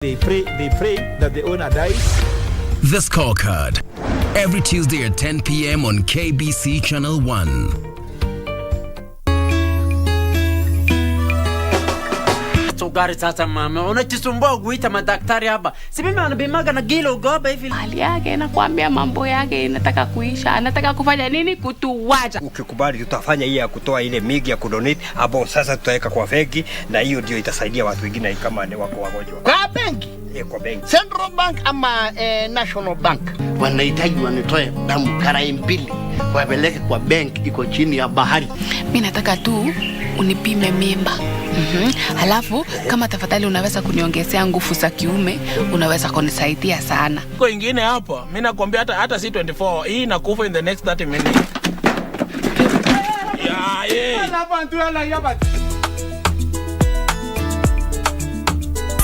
They pray that the owner dies. The Scorecard. Every Tuesday at 10 p.m. on KBC Channel 1. Gari sasa mama, unajisumbua kuita madaktari hapa. Si mimi anabimaga na gilo goba hivi. Hali yake nakwambia mambo yake inataka kuisha. Anataka kufanya nini? Kutuwacha. Ukikubali tutafanya hii ya kutoa ile migi ya kudonate hapo sasa tutaweka kwa benki na hiyo ndio itasaidia watu wengine kama ni wako wagonjwa. Kwa benki? Kwa benki. Central Bank ama National Bank. Wanahitaji wanitoe damu karai mbili wapeleke kwa benki iko chini ya bahari. Mimi nataka tu unipime mimba. Halafu kama tafadhali unaweza kuniongezea nguvu za kiume, unaweza kunisaidia sana. Kwa ingine hapa, mimi nakwambia hata si 24, hii inakufa in the next 30 minutes.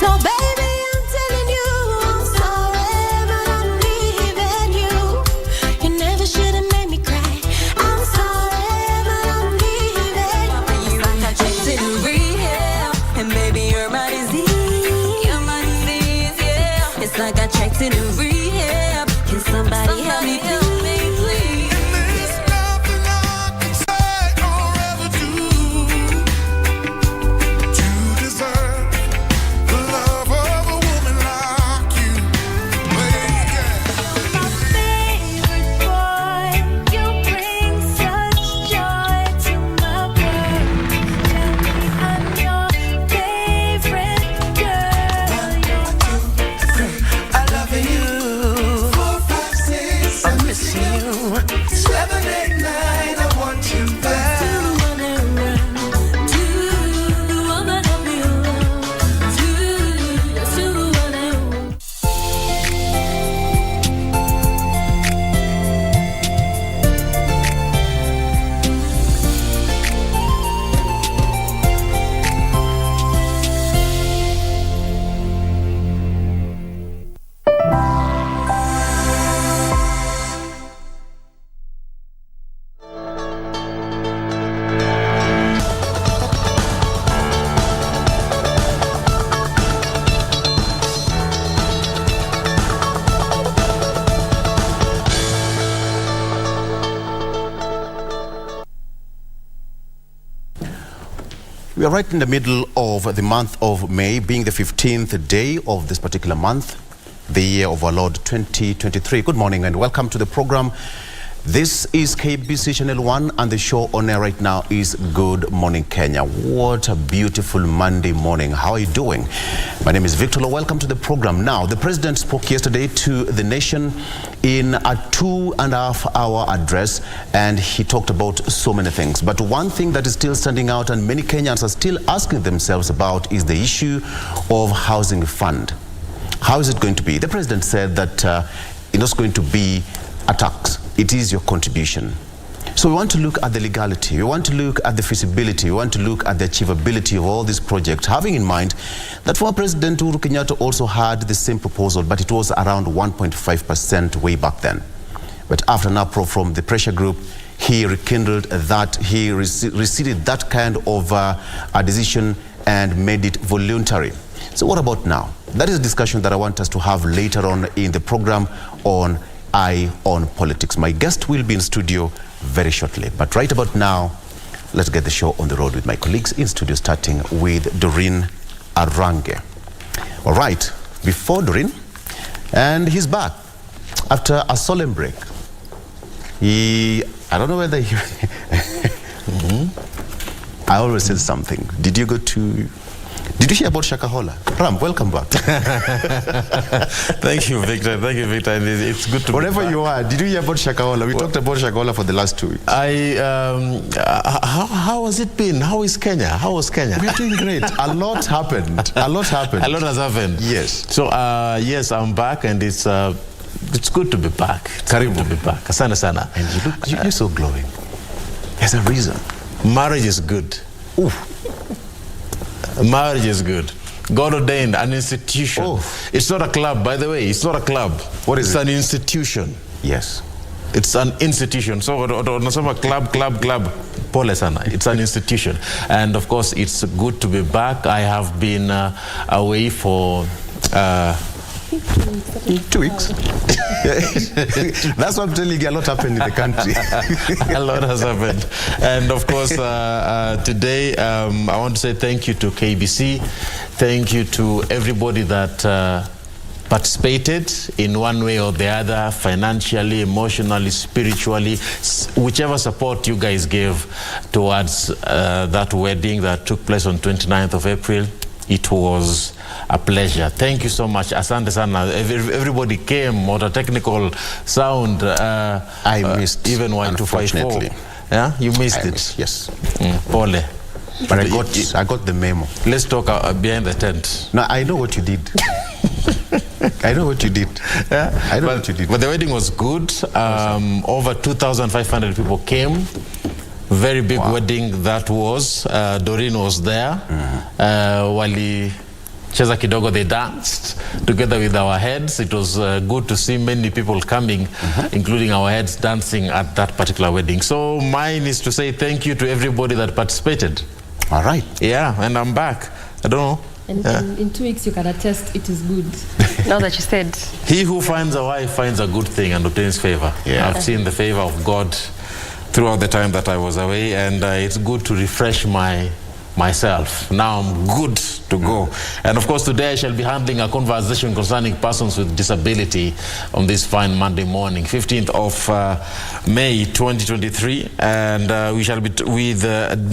So baby, I'm telling you, I'm sorry, but I'm leaving you. You never should have made me cry. I'm sorry, but I'm leaving you. I checked in rehab, and baby, you're my disease. You're my disease, yeah. It's like I checked in rehab. Can somebody help me, please? We are right in the middle of the month of May, being the 15th day of this particular month, the year of our Lord 2023. Good morning and welcome to the program. This is KBC Channel 1 and the show on air right now is Good Morning Kenya. What a beautiful Monday morning. How are you doing? My name is Victor. Welcome to the program. Now, the president spoke yesterday to the nation in a 2.5-hour address and he talked about so many things. But one thing that is still standing out and many Kenyans are still asking themselves about is the issue of housing fund. How is it going to be? The president said that it's not going to be a tax. It is your contribution. So we want to look at the legality, we want to look at the feasibility, we want to look at the achievability of all these projects, having in mind that former President Uhuru Kenyatta also had the same proposal, but it was around 1.5% way back then. But after an uproar from the pressure group, he rekindled that, he receded that kind of a decision and made it voluntary. So what about now? That is a discussion that I want us to have later on in the program on Eye on Politics. My guest will be in studio very shortly. But right about now, let's get the show on the road with my colleagues in studio, starting with Doreen Arange. All right, before Doreen, and he's back after a solemn break. I don't know whether he... I always said something. Did you hear about Shakahola? Ram, welcome back. Thank you, Victor. Thank you, Victor. It's good to Wherever be back. you are, did you hear about Shakahola? We talked about Shakahola for the last 2 weeks. How has it been? How is Kenya? How was Kenya? We're doing great. A lot happened. A lot happened. A lot has happened. Yes. So, yes, I'm back and it's good to be back. It's good to be back. Asante sana. And you're so glowing. There's a reason. Marriage is good. Ooh. Marriage is good. God ordained, an institution. Oh. It's not a club, by the way. It's not a club. What is it? It's an institution. Yes. It's an institution. So, unasema club. Pole sana. It's an institution. And of course, it's good to be back. I have been away for 2 weeks. That's what I'm telling you. A lot happened in the country. A lot has happened. And of course, today, I want to say thank you to KBC. Thank you to everybody that participated in one way or the other, financially, emotionally, spiritually, whichever support you guys gave towards that wedding that took place on 29th of April. It was a pleasure. Thank you so much. Asante sana. Everybody came on a technical sound. I missed, even unfortunately. 1254. Yeah, you missed it. Yes. Pole. But I got the memo. Let's talk behind the tent. No, I know what you did. I know what you did. Yeah, I know what you did. But the wedding was good. Over 2,500 people came. Very big wedding that was. Doreen was there. Wali Cheza Kidogo, they danced together with our heads. It was good to see many people coming, including our heads, dancing at that particular wedding. So mine is to say thank you to everybody that participated. All right. Yeah, and I'm back. I don't know. And in 2 weeks you can attest it is good. Now that you said. He who finds a wife finds a good thing and obtains favor. Yeah. I've seen the favor of God throughout the time that I was away, and it's good to refresh myself. Now I'm good to go. And of course today I shall be handling a conversation concerning persons with disability on this fine Monday morning, 15th of May 2023, and we shall be with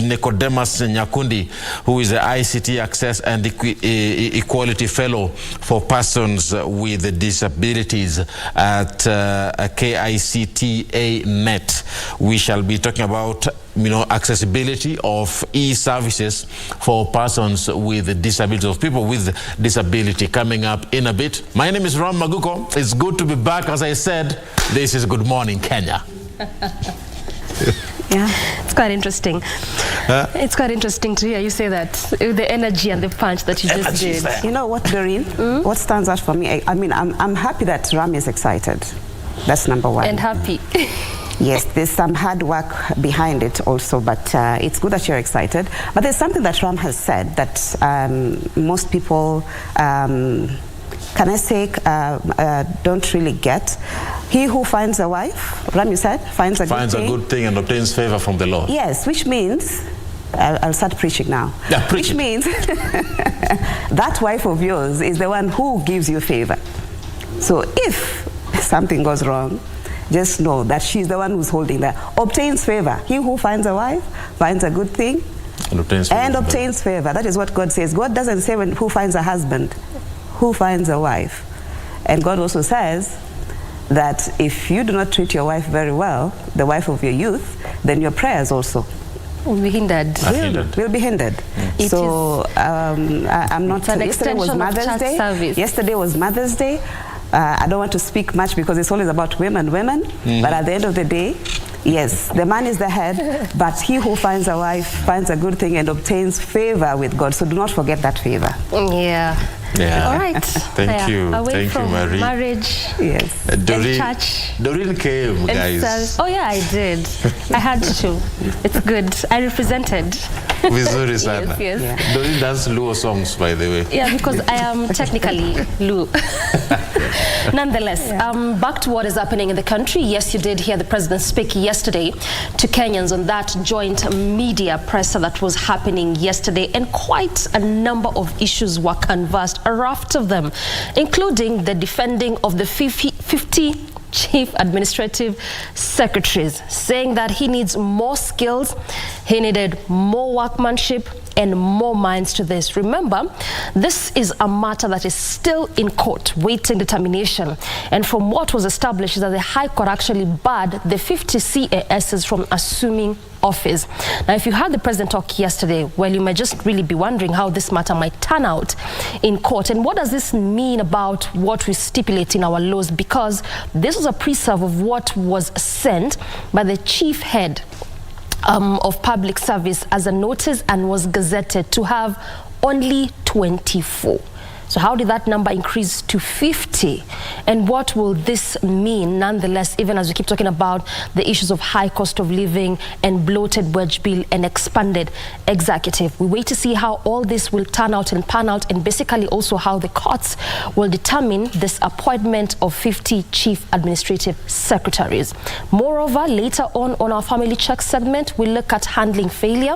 Nicodemus Nyakundi, who is the ICT Access and Equality Fellow for persons with disabilities at KICTA Net. We shall be talking about accessibility of e-services for persons with disabilities, of people with disability, coming up in a bit. My name is Ram Maguko. It's good to be back. As I said, this is Good Morning Kenya. Yeah, it's quite interesting. It's quite interesting to hear you say that, the energy and the punch that you just did. You know what, Doreen? What stands out for me, I mean, I'm happy that Ram is excited. That's number one. And happy. Yes, there's some hard work behind it also, but it's good that you're excited. But there's something that Ram has said that most people, can I say, don't really get. He who finds a wife, Ram, you said, finds a good thing and obtains favor from the Lord. Yes, which means, I'll start preaching now. Yeah, preach. Which means that wife of yours is the one who gives you favor. So if something goes wrong, just know that she's the one who's holding that. Obtains favor. He who finds a wife finds a good thing and obtains favor. That is what God says. God doesn't say who finds a husband, who finds a wife. And God also says that if you do not treat your wife very well, the wife of your youth, then your prayers also will be hindered. Will be hindered. So I'm not. Yesterday was Mother's Day. Service. Yesterday was Mother's Day. I don't want to speak much because it's always about women. But at the end of the day, yes, the man is the head, but he who finds a wife finds a good thing and obtains favor with God. So do not forget that favor. Yeah. Yeah. All right. Thank you. Away Thank from you, Marie. Marriage. Yes. Doreen, church. Doreen came, guys. Oh yeah, I did. I had to. It's good. I represented. Vizuri sana. Yes. Yeah. Doreen does Luo songs, by the way. Yeah, because I am technically Luo. Nonetheless, back to what is happening in the country. Yes, you did hear the president speak yesterday to Kenyans on that joint media presser that was happening yesterday, and quite a number of issues were canvassed, a raft of them, including the defending of the 50 chief administrative secretaries, saying that he needs more skills, he needed more workmanship, and more minds to this. Remember, this is a matter that is still in court, waiting determination. And from what was established is that the High Court actually barred the 50 CASs from assuming office. Now, if you heard the president talk yesterday, well, you may just really be wondering how this matter might turn out in court. And what does this mean about what we stipulate in our laws? Because this was a preserve of what was sent by the chief head of public service as a notice and was gazetted to have only 24. So how did that number increase to 50? And what will this mean, nonetheless, even as we keep talking about the issues of high cost of living and bloated wage bill and expanded executive? We wait to see how all this will turn out and pan out, and basically also how the courts will determine this appointment of 50 chief administrative secretaries. Moreover, later on our Family Check segment, we look at handling failure.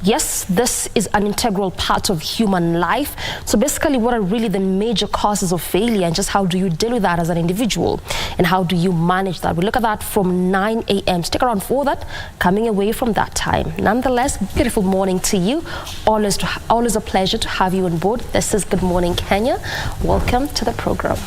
Yes, this is an integral part of human life. So basically, what are really the major causes of failure, and just how do you deal with that as an individual, and how do you manage that? We look at that from 9 a.m. Stick around for that, coming away from that time. Nonetheless, beautiful morning to you. Always a pleasure to have you on board. This is Good Morning Kenya. Welcome to the program.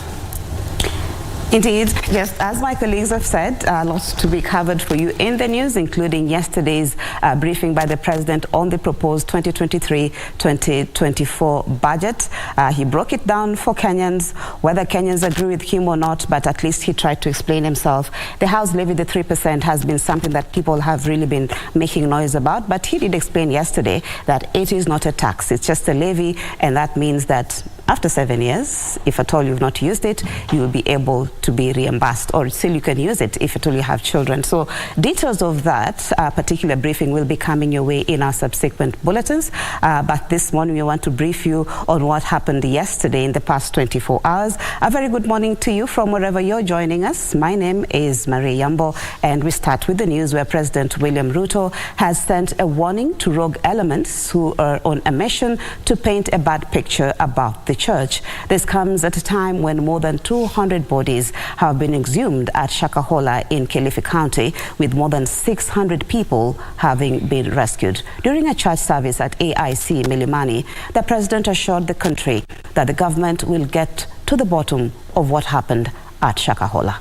Indeed, just as my colleagues have said, lots to be covered for you in the news, including yesterday's briefing by the President on the proposed 2023-2024 budget. He broke it down for Kenyans, whether Kenyans agree with him or not, but at least he tried to explain himself. The House levy, the 3%, has been something that people have really been making noise about, but he did explain yesterday that it is not a tax, it's just a levy, and that means that after 7 years, if at all you've not used it, you will be able to be reimbursed, or still you can use it if at all you have children. So details of that particular briefing will be coming your way in our subsequent bulletins. But this morning we want to brief you on what happened yesterday in the past 24 hours. A very good morning to you from wherever you're joining us. My name is Marie Yambo, and we start with the news where President William Ruto has sent a warning to rogue elements who are on a mission to paint a bad picture about the church. This comes at a time when more than 200 bodies have been exhumed at Shakahola in Kilifi County, with more than 600 people having been rescued. During a church service at AIC Milimani, the president assured the country that the government will get to the bottom of what happened at Shakahola.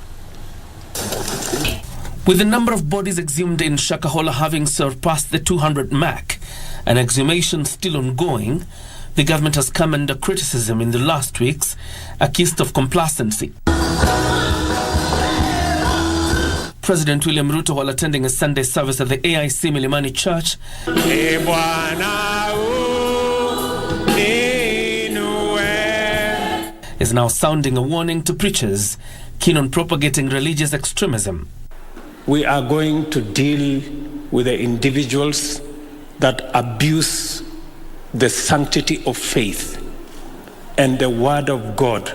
With the number of bodies exhumed in Shakahola having surpassed the 200 mark and exhumation still ongoing, the government has come under criticism in the last weeks, accused of complacency. President William Ruto, while attending a Sunday service at the AIC Milimani Church, is now sounding a warning to preachers keen on propagating religious extremism. We are going to deal with the individuals that abuse the sanctity of faith and the word of God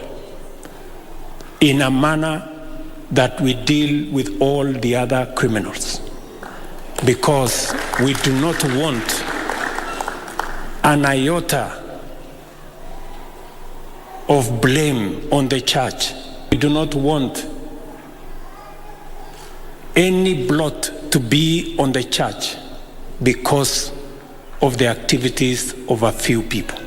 in a manner that we deal with all the other criminals, because we do not want an iota of blame on the church. We do not want any blot to be on the church because of the activities of a few people.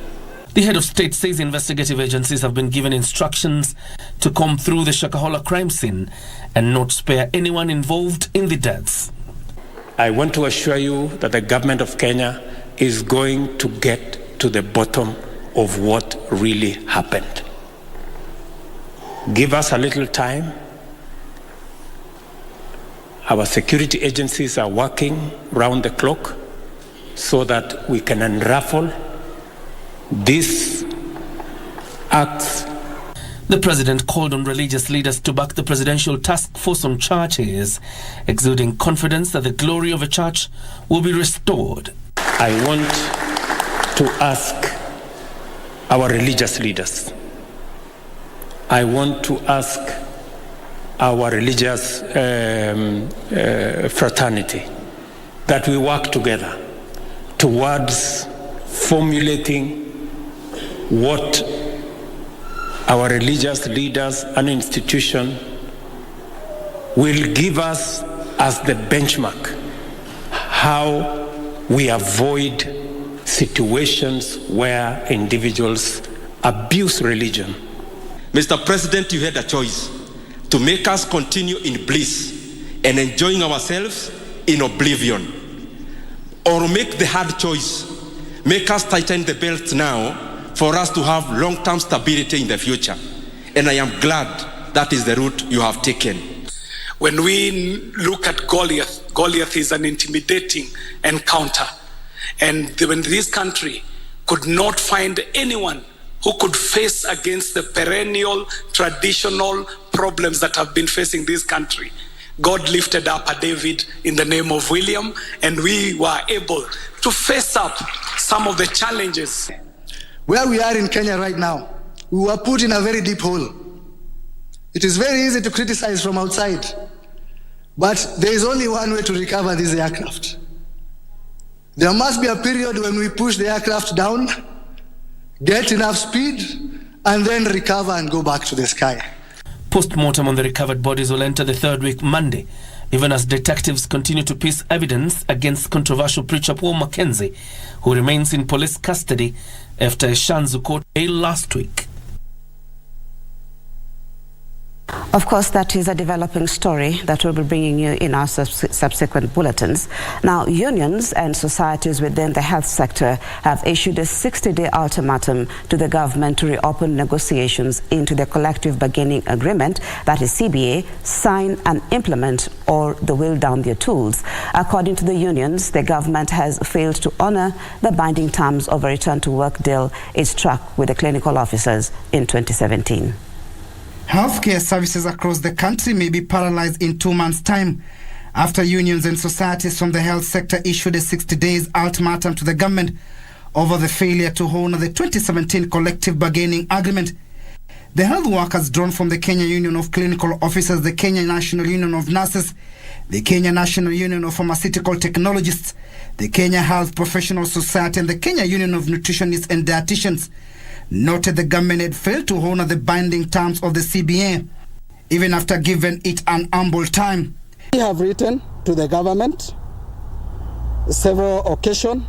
The head of state says investigative agencies have been given instructions to comb through the Shakahola crime scene and not spare anyone involved in the deaths. I want to assure you that the government of Kenya is going to get to the bottom of what really happened. Give us a little time. Our security agencies are working round the clock so that we can unravel these acts. The president called on religious leaders to back the presidential task force on churches, exuding confidence that the glory of a church will be restored. I want to ask our religious leaders, I want to ask our religious fraternity that we work together towards formulating what our religious leaders and institution will give us as the benchmark, how we avoid situations where individuals abuse religion. Mr. President, you had a choice to make us continue in bliss and enjoying ourselves in oblivion, or make the hard choice, make us tighten the belts now for us to have long-term stability in the future. And I am glad that is the route you have taken. When we look at Goliath, Goliath is an intimidating encounter. And when this country could not find anyone who could face against the perennial, traditional problems that have been facing this country. God lifted up a David in the name of William, and we were able to face up some of the challenges. Where we are in Kenya right now, we were put in a very deep hole. It is very easy to criticize from outside, but there is only one way to recover this aircraft. There must be a period when we push the aircraft down, get enough speed, and then recover and go back to the sky. Post-mortem on the recovered bodies will enter the third week Monday, even as detectives continue to piece evidence against controversial preacher Paul Mackenzie, who remains in police custody after a Shanzu court bail last week. Of course, that is a developing story that we'll be bringing you in our subsequent bulletins. Now, unions and societies within the health sector have issued a 60-day ultimatum to the government to reopen negotiations into the collective bargaining agreement, that is CBA, sign and implement, or they will down their tools. According to the unions, the government has failed to honor the binding terms of a return-to-work deal it struck with the clinical officers in 2017. Healthcare services across the country may be paralyzed in 2 months' time after unions and societies from the health sector issued a 60 days ultimatum to the government over the failure to honor the 2017 collective bargaining agreement. The health workers drawn from the Kenya Union of Clinical Officers, the Kenya National Union of Nurses, the Kenya National Union of Pharmaceutical Technologists, the Kenya Health Professional Society, and the Kenya Union of Nutritionists and Dietitians noted the government had failed to honor the binding terms of the CBA, even after giving it an ample time. We have written to the government several occasions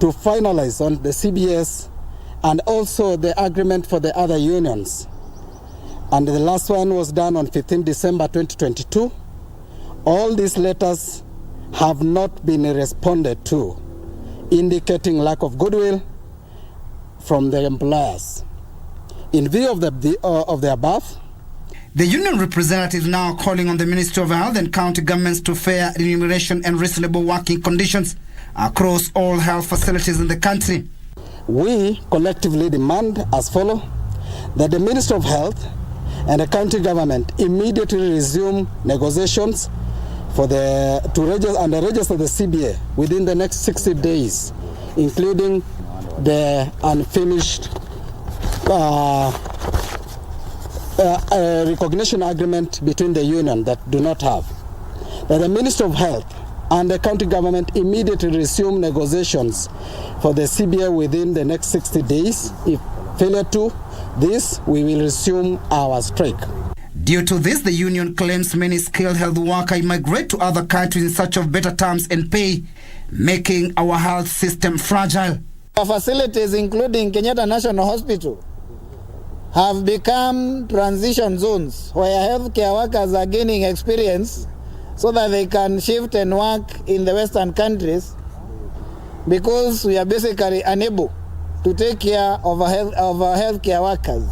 to finalize on the CBS and also the agreement for the other unions. And the last one was done on 15 December 2022. All these letters have not been responded to, indicating lack of goodwill from the employers. In view of the above, the union representatives now are calling on the Ministry of Health and county governments to fair remuneration and reasonable working conditions across all health facilities in the country. We collectively demand as follows: that the Ministry of Health and the county government immediately resume negotiations to register the CBA within the next 60 days, including the unfinished recognition agreement between the union that do not have. That the Minister of Health and the county government immediately resume negotiations for the CBA within the next 60 days. If failure to this, we will resume our strike. Due to this, the union claims many skilled health workers migrate to other countries in search of better terms and pay, making our health system fragile. Our facilities, including Kenyatta National Hospital, have become transition zones where healthcare workers are gaining experience so that they can shift and work in the Western countries, because we are basically unable to take care of our healthcare workers.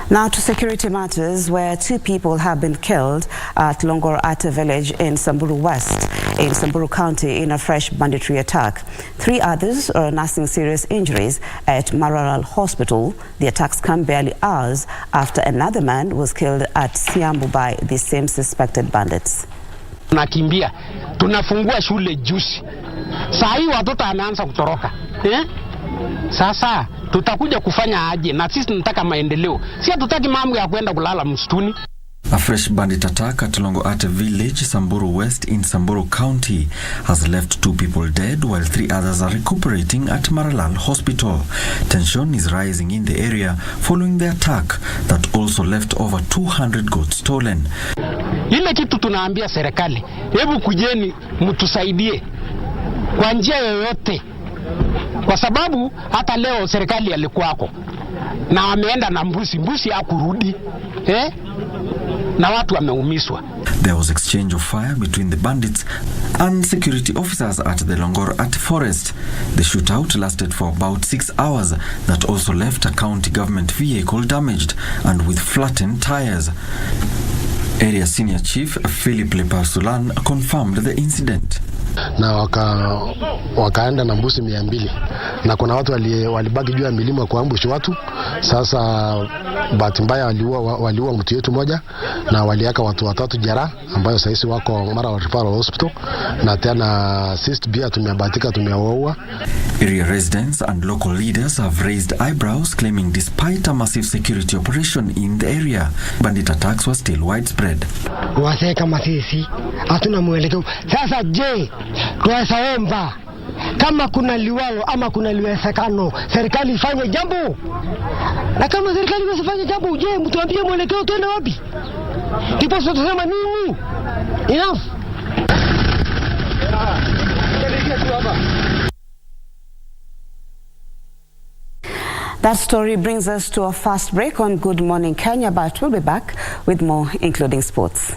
Now to security matters, where 2 people have been killed at Longor-Ate village in Samburu West, in Samburu County, in a fresh banditry attack. 3 others are nursing serious injuries at Maralal Hospital. The attacks come barely hours after another man was killed at Siambu by the same suspected bandits. Tunakimbia, tunafungua shule juzi. Saa hii watoto anaanza kutoroka. Sasa tutakuja kufanya aje? Na sisi tunataka maendeleo. Si hatutaki mambo ya kwenda kulala msituni. A fresh bandit attack at Longor-Ate village, Samburu West in Samburu County has left 2 people dead while 3 others are recuperating at Maralal Hospital. Tension is rising in the area following the attack that also left over 200 goats stolen. Ile kitu tunaambia serikali, hebu kujeni mtusaidie kwa njia yoyote. Kwa sababu hata leo serikali alikuwako na wameenda na mbusi hakurudi, na watu wameumizwa. There was exchange of fire between the bandits and security officers at the Longor-Ate forest. The shootout lasted for about 6 hours. That also left a county government vehicle damaged and with flattened tires. Area Senior Chief Philip Leparsulan confirmed the incident. na wakaenda na mbuzi 200, na kuna watu walibaki juu ya milima kuambush watu. Sasa bahati mbaya waliua mtu yetu moja na waliaka watu 3 jeraha ambayo sasa wako Mara Referral Hospital, na tena sisi pia tumewaua. Area residents and local leaders have raised eyebrows, claiming despite a massive security operation in the area, bandit attacks were still widespread. Wase kama sisi hatuna mwelekeo. Sasa je, tunaomba kama kuna liwalo ama kuna liwezekano serikali ifanye jambo, na kama serikali isifanye jambo, je, mtuambie mwelekeo tuende wapi? Ndipo sasa tusema nini? Enough. That story brings us to a fast break on Good Morning Kenya, but we'll be back with more, including sports.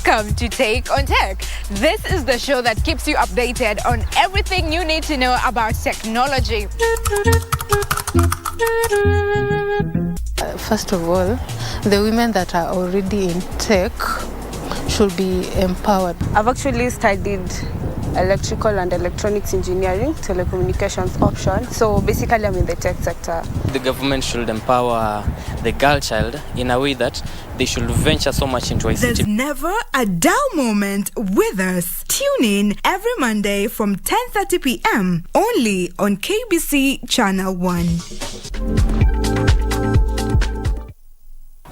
Welcome to Take on Tech. This is the show that keeps you updated on everything you need to know about technology. First of all, the women that are already in tech should be empowered. I've actually studied electrical and electronics engineering, telecommunications option. So basically I'm in the tech sector. The government should empower the girl child in a way that they should venture so much into ICT. There's never a dull moment with us. Tune in every Monday from 10:30 p.m. only on KBC Channel 1.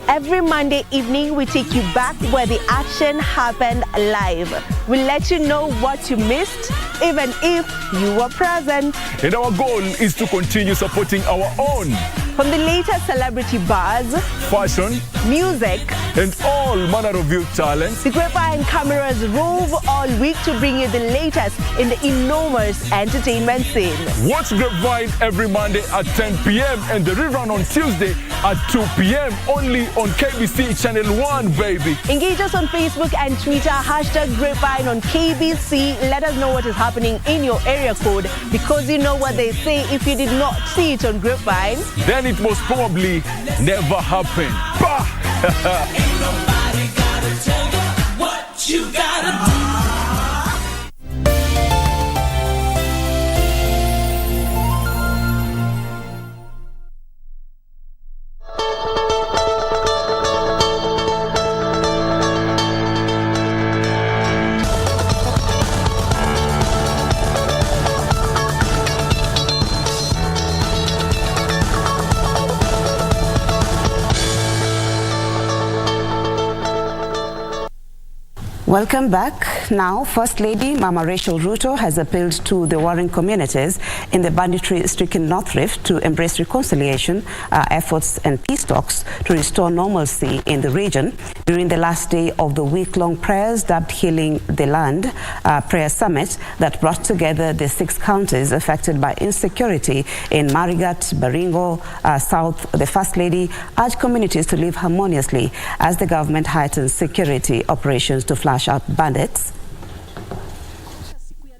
Every Monday evening, we take you back where the action happened live. We let you know what you missed, even if you were present. And our goal is to continue supporting our own. From the latest celebrity buzz, fashion, music, and all manner of youth talents, the Grapevine cameras rove all week to bring you the latest in the enormous entertainment scene. Watch Grapevine every Monday at 10 p.m. and the rerun on Tuesday at 2 p.m. only on KBC Channel 1, baby. Engage us on Facebook and Twitter, #Grapevine on KBC. Let us know what is happening in your area code, because you know what they say, if you did not see it on Grapevine, then it most probably never happened. Ain't nobody gotta tell you what you gotta do. Welcome back. Now, First Lady Mama Rachel Ruto has appealed to the warring communities in the banditry-stricken North Rift to embrace reconciliation efforts and peace talks to restore normalcy in the region during the last day of the week-long prayers dubbed Healing the Land prayer summit that brought together the 6 counties affected by insecurity in Marigat, Baringo, South. The First Lady urged communities to live harmoniously as the government heightens security operations to flash out bandits.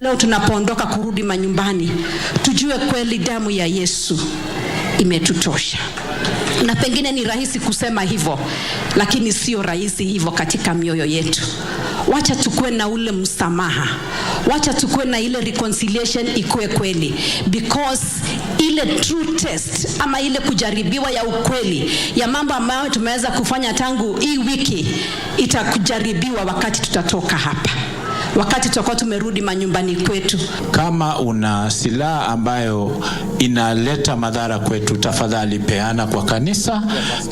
Leo tunapoondoka kurudi manyumbani, tujue kweli damu ya Yesu imetutosha. Na pengine ni rahisi kusema hivyo, lakini sio rahisi hivyo katika mioyo yetu. Wacha tukue na ule msamaha. Wacha tukue na ile reconciliation ikue kweli, because ile true test ama ile kujaribiwa ya ukweli ya mambo ambayo tumeweza kufanya tangu hii wiki itakujaribiwa wakati tutatoka hapa. wakati tutakuwa tumerudi manyumbani kwetu. Kama una silaha ambayo inaleta madhara kwetu, tafadhali peana kwa kanisa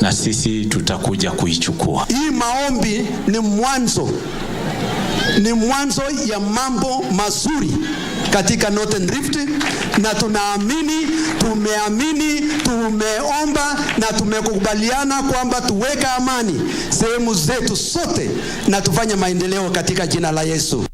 na sisi tutakuja kuichukua. Hii maombi ni mwanzo ya mambo mazuri katika Northern Rift, na tumeomba na tumekubaliana kwamba tuweka amani sehemu zetu sote na tufanye maendeleo katika jina la Yesu.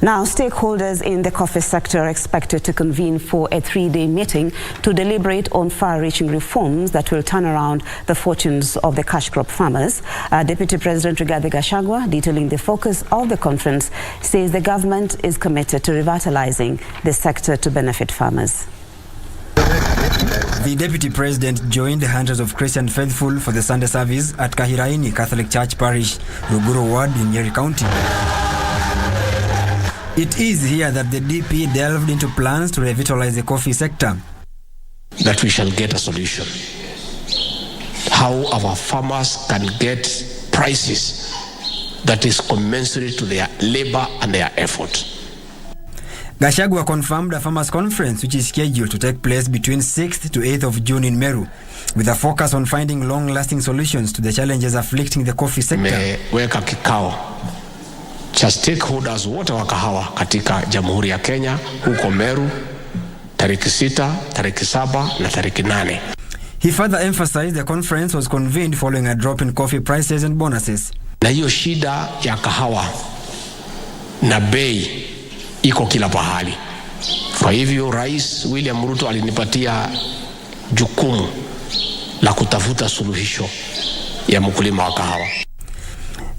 Now, stakeholders in the coffee sector are expected to convene for a 3-day meeting to deliberate on far-reaching reforms that will turn around the fortunes of the cash crop farmers. Deputy President Rigathi Gachagua, detailing the focus of the conference, says the government is committed to revitalizing the sector to benefit farmers. The Deputy President joined hundreds of Christian faithful for the Sunday service at Kahiraini Catholic Church Parish, Ruguru Ward in Nyeri County. It is here that the DP delved into plans to revitalize the coffee sector. That we shall get a solution. How our farmers can get prices that is commensurate to their labor and their effort. Gachagua confirmed a farmers conference which is scheduled to take place between 6th to 8th of June in Meru, with a focus on finding long-lasting solutions to the challenges afflicting the coffee sector. Weka kikao cha stakeholders wote wa kahawa katika Jamhuri ya Kenya huko Meru tariki 6, tariki 7 na tariki 8. He further emphasized the conference was convened following a drop in coffee prices and bonuses. Na hiyo shida ya kahawa na bei iko kila pahali. Kwa hivyo Rais William Ruto alinipatia jukumu la kutafuta suluhisho ya mkulima wa kahawa.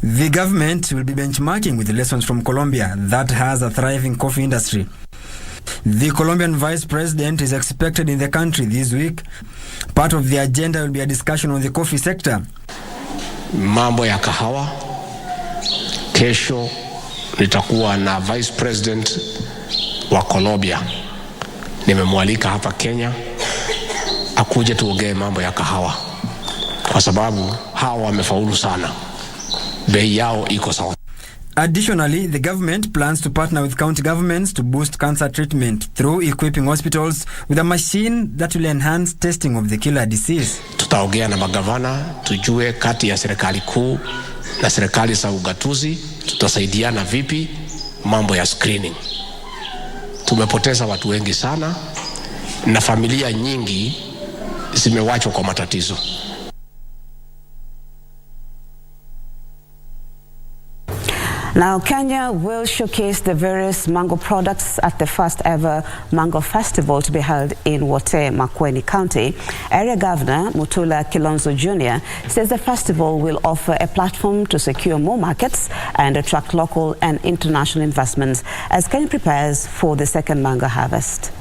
The government will be benchmarking with the lessons from Colombia that has a thriving coffee industry. The Colombian Vice President is expected in the country this week. Part of the agenda will be a discussion on the coffee sector. Mambo ya kahawa. Kesho nitakuwa na Vice President wa Colombia. Nimemwalika hapa Kenya akuje tuongee mambo ya kahawa, kwa sababu hawa wamefaulu sana. Bei yao iko sawa. Additionally, the government plans to partner with county governments to boost cancer treatment through equipping hospitals with a machine that will enhance testing of the killer disease. Tutaongea na magavana tujue kati ya serikali kuu na serikali za ugatuzi tutasaidiana vipi mambo ya screening. Tumepoteza watu wengi sana na familia nyingi zimewachwa kwa matatizo. Now, Kenya will showcase the various mango products at the first ever Mango Festival to be held in Wote, Makueni County. Area Governor Mutula Kilonzo Jr. says the festival will offer a platform to secure more markets and attract local and international investments as Kenya prepares for the second mango harvest.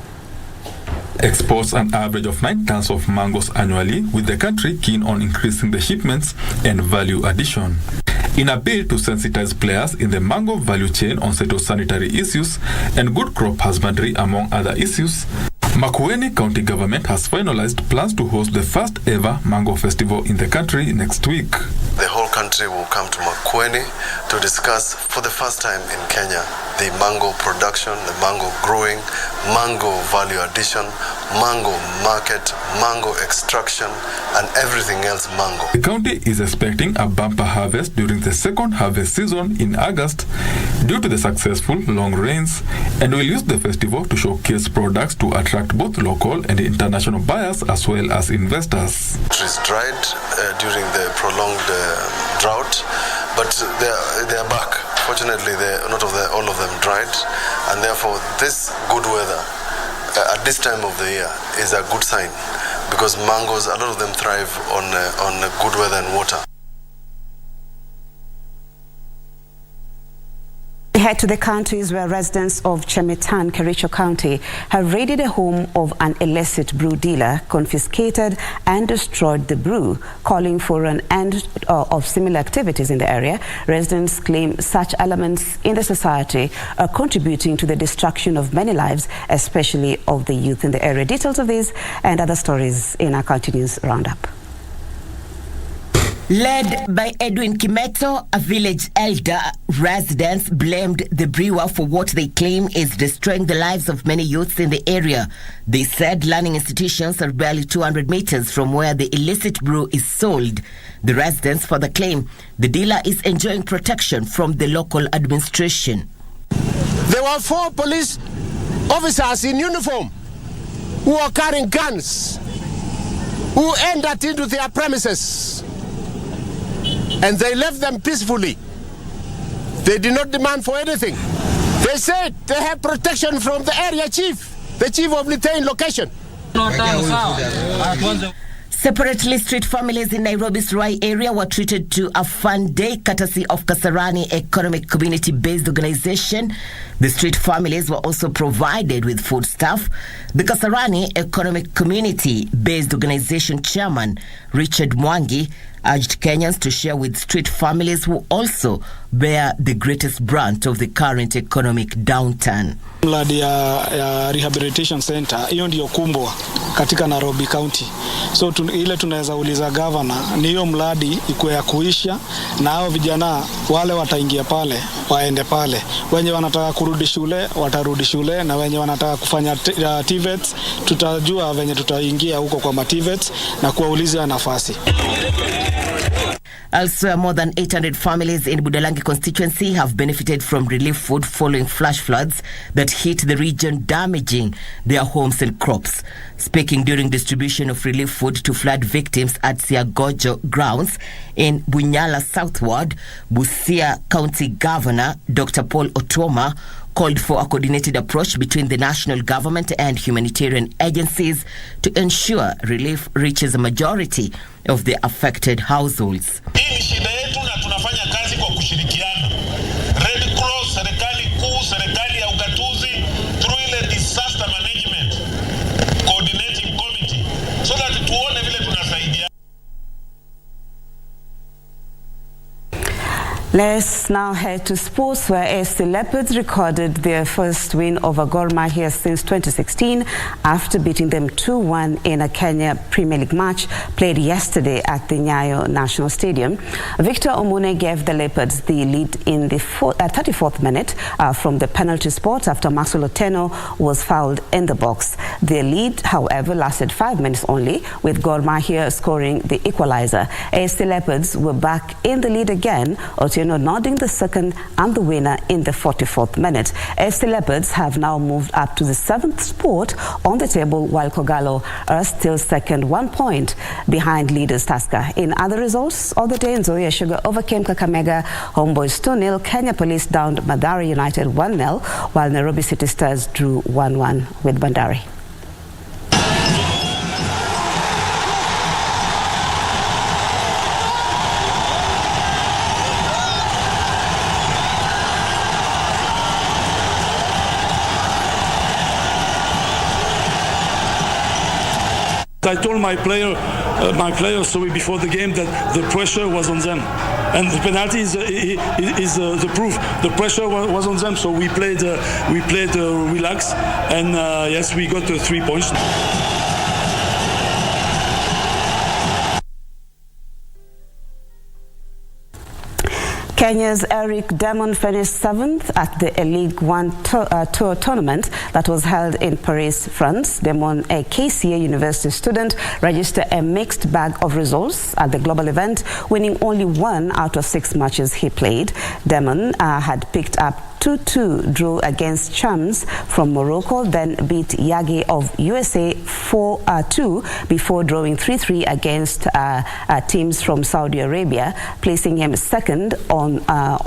Exports an average of 9 tons of mangoes annually, with the country keen on increasing the shipments and value addition. In a bid to sensitize players in the mango value chain on sanitary issues and good crop husbandry among other issues, Makueni County Government has finalized plans to host the first ever Mango Festival in the country next week. The whole country will come to Makueni to discuss for the first time in Kenya the mango production, the mango growing, mango value addition, mango market, mango extraction, and everything else mango. The county is expecting a bumper harvest during the second harvest season in August due to the successful long rains, and will use the festival to showcase products to attract both local and international buyers as well as investors. It is dried during the prolonged drought, but they are back. Fortunately, not all of them dried, and therefore this good weather at this time of the year is a good sign, because mangoes, a lot of them thrive on good weather and water. We head to the counties where residents of Chemitan, Kericho County, have raided a home of an illicit brew dealer, confiscated and destroyed the brew, calling for an end of similar activities in the area. Residents claim such elements in the society are contributing to the destruction of many lives, especially of the youth in the area. Details of these and other stories in our County News Roundup. Led by Edwin Kimeto, a village elder, residents blamed the brewer for what they claim is destroying the lives of many youths in the area. They said learning institutions are barely 200 meters from where the illicit brew is sold. The residents further claim the dealer is enjoying protection from the local administration. There were 4 police officers in uniform who were carrying guns, who entered into their premises, and they left them peacefully. They did not demand for anything. They said they have protection from the area chief, the chief of Litein location. Separately, street families in Nairobi's Ruai area were treated to a fun day courtesy of Kasarani Economic Community-Based Organization. The street families were also provided with foodstuff. The Kasarani Economic Community-Based Organization chairman, Richard Mwangi, urged Kenyans to share with street families who also bear the greatest brunt of the current economic downturn. Mradi ya rehabilitation center hiyo ndio kumbwa katika Nairobi County. So ile tunaweza uliza governor ni hiyo mradi iko ya kuisha, na hao vijana wale wataingia pale waende pale. Wenye wanataka kurudi shule watarudi shule, na wenye wanataka kufanya TVETs tutajua venye tutaingia huko kwa TVETs na kuwauliza nafasi. Elsewhere, more than 800 families in Budalangi constituency have benefited from relief food following flash floods that hit the region, damaging their homes and crops. Speaking during distribution of relief food to flood victims at Siagojo grounds in Bunyala Southward, Busia County Governor Dr. Paul Otuoma called for a coordinated approach between the national government and humanitarian agencies to ensure relief reaches a majority of the affected households. Hii ni shida yetu na tunafanya kazi kwa kushirikiana. Red Cross, serikali kuu, serikali ya ugatuzi, through ile disaster management coordinating committee, so that tuone vile tunasaidia. Let's now head to sports, where AFC Leopards recorded their first win over Gor Mahia since 2016 after beating them 2-1 in a Kenya Premier League match played yesterday at the Nyayo National Stadium. Victor Omune gave the Leopards the lead in the 34th minute from the penalty spot after Maxwell Otieno was fouled in the box. The lead, however, lasted 5 minutes only, with Gor Mahia scoring the equalizer. AFC Leopards were back in the lead again, Otieno nodding the second and the winner in the 44th minute. AFC Leopards have now moved up to the 7th spot on the table, while Kogalo are still second, 1 point behind leaders Tusker. In other results of the day, Nzoia Sugar overcame Kakamega Homeboys 2-0. Kenya Police downed Mathare United 1-0, while Nairobi City Stars drew 1-1 with Bandari. I told my players before the game that the pressure was on them, and the penalty is the proof. The pressure was on them, so we played relaxed, and yes, we got 3 points. Kenya's Eric Demon finished 7th at the League One Tour tournament that was held in Paris, France. Demon, a KCA University student, registered a mixed bag of results at the global event, winning only 1 out of 6 matches he played. Demon had picked up 2-2 draw against Chams from Morocco, then beat Yagi of USA 4-2 before drawing 3-3 against teams from Saudi Arabia, placing him second on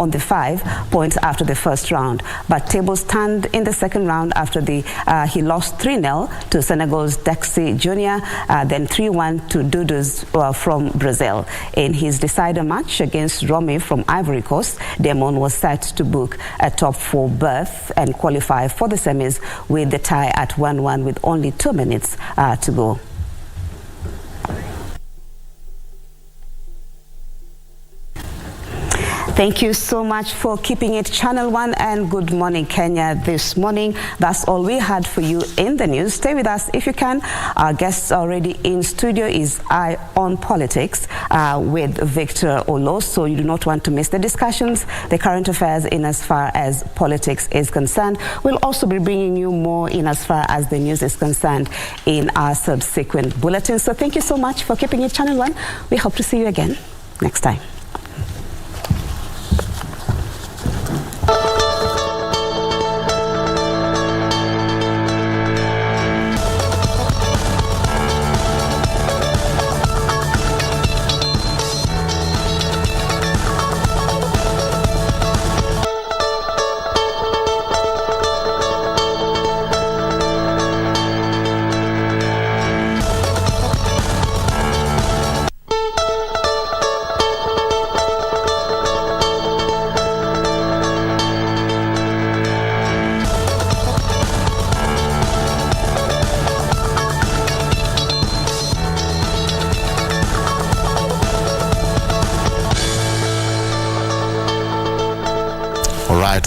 the 5 points after the first round. But tables turned in the second round after he lost 3-0 to Senegal's Dexy Jr., then 3-1 to Dudus from Brazil. In his decider match against Romy from Ivory Coast, Demon was set to book a top 4 berth and qualify for the semis with the tie at 1-1 with only 2 minutes to go. Thank you so much for keeping it Channel 1 and Good Morning Kenya this morning. That's all we had for you in the news. Stay with us if you can. Our guest already in studio is Eye on Politics with Victor Olo. So you do not want to miss the discussions, the current affairs in as far as politics is concerned. We'll also be bringing you more in as far as the news is concerned in our subsequent bulletins. So thank you so much for keeping it Channel 1. We hope to see you again next time.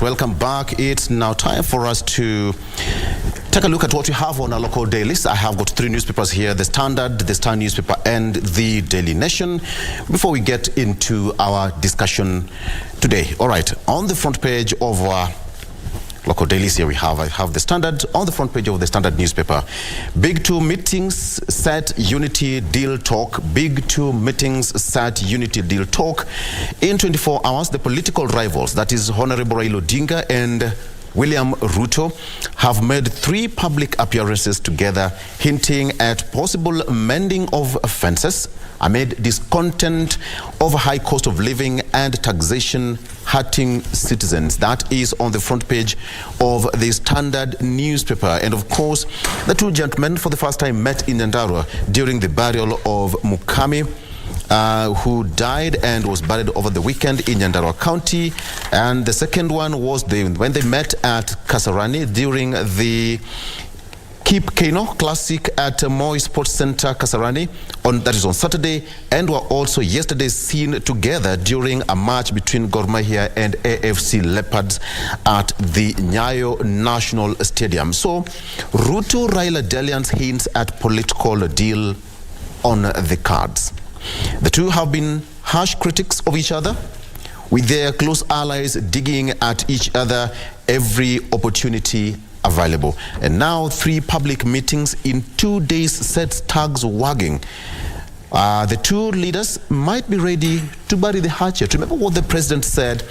Welcome back. It's now time for us to take a look at what we have on our local dailies. I have got 3 newspapers here: the Standard, the Star newspaper, and the Daily Nation. Before we get into our discussion today, all right, on the front page of our local dailies here I have the Standard. On the front page of the Standard newspaper, Big 2 meetings set unity deal talk. Big 2 meetings set unity deal talk. In 24 hours, the political rivals, that is Honorable Raila Odinga and William Ruto, have made 3 public appearances together, hinting at possible mending of fences amid discontent over high cost of living and taxation hurting citizens. That is on the front page of the Standard newspaper. And of course, the 2 gentlemen for the first time met in Nyandarua during the burial of Mukami, who died and was buried over the weekend in Nyandarua County. And the second one was when they met at Kasarani during the Keep Keno Classic at Moi Sports Center, Kasarani, that is on Saturday, and were also yesterday seen together during a match between Gor Mahia and AFC Leopards at the Nyayo National Stadium. So, Ruto Raila dalliance hints at political deal on the cards. The 2 have been harsh critics of each other, with their close allies digging at each other every opportunity available. And now 3 public meetings in 2 days sets tags wagging. The 2 leaders might be ready to bury the hatchet. Remember what the president said.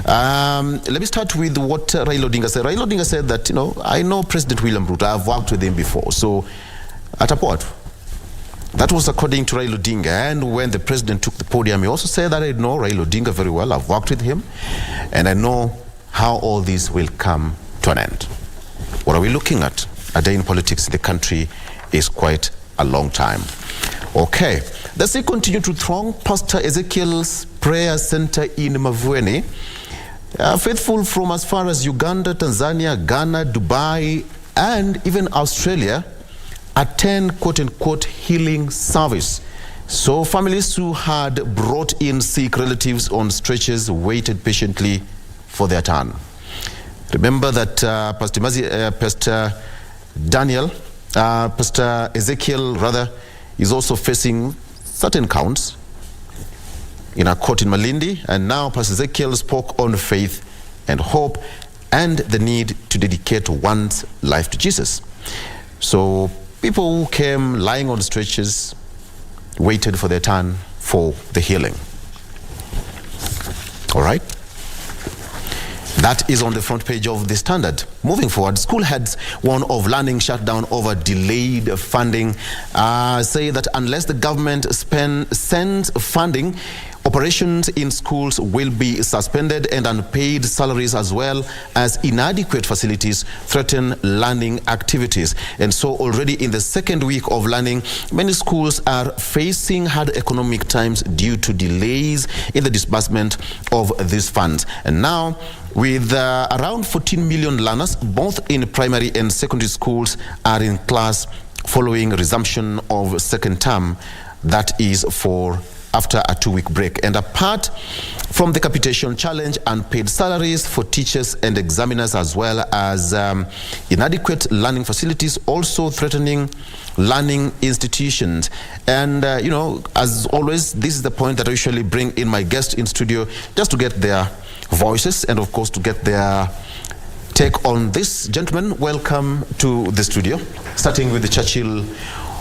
Let me start with what Raila Odinga said. Raila Odinga said that, I know President William Ruto. I've worked with him before. So, at a point. That was according to Raila Odinga. And when the president took the podium, he also said that I know Raila Odinga very well. I've worked with him. And I know how all this will come to an end. What are we looking at? A day in politics in the country is quite a long time. Okay. The sea continued to throng Pastor Ezekiel's prayer center in Mavueni. Faithful from as far as Uganda, Tanzania, Ghana, Dubai, and even Australia attend quote-unquote healing service. So families who had brought in sick relatives on stretchers waited patiently for their turn. Remember that Pastor Ezekiel rather is also facing certain counts in a court in Malindi, and now Pastor Ezekiel spoke on faith and hope and the need to dedicate one's life to Jesus. So people who came lying on stretchers waited for their turn for the healing. All right? That is on the front page of the Standard. Moving forward, school heads warn of learning shutdown over delayed funding. Say that unless the government sends funding, operations in schools will be suspended, and unpaid salaries as well as inadequate facilities threaten learning activities. And so already in the second week of learning, many schools are facing hard economic times due to delays in the disbursement of these funds. And now, with around 14 million learners, both in primary and secondary schools, are in class following resumption of second term, that is for after a 2-week break. And apart from the capitation challenge, unpaid salaries for teachers and examiners, as well as inadequate learning facilities, also threatening learning institutions. And, as always, this is the point that I usually bring in my guests in studio just to get their voices and, of course, to get their take on this. Gentlemen, welcome to the studio. Starting with the Churchill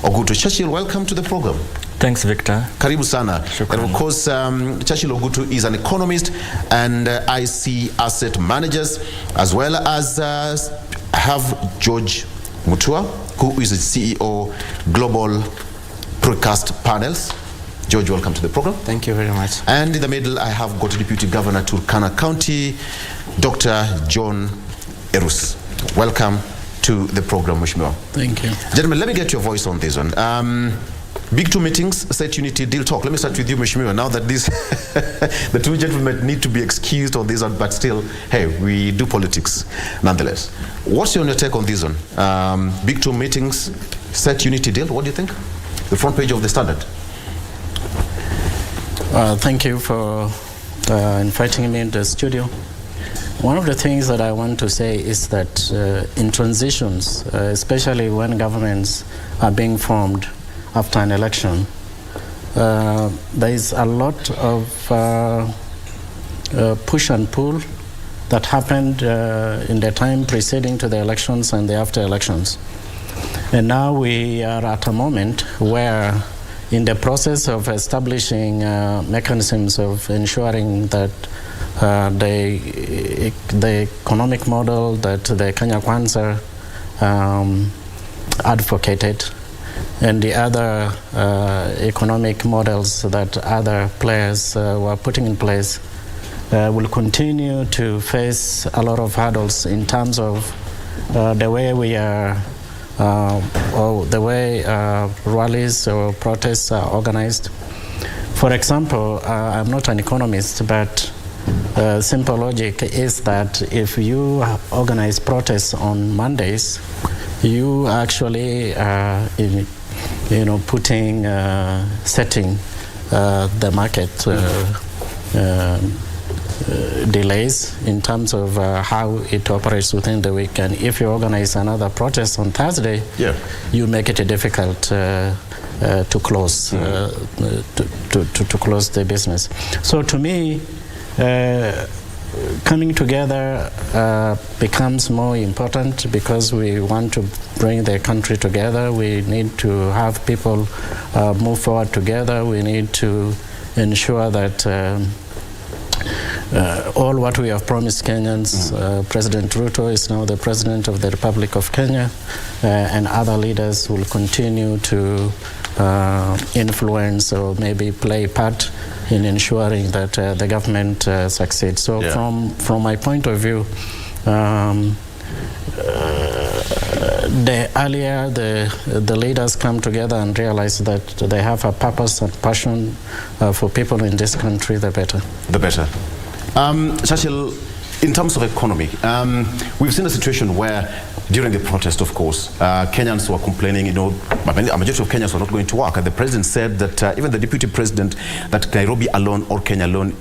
Ogutu. Churchill, welcome to the program. Thanks, Victor. Karibu sana. Shukran. And of course, Churchill Ogutu is an economist and IC asset managers, as well as I have George Mutua, who is the CEO Global Precast Panels. George, welcome to the program. Thank you very much. And in the middle, I have got Deputy Governor Turkana County, Dr. John Erus. Welcome to the program, Mheshimiwa. Thank you. Gentlemen, let me get your voice on this one. Big two meetings, Set Unity, Deal Talk. Let me start with you, Mheshimiwa. Now that this, the two gentlemen need to be excused on this one, but still, hey, we do politics nonetheless. What's your take on this one? Big two meetings, Set Unity, Deal. What do you think? The front page of the Standard. Thank you for inviting me into the studio. One of the things that I want to say is that in transitions, especially when governments are being formed after an election, there is a lot of push and pull that happened in the time preceding to the elections and the after elections. And now we are at a moment where, in the process of establishing mechanisms of ensuring that the economic model that the Kenya Kwanza advocated and the other economic models that other players were putting in place will continue to face a lot of hurdles in terms of the way we are or the way rallies or protests are organized. For example, I'm not an economist, but simple logic is that if you organize protests on Mondays, you actually setting the market delays in terms of how it operates within the week. And if you organize another protest on Thursday, you make it difficult to close to close the business. So to me, coming together becomes more important because we want to bring the country together. We need to have people move forward together. We need to ensure that all what we have promised Kenyans, President Ruto is now the President of the Republic of Kenya, and other leaders will continue to influence or maybe play a part in ensuring that the government succeeds. So from my point of view, the earlier the leaders come together and realize that they have a purpose and passion for people in this country, the better. The better. Churchill, in terms of economy, we've seen a situation where during the protest, of course, Kenyans were complaining, a majority of Kenyans were not going to work. And the president said that, even the deputy president, that Nairobi alone or Kenya alone,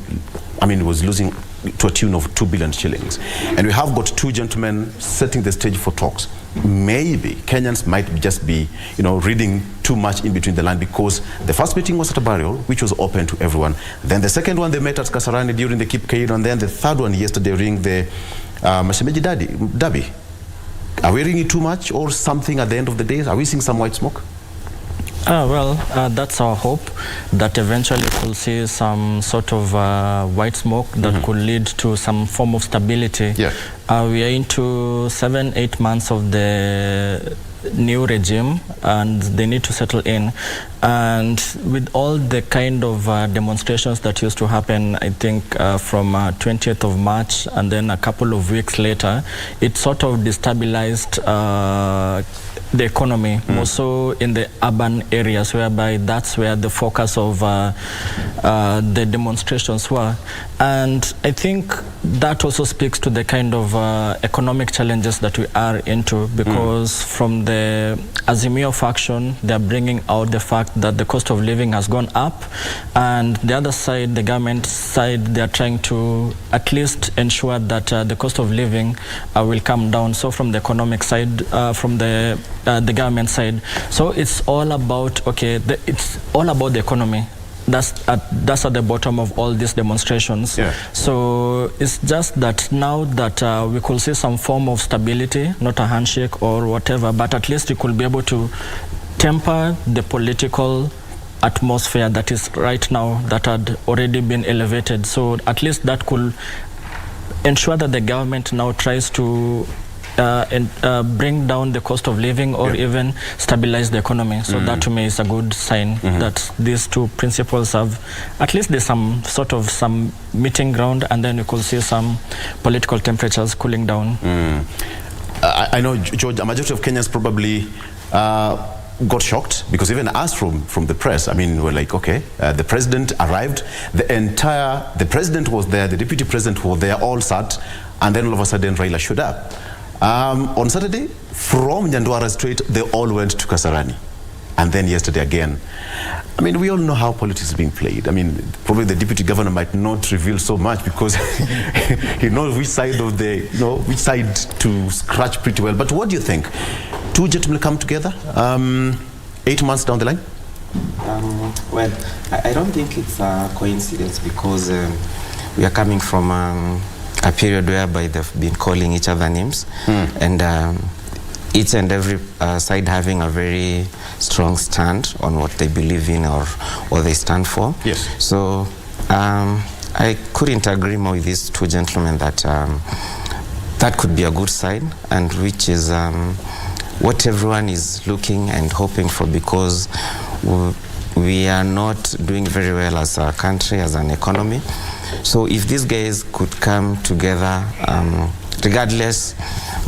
was losing to a tune of 2 billion shillings. And we have got two gentlemen setting the stage for talks. Maybe Kenyans might just be, reading too much in between the line, because the first meeting was at a burial, which was open to everyone. Then the second one, they met at Kasarani during the Kip Keino, and then the third one yesterday during the Mashemeji Derby. Are we reading too much or something at the end of the day? Are we seeing some white smoke? That's our hope, that eventually we'll see some sort of white smoke that could lead to some form of stability. We are into 7-8 months of the new regime, and they need to settle in. And with all the kind of demonstrations that used to happen, I think from 20th of March and then a couple of weeks later, it sort of destabilized the economy, more so in the urban areas, whereby that's where the focus of the demonstrations were. And I think that also speaks to the kind of economic challenges that we are into, because from the Azimio faction, they're bringing out the fact that the cost of living has gone up, and the other side, the government side, they're trying to at least ensure that the cost of living will come down. So from the economic side, from the government side, so it's all about, it's all about the economy. That's at the bottom of all these demonstrations. So it's just that now that we could see some form of stability, not a handshake or whatever, but at least we could be able to temper the political atmosphere that is right now, that had already been elevated. So at least that could ensure that the government now tries to bring down the cost of living, or even stabilize the economy. So that to me is a good sign that these two principles have, at least there's some sort of some meeting ground, and then you could see some political temperatures cooling down. I know, George, a majority of Kenyans probably got shocked, because even us from the press, I mean, we're like, okay, the president arrived, the president was there, the deputy president was there, all sat, and then all of a sudden Raila showed up. On Saturday, from Nyandwara Street, they all went to Kasarani. And then yesterday again. I mean, we all know how politics is being played. I mean, probably the deputy governor might not reveal so much, because he knows which side of the, which side to scratch pretty well. But what do you think? Two gentlemen come together 8 months down the line? Well, I don't think it's a coincidence, because we are coming from a period whereby they've been calling each other names, and each and every side having a very strong stand on what they believe in or what they stand for. Yes. So I couldn't agree more with these two gentlemen that that could be a good sign, and which is what everyone is looking and hoping for, because we are not doing very well as a country, as an economy. So if these guys could come together, regardless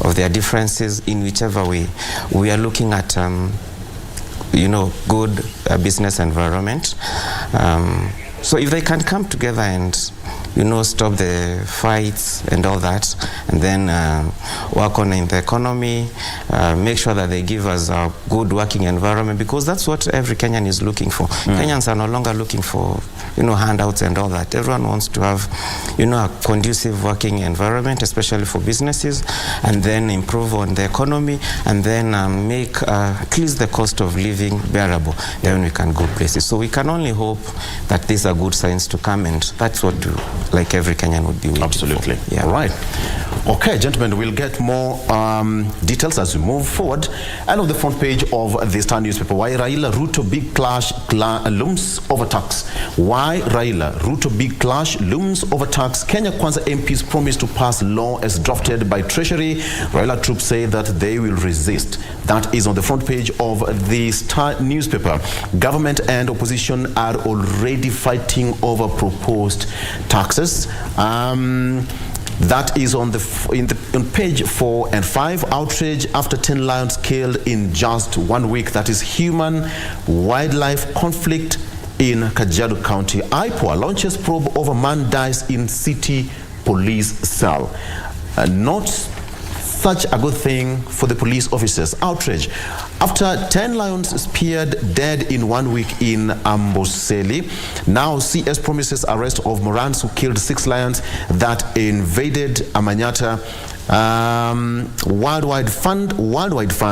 of their differences, in whichever way, we are looking at, good business environment. So if they can come together and, stop the fights and all that, and then work on the economy, make sure that they give us a good working environment, because that's what every Kenyan is looking for. Kenyans are no longer looking for, handouts and all that. Everyone wants to have, a conducive working environment, especially for businesses, and then improve on the economy, and then make at least the cost of living bearable. Then we can go places. So we can only hope that these are good signs to come, and that's what like every Kenyan would be waiting Absolutely. for. Yeah. All right. Okay, gentlemen, we'll get more details as we move forward. And on the front page of the Star newspaper, why Raila Ruto big clash looms over tax. Why Raila Ruto big clash looms over tax. Kenya Kwanza MPs promise to pass law as drafted by Treasury. Raila troops say that they will resist. That is on the front page of the Star newspaper. Government and opposition are already fighting over proposed taxes. That is on page 4 and 5. Outrage after 10 lions killed in just 1 week. That is human wildlife conflict in Kajiado County. IPOA launches probe over man dies in city police cell. Not such a good thing for the police officers. Outrage after 10 lions speared dead in 1 week in Amboseli. Now CS promises arrest of Morans who killed 6 lions that invaded Amanyata. Worldwide fund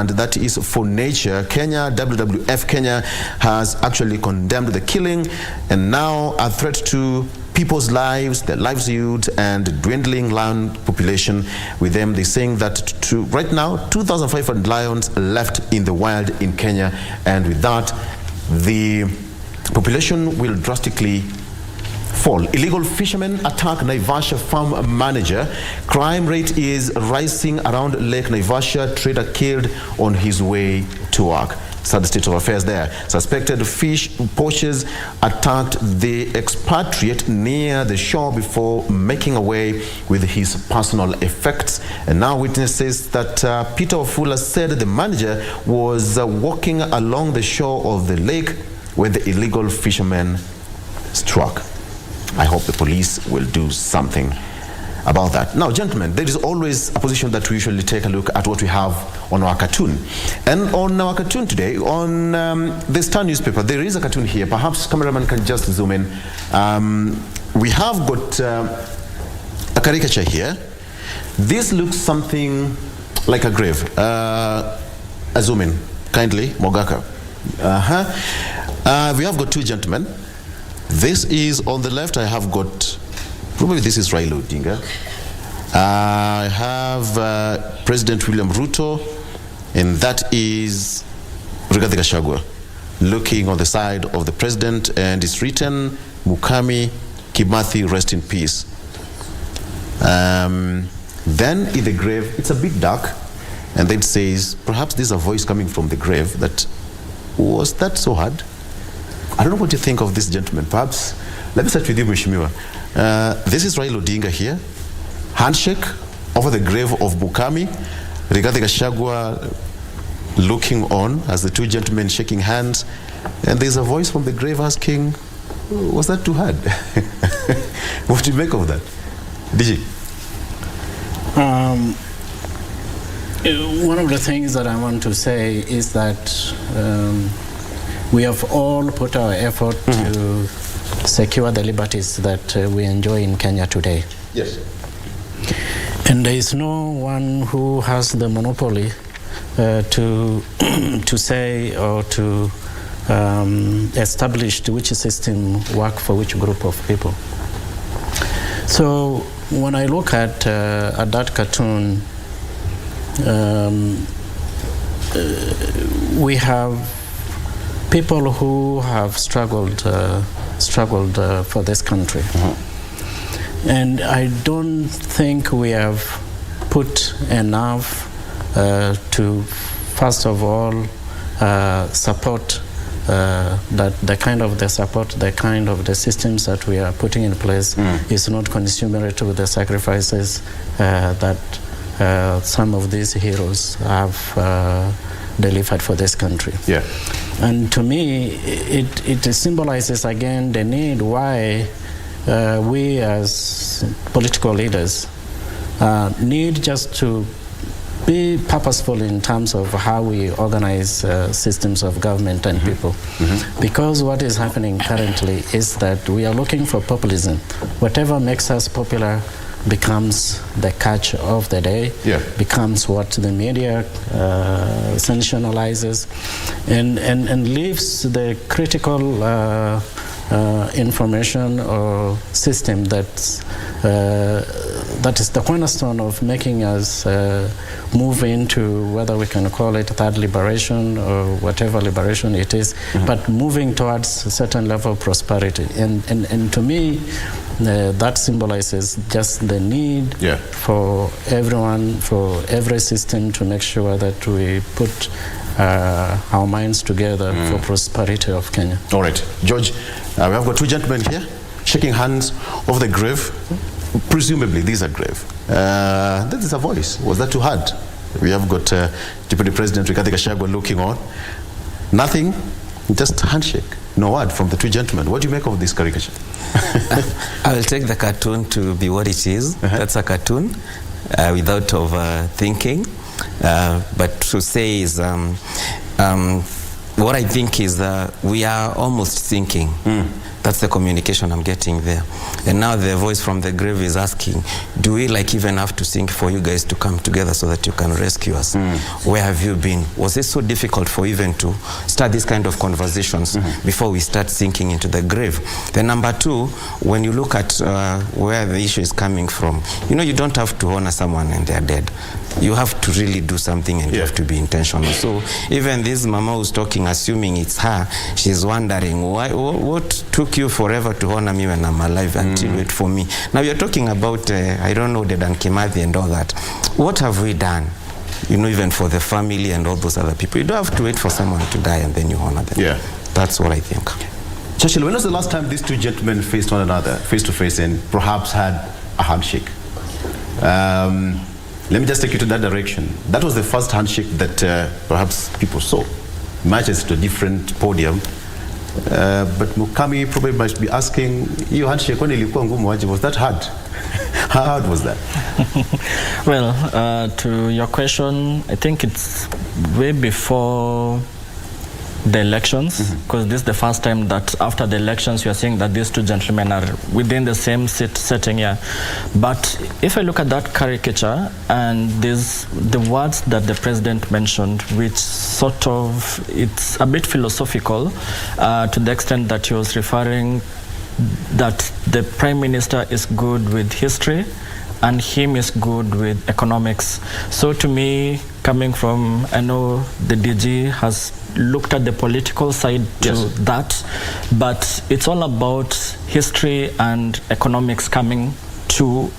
that is for nature. Kenya, WWF Kenya has actually condemned the killing, and now a threat to people's lives, their livelihoods, and dwindling lion population. With them, they're saying that right now 2,500 lions left in the wild in Kenya, and with that the population will drastically fall. Illegal fishermen attack Naivasha farm manager. Crime rate is rising around Lake Naivasha. Trader killed on his way to work. Sad state of affairs there. Suspected fish poachers attacked the expatriate near the shore before making away with his personal effects. And now witnesses that Peter Ofula said the manager was walking along the shore of the lake when the illegal fishermen struck. I hope the police will do something about that. Now, gentlemen, there is always a position that we usually take a look at what we have on our cartoon. And on our cartoon today, on the Star newspaper, there is a cartoon here. Perhaps cameraman can just zoom in. We have got a caricature here. This looks something like a grave. A zoom in, kindly, Mogaka. We have got two gentlemen. This is on the left. I have got, probably this is Raila Odinga. I have President William Ruto, and that is Rigathi Gachagua, looking on the side of the president, and it's written, Mukami Kimathi, rest in peace. Then in the grave, it's a bit dark, and then it says, perhaps there's a voice coming from the grave that, was that so hard? I don't know what you think of this gentleman. Perhaps, let me start with you, Mheshimiwa. This is Raila Odinga here. Handshake over the grave of Mukami. Rigathi Gachagua looking on as the two gentlemen shaking hands. And there's a voice from the grave asking, was that too hard? What do you make of that? DJ? One of the things that I want to say is that we have all put our effort to secure the liberties that we enjoy in Kenya today. Yes. And there is no one who has the monopoly to say or to establish which system work for which group of people. So when I look at that cartoon, we have people who have struggled for this country. And I don't think we have put enough to, first of all, support the kind of the systems that we are putting in place is not commensurate with the sacrifices that some of these heroes have delivered for this country. Yeah. And to me, it symbolizes again the need why we as political leaders need just to be purposeful in terms of how we organize systems of government and people. Because what is happening currently is that we are looking for populism. Whatever makes us popular becomes the catch of the day, becomes what the media sensationalizes, and leaves the critical information or system that is the cornerstone of making us move into, whether we can call it third liberation or whatever liberation it is, but moving towards a certain level of prosperity. And to me, that symbolizes just the need for everyone, for every system to make sure that we put our minds together for prosperity of Kenya. All right. George, we have got two gentlemen here shaking hands over the grave. Presumably, these are grave. This is a voice. Was that too hard? We have got Deputy President Rigathi Gachagua looking on. Nothing, just handshake. No word from the two gentlemen. What do you make of this caricature? I will take the cartoon to be what it is. That's a cartoon without overthinking. But to say is, what I think is we are almost thinking. That's the communication I'm getting there. And now the voice from the grave is asking, do we even have to think for you guys to come together so that you can rescue us? Where have you been? Was it so difficult for even to start this kind of conversations before we start sinking into the grave? Then number two, when you look at where the issue is coming from, you don't have to honor someone and they're dead. You have to really do something, and you have to be intentional. So even this mama who's talking, assuming it's her, she's wondering, what took you forever to honor me when I'm alive until wait for me? Now you're talking about, I don't know, the Dan Kimathi and all that. What have we done? Even for the family and all those other people. You don't have to wait for someone to die and then you honor them. Yeah. That's what I think. Churchill, when was the last time these two gentlemen faced one another, face to face, and perhaps had a handshake? Let me just take you to that direction. That was the first handshake that perhaps people saw. Matches to a different podium. But Mukami probably must be asking, you handshake when ilikuwa ngumu aje, was that hard? How hard was that? Well, to your question, I think it's way before the elections, because this is the first time that after the elections you are seeing that these two gentlemen are within the same setting here. But if I look at that caricature and the words that the president mentioned, which sort of, it's a bit philosophical to the extent that he was referring that the prime minister is good with history and him is good with economics. So to me, coming from, I know the DG has looked at the political side to that, but it's all about history and economics coming to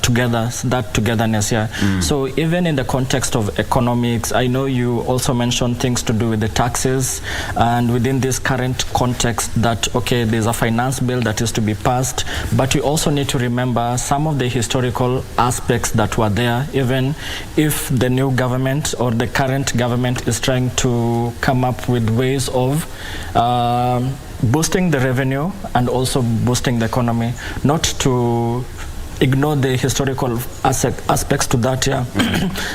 together, that togetherness here. So even in the context of economics, I know you also mentioned things to do with the taxes, and within this current context that, okay, there's a finance bill that is to be passed, but you also need to remember some of the historical aspects that were there, even if the new government or the current government is trying to come up with ways of boosting the revenue and also boosting the economy, not to ignore the historical aspects to that, yeah.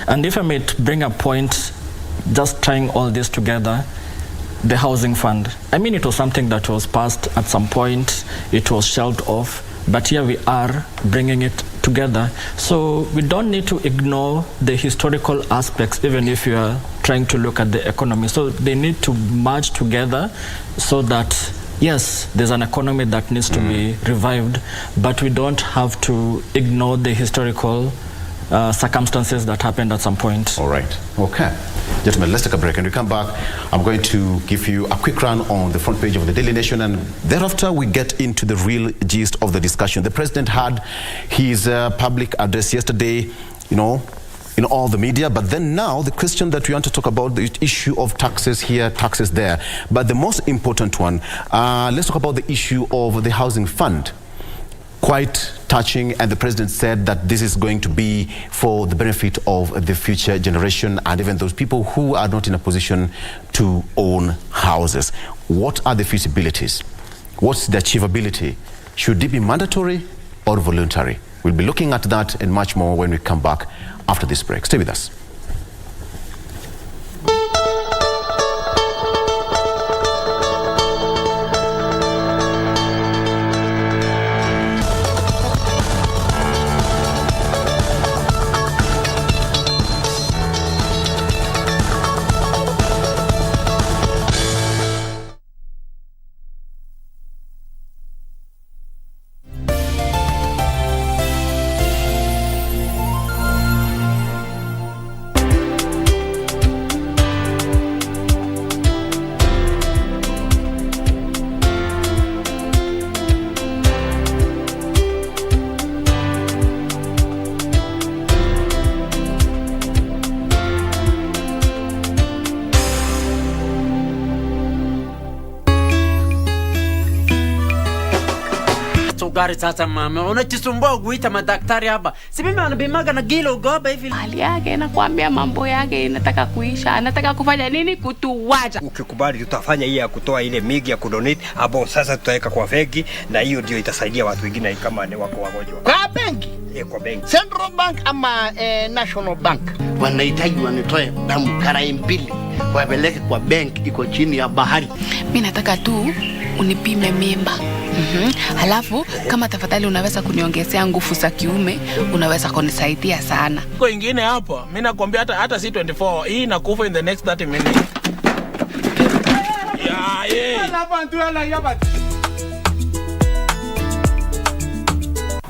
And if I may bring a point, just tying all this together, the housing fund. I mean, it was something that was passed at some point, it was shelved off, but here we are bringing it together. So we don't need to ignore the historical aspects, even if you are trying to look at the economy. So they need to merge together so that, yes, there's an economy that needs to be revived, but we don't have to ignore the historical circumstances that happened at some point. All right. Okay. Gentlemen, let's take a break. And we come back, I'm going to give you a quick run on the front page of the Daily Nation, and thereafter we get into the real gist of the discussion. The president had his public address yesterday, you know, in all the media, but then now the question that we want to talk about, the issue of taxes here, taxes there. But the most important one, let's talk about the issue of the housing fund. Quite touching, and the president said that this is going to be for the benefit of the future generation and even those people who are not in a position to own houses. What are the feasibilities? What's the achievability? Should it be mandatory or voluntary? We'll be looking at that and much more when we come back after this break. Stay with us. Gari sasa mama, unajisumbua kuita madaktari hapa. Si mimi anabimaga na gilo goba hivi. Hali yake nakwambia mambo yake inataka kuisha. Anataka kufanya nini? Kutuwacha. Ukikubali tutafanya hii ya kutoa ile migi ya kudonate hapo sasa tutaweka kwa fegi, na hiyo ndio itasaidia watu wengine kama ni wako wagonjwa. Kwa benki? Kwa benki. Central Bank ama National Bank. Wanahitaji wanitoe damu karai mbili wapeleke kwa benki iko chini ya bahari. Mimi nataka tu unipime mimba. Halafu kama tafadhali unaweza kuniongezea nguvu za kiume, unaweza kunisaidia sana. Kwa ingine hapa, mimi nakwambia hata si 24, hii inakufa in the next 30 minutes.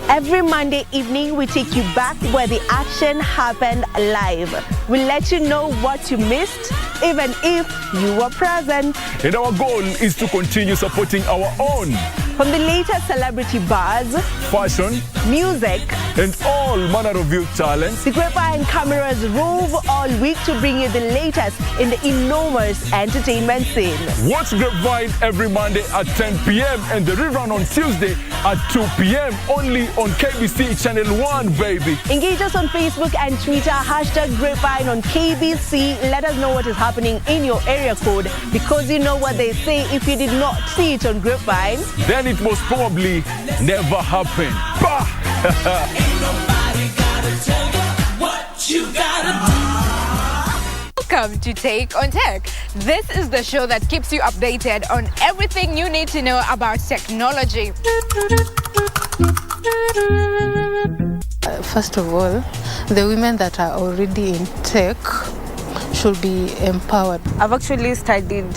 Every Monday evening, we take you back where the action happened live. We'll let you know what you missed, even if you were present. And our goal is to continue supporting our own. From the latest celebrity buzz, fashion, music, and all manner of youth talents, the Grapevine cameras rove all week to bring you the latest in the enormous entertainment scene. Watch Grapevine every Monday at 10 p.m. and the rerun on Tuesday at 2 p.m. only on KBC Channel 1, baby. Engage us on Facebook and Twitter, #Grapevine on KBC. Let us know what is happening in your area code, because you know what they say, if you did not see it on Grapevine, then it most probably never happened. Bah! Ain't nobody gotta tell you what you gotta do. Welcome to Take on Tech. This is the show that keeps you updated on everything you need to know about technology. First of all, the women that are already in tech should be empowered. I've actually studied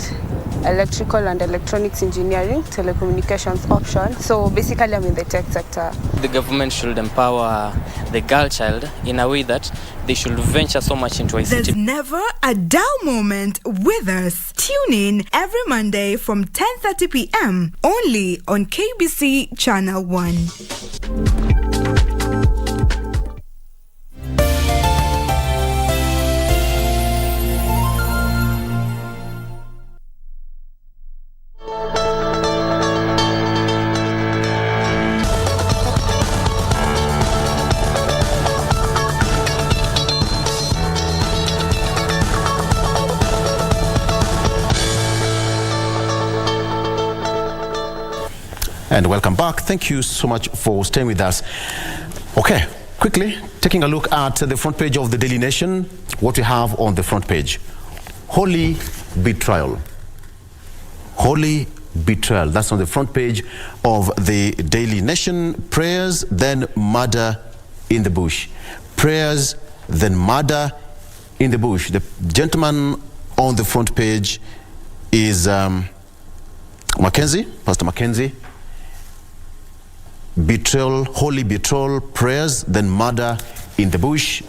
electrical and electronics engineering, telecommunications option. So basically I'm in the tech sector. The government should empower the girl child in a way that they should venture so much into ICT. There's never a dull moment with us. Tune in every Monday from 10:30 p.m. only on KBC Channel 1. And welcome back. Thank you so much for staying with us. Okay, quickly taking a look at the front page of the Daily Nation. What we have on the front page: holy betrayal. Holy betrayal. That's on the front page of the Daily Nation. Prayers, then murder in the bush. Prayers, then murder in the bush. The gentleman on the front page is Mackenzie, Pastor Mackenzie. Betrayal, holy betrayal, prayers, then murder in the bush.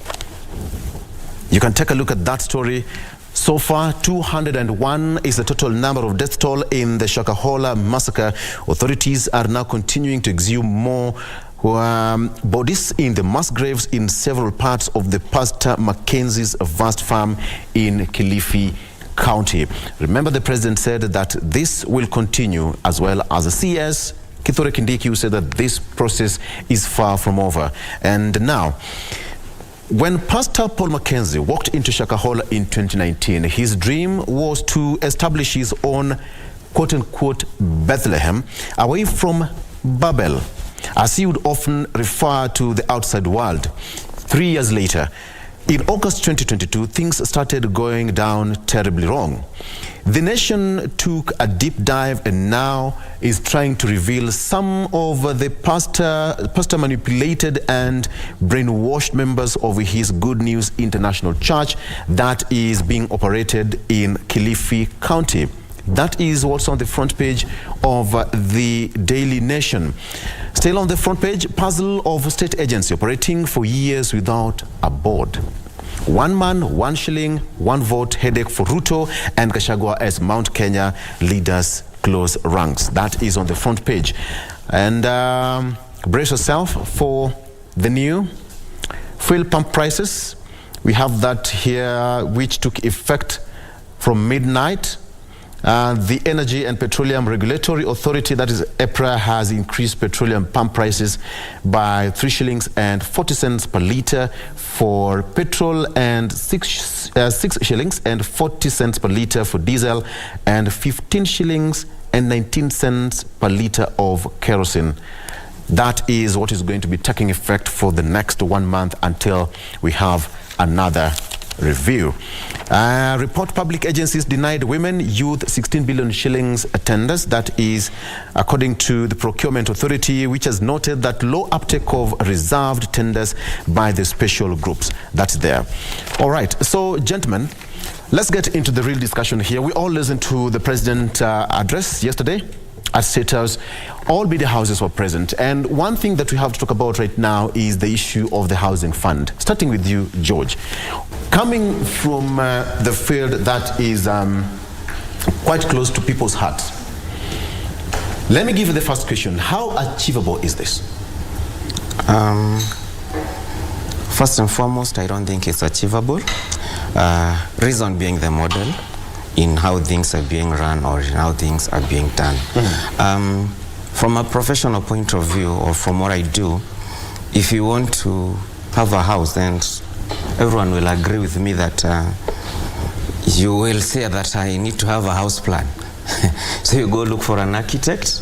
You can take a look at that story. So far, 201 is the total number of death toll in the Shakahola massacre. Authorities are now continuing to exhume more bodies in the mass graves in several parts of the Pastor Mackenzie's vast farm in Kilifi County. Remember, the president said that this will continue, as well as the CS Kithure Kindiki, who said that this process is far from over. And now, when Pastor Paul Mackenzie walked into Shakahola in 2019, his dream was to establish his own quote-unquote Bethlehem away from Babel, as he would often refer to the outside world. 3 years later, in August 2022, things started going down terribly wrong. The Nation took a deep dive and now is trying to reveal some of the pastor manipulated and brainwashed members of his Good News International Church that is being operated in Kilifi County. That is what's on the front page of the Daily Nation. Still on the front page, puzzle of state agency operating for years without a board. 1 man, 1 shilling, 1 vote headache for Ruto and Gachagua as Mount Kenya leaders close ranks. That is on the front page. And brace yourself for the new fuel pump prices. We have that here, which took effect from midnight. The Energy and Petroleum Regulatory Authority, that is EPRA, has increased petroleum pump prices by 3 shillings and 40 cents per litre for petrol and 6 shillings and 40 cents per litre for diesel and 15 shillings and 19 cents per litre of kerosene. That is what is going to be taking effect for the next 1 month until we have another review. Report public agencies denied women, youth 16 billion shillings tenders. That is according to the Procurement Authority, which has noted that low uptake of reserved tenders by the special groups. That's there. All right. So, gentlemen, let's get into the real discussion here. We all listened to the president's address yesterday at State House. All media houses were present. And one thing that we have to talk about right now is the issue of the housing fund. Starting with you, George. Coming from the field that is quite close to people's hearts, let me give you the first question. How achievable is this? First and foremost, I don't think it's achievable. Reason being the model in how things are being run or in how things are being done. from a professional point of view, or from what I do, if you want to have a house, then everyone will agree with me that you will say that I need to have a house plan. So you go look for an architect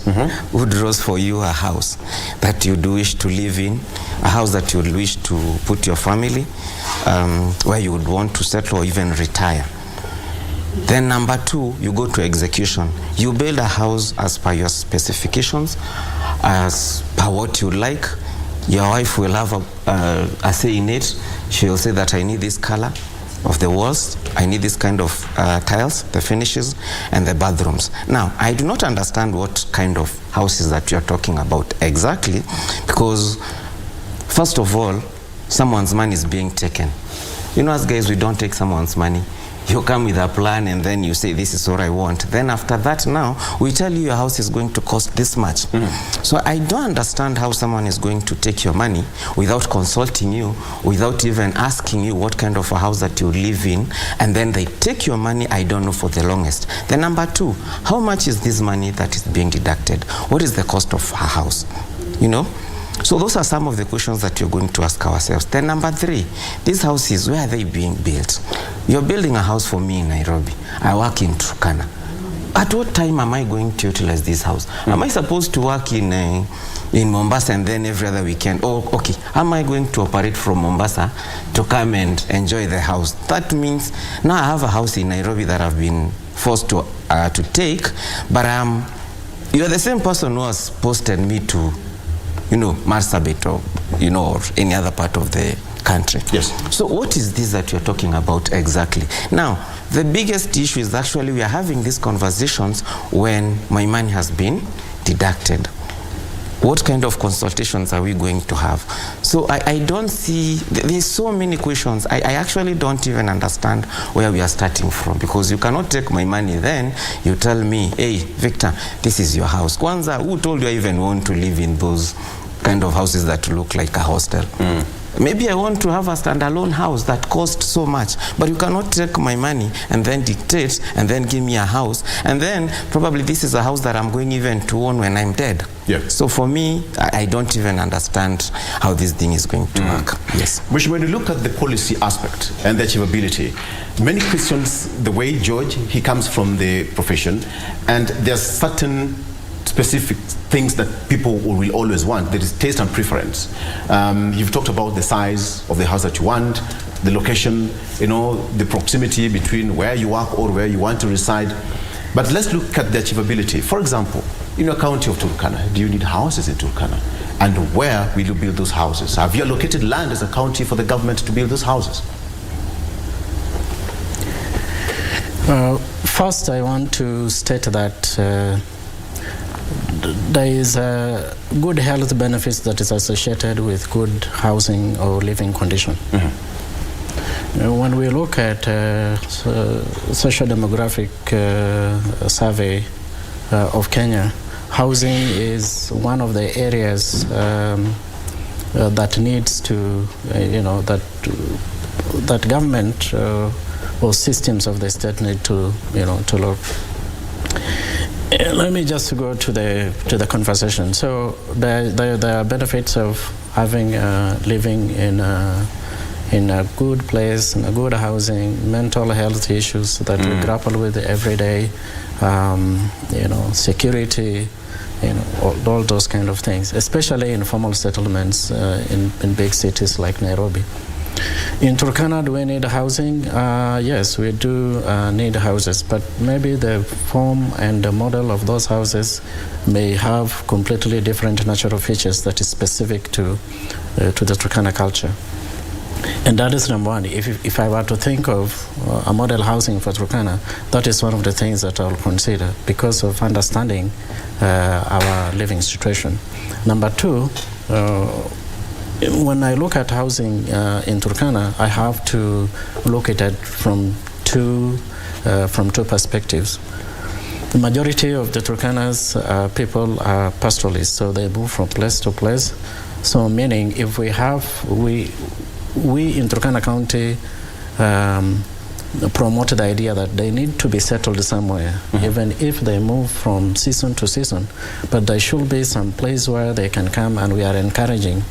who draws for you a house that you do wish to live in, a house that you would wish to put your family, where you would want to settle or even retire. Then number 2, you go to execution. You build a house as per your specifications, as per what you like. Your wife will have a say in it. She will say that I need this color of the walls, I need this kind of tiles, the finishes, and the bathrooms. Now, I do not understand what kind of houses that you're talking about exactly, because first of all, someone's money is being taken. You know, as guys, we don't take someone's money. You come with a plan and then you say, this is what I want. Then after that, now, we tell you your house is going to cost this much. So I don't understand how someone is going to take your money without consulting you, without even asking you what kind of a house that you live in, and then they take your money, I don't know, for the longest. Then number 2, how much is this money that is being deducted? What is the cost of a house? You know? So those are some of the questions that you're going to ask ourselves. Then number 3, these houses, where are they being built? You're building a house for me in Nairobi. I work in Turkana. At what time am I going to utilize this house? Am I supposed to work in Mombasa and then every other weekend? Oh, okay. Am I going to operate from Mombasa to come and enjoy the house? That means now I have a house in Nairobi that I've been forced to take, but you're the same person who has posted me to, you know, Marsabit or, you know, or any other part of the country. Yes. So what is this that you're talking about exactly? Now, the biggest issue is actually we are having these conversations when my money has been deducted. What kind of consultations are we going to have? So I don't see, there's so many questions. I actually don't even understand where we are starting from, because you cannot take my money, then you tell me, hey, Victor, this is your house. Kwanza, who told you I even want to live in those kind of houses that look like a hostel? Maybe I want to have a standalone house that costs so much, but you cannot take my money and then dictate and then give me a house, and then probably this is a house that I'm going even to own when I'm dead. Yeah. So for me, I don't even understand how this thing is going to work. Yes. Which, when you look at the policy aspect and the achievability, many questions the way George, he comes from the profession, and there's certain specific things that people will always want. There is taste and preference. You've talked about the size of the house that you want, the location, you know, the proximity between where you work or where you want to reside. But let's look at the achievability. For example, in your county of Turkana, do you need houses in Turkana? And where will you build those houses? Have you allocated land as a county for the government to build those houses? First, I want to state that there is good health benefits that is associated with good housing or living condition. When we look at socio-demographic survey of Kenya, housing is one of the areas that needs to, that government or systems of the state need to, to look. Let me just go to the conversation. So there are benefits of having living in a good place, in a good housing, mental health issues that we grapple with every day, security, all those kind of things, especially in formal settlements in big cities like Nairobi. In Turkana, do we need housing? Yes, we do need houses, but maybe the form and the model of those houses may have completely different natural features that is specific to the Turkana culture. And that is number one. If I were to think of a model housing for Turkana, that is one of the things that I'll consider because of understanding our living situation. Number two, when I look at housing in Turkana, I have to look at it from two perspectives. The majority of the Turkanas people are pastoralists, so they move from place to place. So meaning if we in Turkana County promote the idea that they need to be settled somewhere, even if they move from season to season. But there should be some place where they can come, and we are encouraging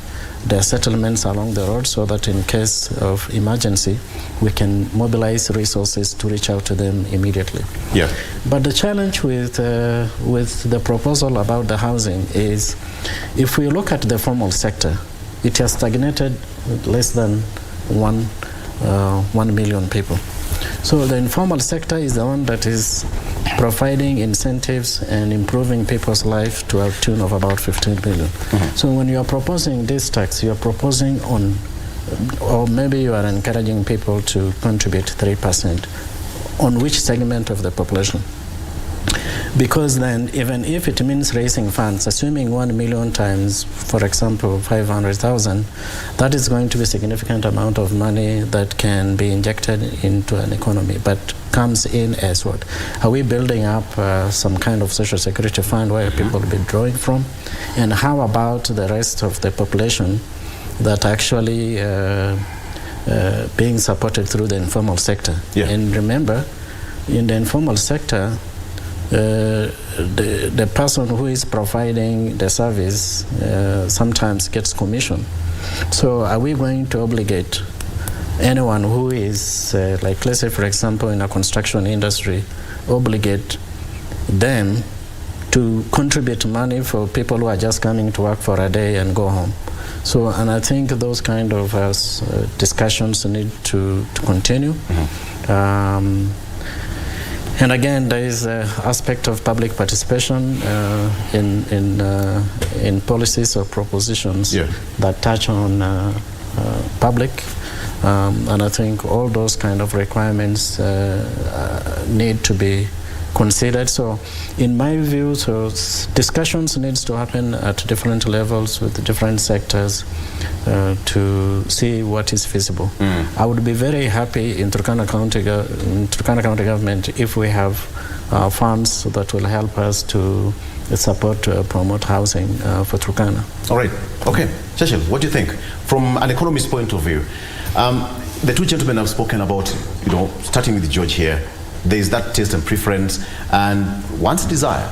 their settlements along the road so that in case of emergency, we can mobilize resources to reach out to them immediately. Yeah. But the challenge with the proposal about the housing is, if we look at the formal sector, it has stagnated with less than 1 million people. So the informal sector is the one that is providing incentives and improving people's life to a tune of about 15 million. So when you are proposing this tax, you are proposing on, or maybe you are encouraging people to contribute 3%. On which segment of the population? Because then, even if it means raising funds, assuming 1 million times, for example, 500,000, that is going to be a significant amount of money that can be injected into an economy, but comes in as what? Are we building up some kind of social security fund where people will be drawing from? And how about the rest of the population that actually being supported through the informal sector? Yeah. And remember, in the informal sector, the person who is providing the service sometimes gets commission. So are we going to obligate anyone who is, like let's say for example in a construction industry, obligate them to contribute money for people who are just coming to work for a day and go home? So, and I think those kind of discussions need to continue. And again, there is an aspect of public participation in policies or propositions that touch on public, and I think all those kind of requirements need to be considered. So in my view, so discussions needs to happen at different levels with different sectors to see what is feasible. I would be very happy in Turkana County government if we have funds that will help us to support promote housing for Turkana. All right. Okay. Cecil, what do you think? From an economist point of view, the two gentlemen have spoken about, starting with George here, there is that taste and preference and one's desire.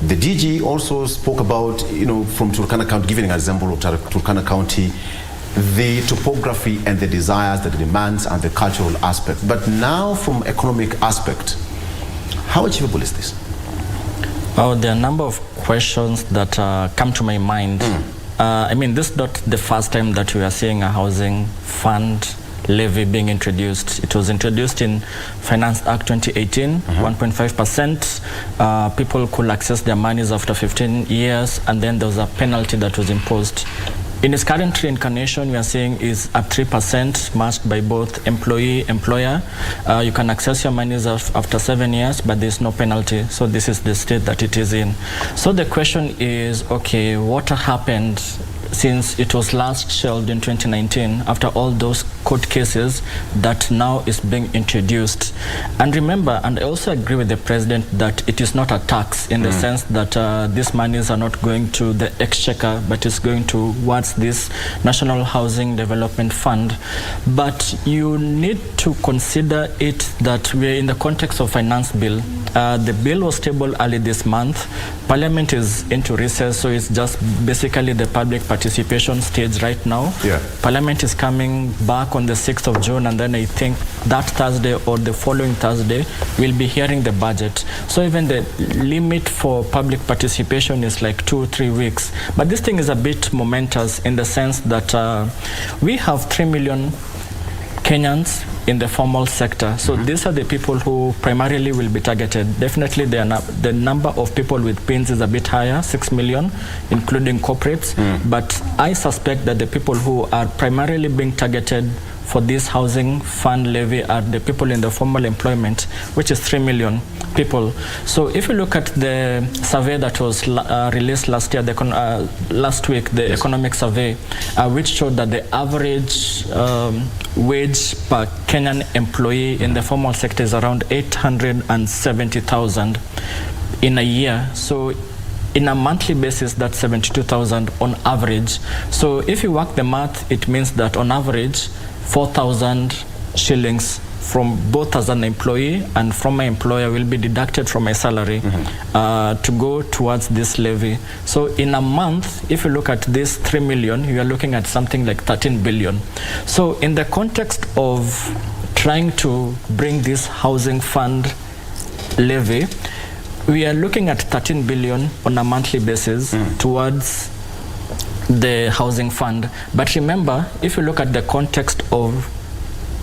The DG also spoke about, from Turkana County, giving an example of Turkana County, the topography and the desires, the demands and the cultural aspect. But now from economic aspect, how achievable is this? Oh, there are a number of questions that come to my mind. I mean, this is not the first time that we are seeing a housing fund levy being introduced. It was introduced in Finance Act 2018, 1.5%. People could access their monies after 15 years, and then there was a penalty that was imposed. In its current reincarnation, we are seeing is at 3%, matched by both employee, employer. You can access your monies after 7 years, but there's no penalty. So this is the state that it is in. So the question is, okay, what happened since it was last shelved in 2019 after all those court cases that now is being introduced? And remember, and I also agree with the president that it is not a tax in the sense that these monies are not going to the exchequer, but it's going towards this National Housing Development Fund. But you need to consider it that we're in the context of finance bill. The bill was tabled early this month. Parliament is into recess, so it's just basically the public participation stage right now. Parliament is coming back on the 6th of June, and then I think that Thursday or the following Thursday we'll be hearing the budget. So even the limit for public participation is like 2 or 3 weeks. But this thing is a bit momentous in the sense that we have 3 million Kenyans in the formal sector. So these are the people who primarily will be targeted. Definitely the number of people with PINs is a bit higher, 6 million, including corporates. But I suspect that the people who are primarily being targeted for this housing fund levy are the people in the formal employment, which is 3 million people. So if you look at the survey that was released last year, last week, the economic survey, which showed that the average wage per Kenyan employee in the formal sector is around 870,000 in a year. So in a monthly basis, that's 72,000 on average. So if you work the math, it means that on average, 4,000 shillings from both as an employee and from my employer will be deducted from my salary to go towards this levy. So in a month, if you look at this 3 million, you are looking at something like 13 billion. So in the context of trying to bring this housing fund levy, we are looking at 13 billion on a monthly basis towards the housing fund. But remember, if you look at the context of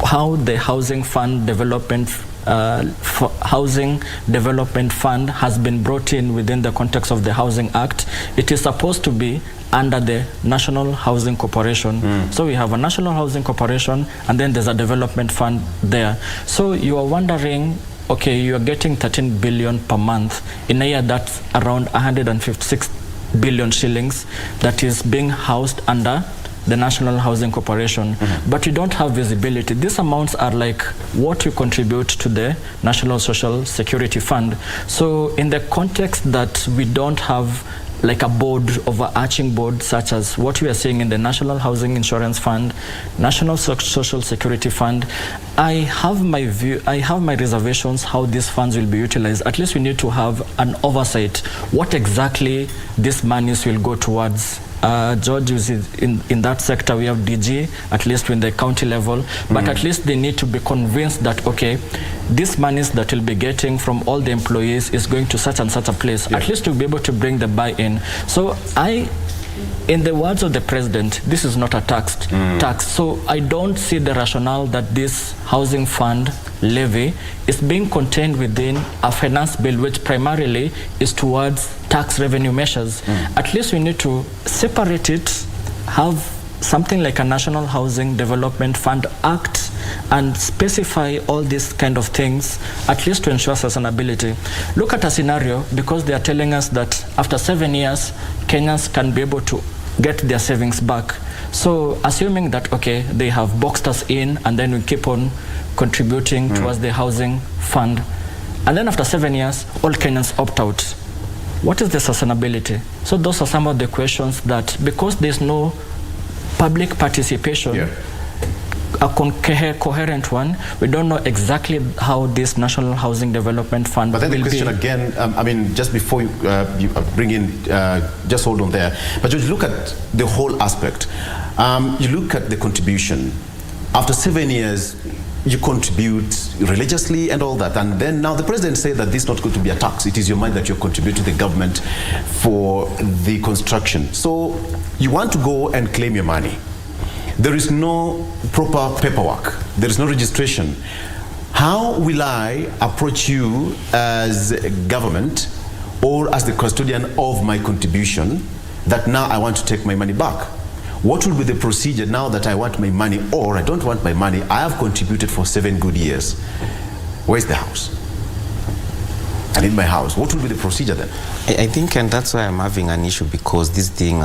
how the housing fund development housing development fund has been brought in within the context of the Housing Act, it is supposed to be under the National Housing Corporation. So we have a National Housing Corporation and then there's a development fund there. So you are wondering, okay, you are getting 13 billion per month. In a year, that's around 156 billion shillings that is being housed under the National Housing Corporation. But you don't have visibility. These amounts are like what you contribute to the National Social Security Fund. So in the context that we don't have like a board, overarching board, such as what we are seeing in the National Housing Insurance Fund, National Social Security Fund, I have my view, I have my reservations how these funds will be utilized. At least we need to have an oversight what exactly these monies will go towards. George is in that sector. We have DG, at least in the county level, but at least they need to be convinced that, okay, these monies that we'll be getting from all the employees is going to such and such a place, at least to be able to bring the buy-in. So in the words of the president, this is not a tax. So I don't see the rationale that this housing fund levy is being contained within a finance bill, which primarily is towards tax revenue measures. At least we need to separate it, have something like a National Housing Development Fund Act, and specify all these kind of things, at least to ensure sustainability. Look at a scenario, because they are telling us that after 7 years, Kenyans can be able to get their savings back. So assuming that, okay, they have boxed us in and then we keep on contributing towards the housing fund, and then after 7 years, all Kenyans opt out. What is the sustainability? So those are some of the questions that, because there's no public participation, a coherent one, we don't know exactly how this National Housing Development Fund will be. But then the question again, I mean, just before you bring in, just hold on there, but just look at the whole aspect. You look at the contribution. After 7 years, you contribute religiously and all that, and then now the president said that this is not going to be a tax. It is your money that you contribute to the government for the construction. So you want to go and claim your money. There is no proper paperwork. There is no registration. How will I approach you as government or as the custodian of my contribution that now I want to take my money back? What will be the procedure now that I want my money, or I don't want my money, I have contributed for 7 good years? Where's the house? I need my house. What will be the procedure then? I think, and that's why I'm having an issue, because this thing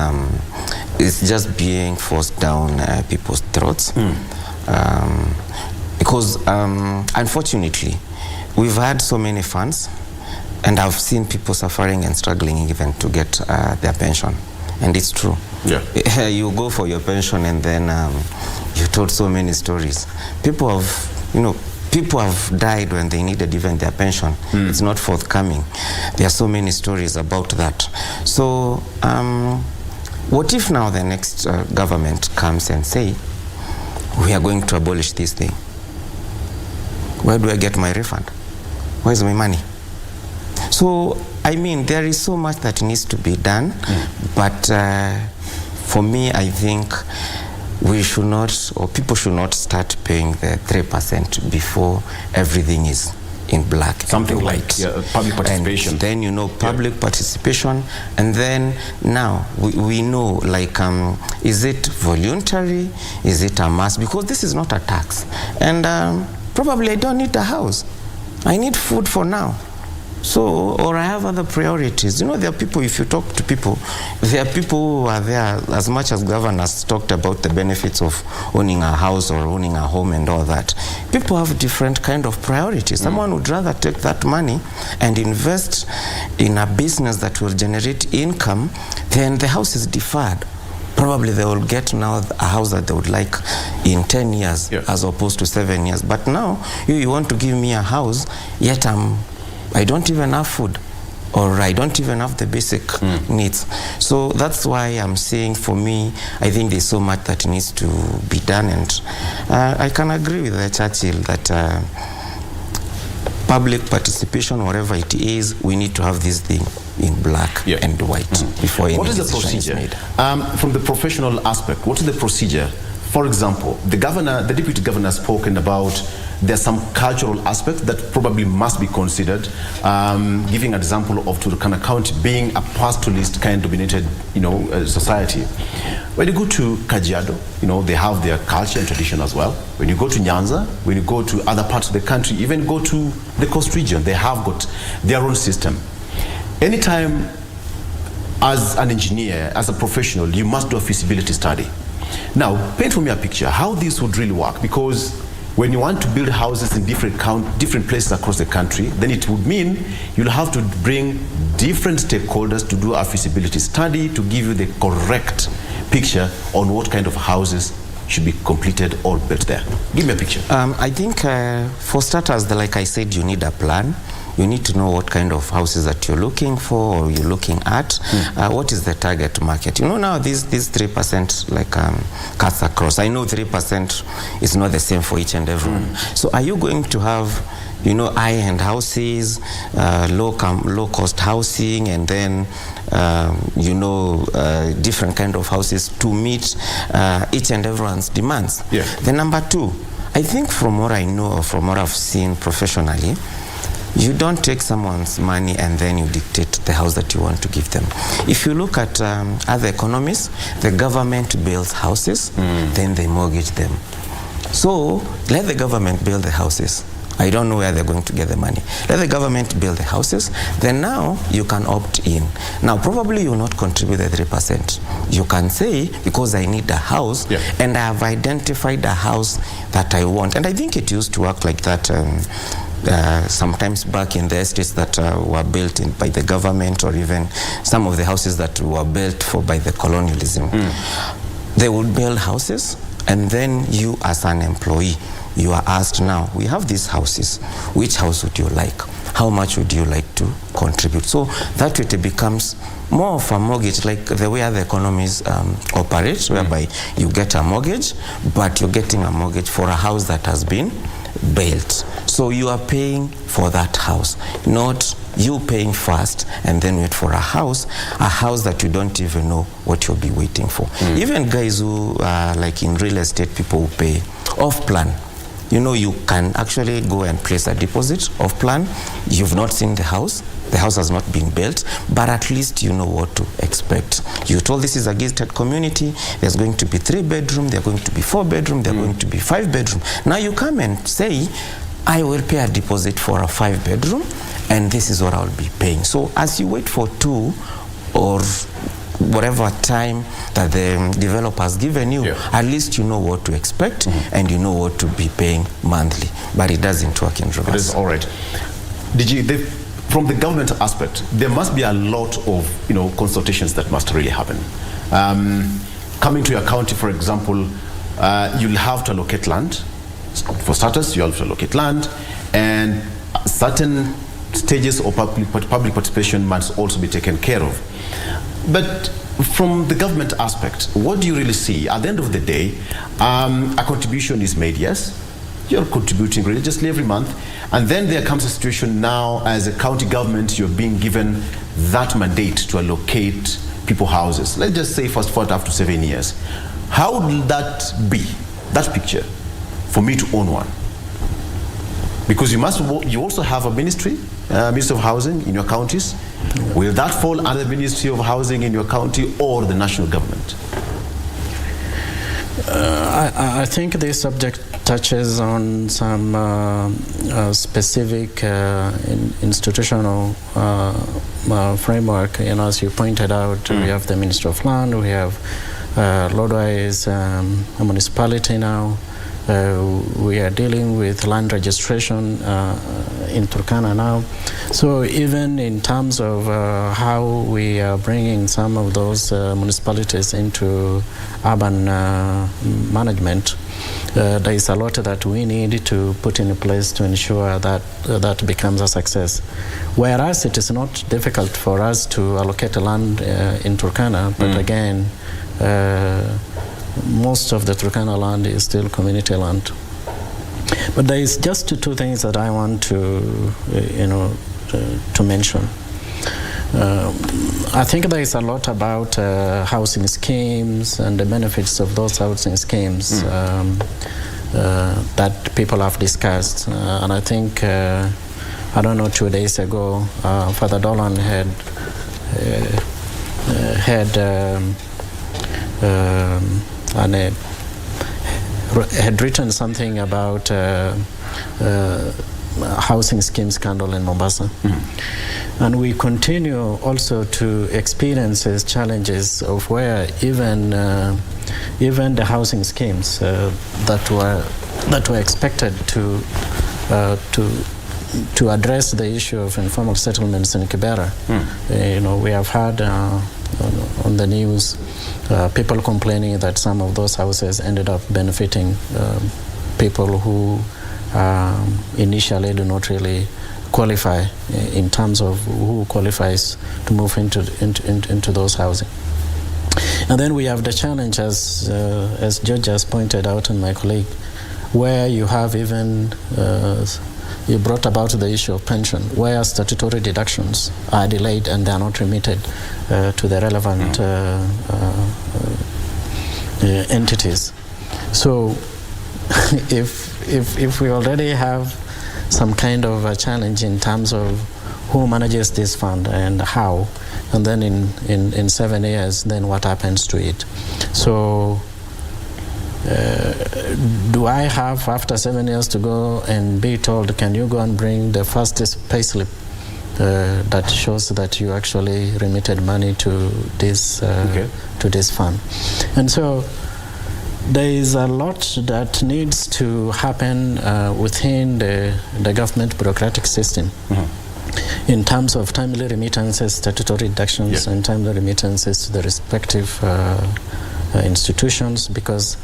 is just being forced down people's throats. Because unfortunately, we've had so many funds, and I've seen people suffering and struggling even to get their pension. And it's true. Yeah. You go for your pension and then you told so many stories. People have died when they needed even their pension. It's not forthcoming. There are so many stories about that. So what if now the next government comes and say, we are going to abolish this thing? Where do I get my refund? Where's my money? So, I mean, there is so much that needs to be done, but for me, I think we should not, or people should not start paying the 3% before everything is in black. Something like public participation. And then, public participation, and then now we know, like, is it voluntary? Is it a must? Because this is not a tax. And probably I don't need a house. I need food for now. So, or I have other priorities. There are people, if you talk to people, there are people who are there, as much as governors talked about the benefits of owning a house or owning a home and all that. People have different kind of priorities. Someone would rather take that money and invest in a business that will generate income, then the house is deferred. probably they will get now a house that they would like in 10 years as opposed to 7 years. But now you want to give me a house, yet I don't even have food, or I don't even have the basic needs. So that's why I'm saying, for me, I think there's so much that needs to be done, and I can agree with Churchill that public participation, whatever it is, we need to have this thing in black and white before any decision is made. What is the procedure? From the professional aspect, what is the procedure? For example, the deputy governor has spoken about there's some cultural aspects that probably must be considered. Giving an example of Turkana County being a pastoralist kind dominated, society. When you go to Kajiado, they have their culture and tradition as well. When you go to Nyanza, when you go to other parts of the country, even go to the coast region, they have got their own system. Anytime, as an engineer, as a professional, you must do a feasibility study. Now, paint for me a picture how this would really work, because when you want to build houses in different places across the country, then it would mean you'll have to bring different stakeholders to do a feasibility study to give you the correct picture on what kind of houses should be completed or built there. Give me a picture. I think for starters, like I said, you need a plan. You need to know what kind of houses that you're looking for or you're looking at. What is the target market? Now these 3% cuts across. I know 3% is not the same for each and everyone. So are you going to have high-end houses, low-cost housing, and then different kind of houses to meet each and everyone's demands? The number two, I think from what I know or from what I've seen professionally, you don't take someone's money and then you dictate the house that you want to give them. If you look at other economies, the government builds houses, then they mortgage them. So let the government build the houses. I don't know where they're going to get the money. Let the government build the houses, then now you can opt in. Now probably you will not contribute the 3%. You can say, because I need a house and I have identified a house that I want. And I think it used to work like that sometimes back in the estates that were built by the government, or even some of the houses that were built by the colonialism. They would build houses, and then you as an employee, you are asked, now we have these houses, which house would you like? How much would you like to contribute? So that way it becomes more of a mortgage, like the way other economies operate, whereby you get a mortgage, but you're getting a mortgage for a house that has been built. So you are paying for that house, not you paying first and then wait for a house that you don't even know what you'll be waiting for. Even guys who like in real estate, people who pay off plan. You can actually go and place a deposit off plan. You've not seen the house has not been built, but at least you know what to expect. You're told this is a gated community, there's going to be 3-bedroom, there are going to be 4-bedroom, there are going to be 5-bedroom. Now you come and say, I will pay a deposit for a 5-bedroom, and this is what I'll be paying. So as you wait for 2 or whatever time that the developer has given you, at least you know what to expect and you know what to be paying monthly. But it doesn't work in reverse. It is all right. From the government aspect, there must be a lot of consultations that must really happen. Coming to your county, for example, you'll have to allocate land. For starters, you have to allocate land, and certain stages of public participation must also be taken care of. But from the government aspect, what do you really see? At the end of the day, a contribution is made, yes. You're contributing religiously every month, and then there comes a situation now as a county government, you're being given that mandate to allocate people houses. Let's just say first 4 up to 7 years. How will that be, that picture, for me to own one? Because you also have a ministry, Ministry of Housing in your counties. Will that fall under the Ministry of Housing in your county or the national government? I think this subject touches on some specific institutional framework. As you pointed out, we have the Ministry of Land, we have Lodway's municipality now, We are dealing with land registration in Turkana now. So even in terms of how we are bringing some of those municipalities into urban management, there is a lot that we need to put in place to ensure that that becomes a success. Whereas it is not difficult for us to allocate land in Turkana, but again, most of the Turkana land is still community land. But there is just two things that I want to, to mention. I think there is a lot about housing schemes and the benefits of those housing schemes that people have discussed. And I think, I don't know, 2 days ago, Father Dolan had written something about housing scheme scandal in Mombasa. And we continue also to experience challenges of where even the housing schemes that were expected to address the issue of informal settlements in Kibera. We have had on the news people complaining that some of those houses ended up benefiting people who initially do not really qualify in terms of who qualifies to move into those housing. And then we have the challenge, as George has pointed out and my colleague, where you have even you brought about the issue of pension, where statutory deductions are delayed and they are not remitted to the relevant entities. So if we already have some kind of a challenge in terms of who manages this fund and how, and then in 7 years, then what happens to it? So do I have, after 7 years, to go and be told, can you go and bring the fastest payslip that shows that you actually remitted money to this fund? And so there is a lot that needs to happen within the government bureaucratic system in terms of timely remittances, statutory deductions, and timely remittances to the respective institutions, because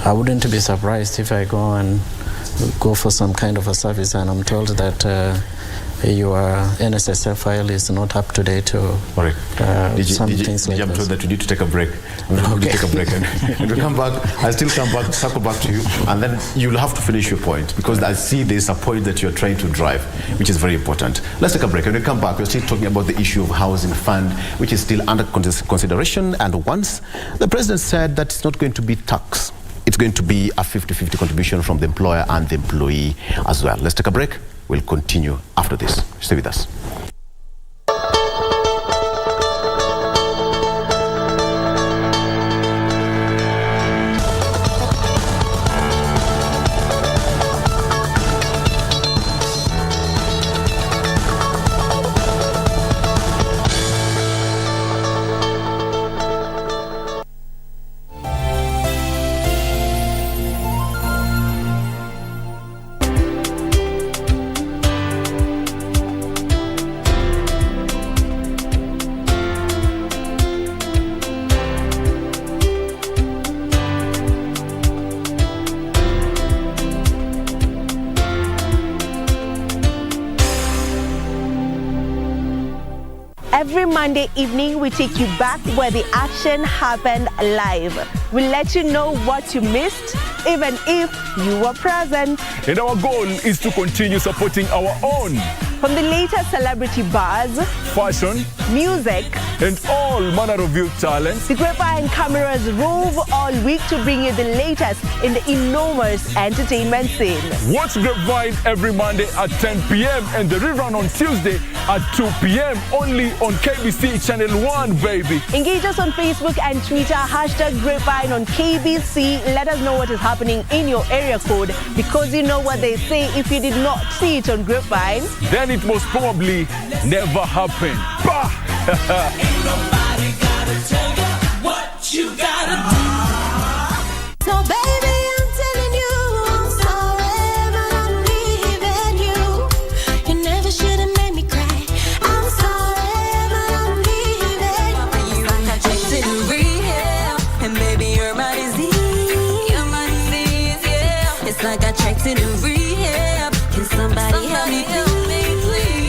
I wouldn't be surprised if I go for some kind of a service and I'm told that your NSSF file is not up to date or some things like that. I'm told that we need to take a break. We'll take a break and we'll come back. I'll still come back, circle back to you, and then you'll have to finish your point, because I see there's a point that you're trying to drive, which is very important. Let's take a break. When we come back, we're still talking about the issue of housing fund, which is still under consideration. And once the president said that it's not going to be tax, it's going to be a 50-50 contribution from the employer and the employee as well. Let's take a break. We'll continue after this. Stay with us. Every Monday evening, we take you back where the action happened live. We let you know what you missed, even if you were present. And our goal is to continue supporting our own. From the latest celebrity buzz, fashion, music, and all manner of youth talents, the Grapevine cameras rove all week to bring you the latest in the enormous entertainment scene. Watch Grapevine every Monday at 10 p.m. and the rerun on Tuesday at 2 p.m. only on KBC Channel 1, baby. Engage us on Facebook and Twitter, #Grapevine on KBC. Let us know what is happening in your area code, because you know what they say, if you did not see it on Grapevine, then it most probably never happened. Bah! Ain't nobody gotta tell you what you gotta do. So baby, dancing in rehab. Can somebody help me, please?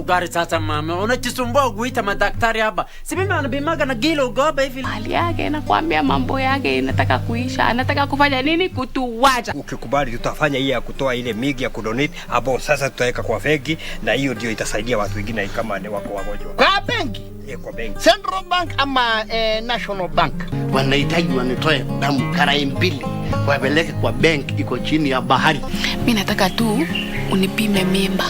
Gari sasa mama, unajisumbua kuita madaktari hapa. Si mimi anabimaga na gilo goba hivi. Hali yake nakwambia mambo yake inataka kuisha. Anataka kufanya nini? Kutuwacha. Ukikubali tutafanya hii ya kutoa ile migi ya kudonate hapo sasa tutaweka kwa fegi na hiyo ndio itasaidia watu wengine kama ni wako wagonjwa. Kwa benki? Kwa benki. Central Bank ama National Bank. Wanahitaji wanitoe damu karai mbili wapeleke kwa benki iko chini ya bahari. Mimi nataka tu unipime mimba.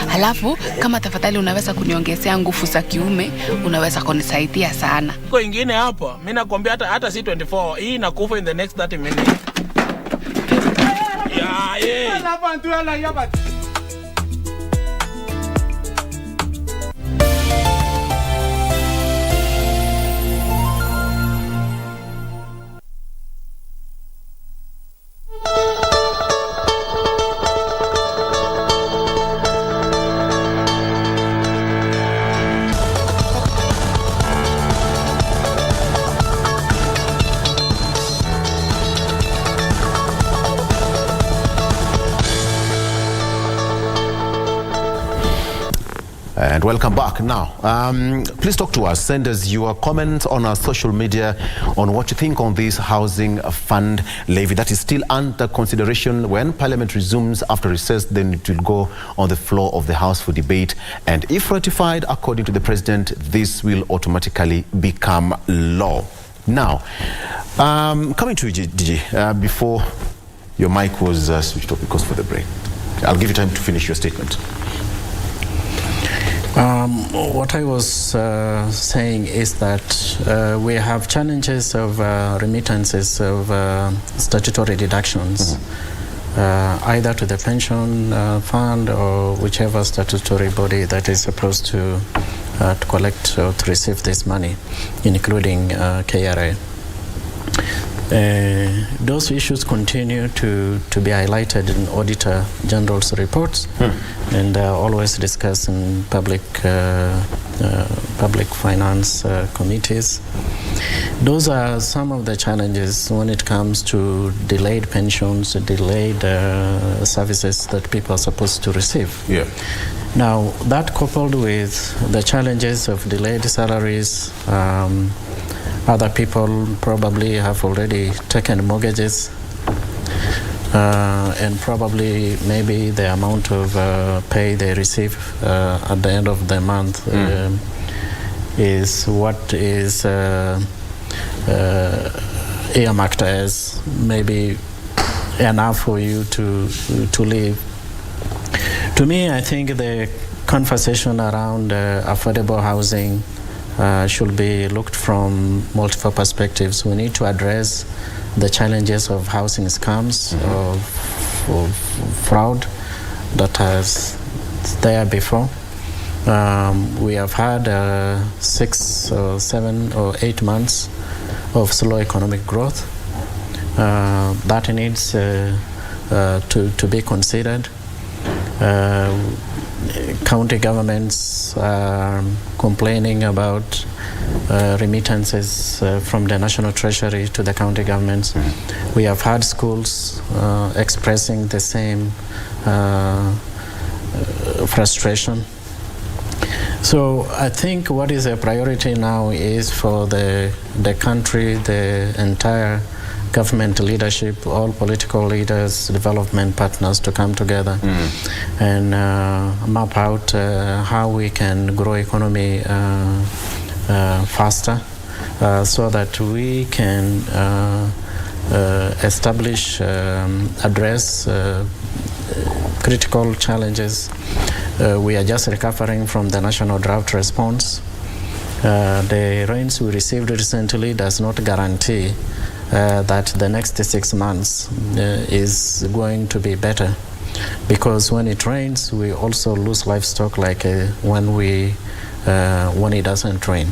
Halafu kama tafadhali unaweza kuniongezea nguvu za kiume, unaweza kunisaidia sana. Kwa ingine hapo, mimi nakwambia hata si 24, hii inakufa in the next 30 minutes. And welcome back. Now, please talk to us. Send us your comments on our social media on what you think on this housing fund levy that is still under consideration. When Parliament resumes after recess, then it will go on the floor of the House for debate. And if ratified, according to the President, this will automatically become law. Now, coming to you, DJ, before your mic was switched off because for the break. I'll give you time to finish your statement. What I was saying is that we have challenges of remittances of statutory deductions, either to the pension fund or whichever statutory body that is supposed to collect or to receive this money, including KRA. Those issues continue to be highlighted in Auditor General's reports and always discussed in public finance committees. Those are some of the challenges when it comes to delayed pensions, delayed services that people are supposed to receive. Yeah. Now, that coupled with the challenges of delayed salaries, other people probably have already taken mortgages and probably maybe the amount of pay they receive at the end of the month is what is earmarked as maybe enough for you to live. To me, I think the conversation around affordable housing should be looked from multiple perspectives. We need to address the challenges of housing scams, of fraud that has there before. We have had 6 or 7 or 8 months of slow economic growth. That needs to be considered. County governments are complaining about remittances from the National Treasury to the county governments. We have had schools expressing the same frustration. So I think what is a priority now is for the country, the entire government leadership, all political leaders, development partners to come together and map out how we can grow economy faster so that we can establish, address critical challenges. We are just recovering from the national drought response. The rains we received recently does not guarantee that the next 6 months is going to be better, because when it rains we also lose livestock like when it doesn't rain.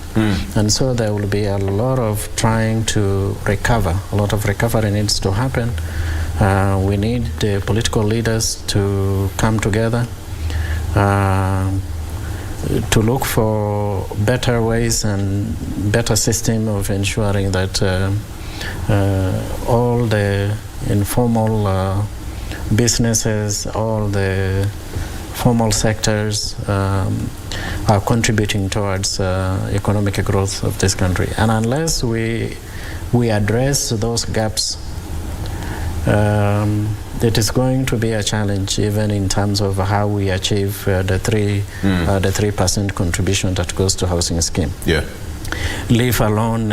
And so there will be a lot of trying to recover. A lot of recovery needs to happen. We need the political leaders to come together to look for better ways and better system of ensuring that all the informal businesses, all the formal sectors are contributing towards economic growth of this country. And unless we address those gaps, it is going to be a challenge, even in terms of how we achieve the 3% contribution that goes to housing scheme. Yeah. Leave alone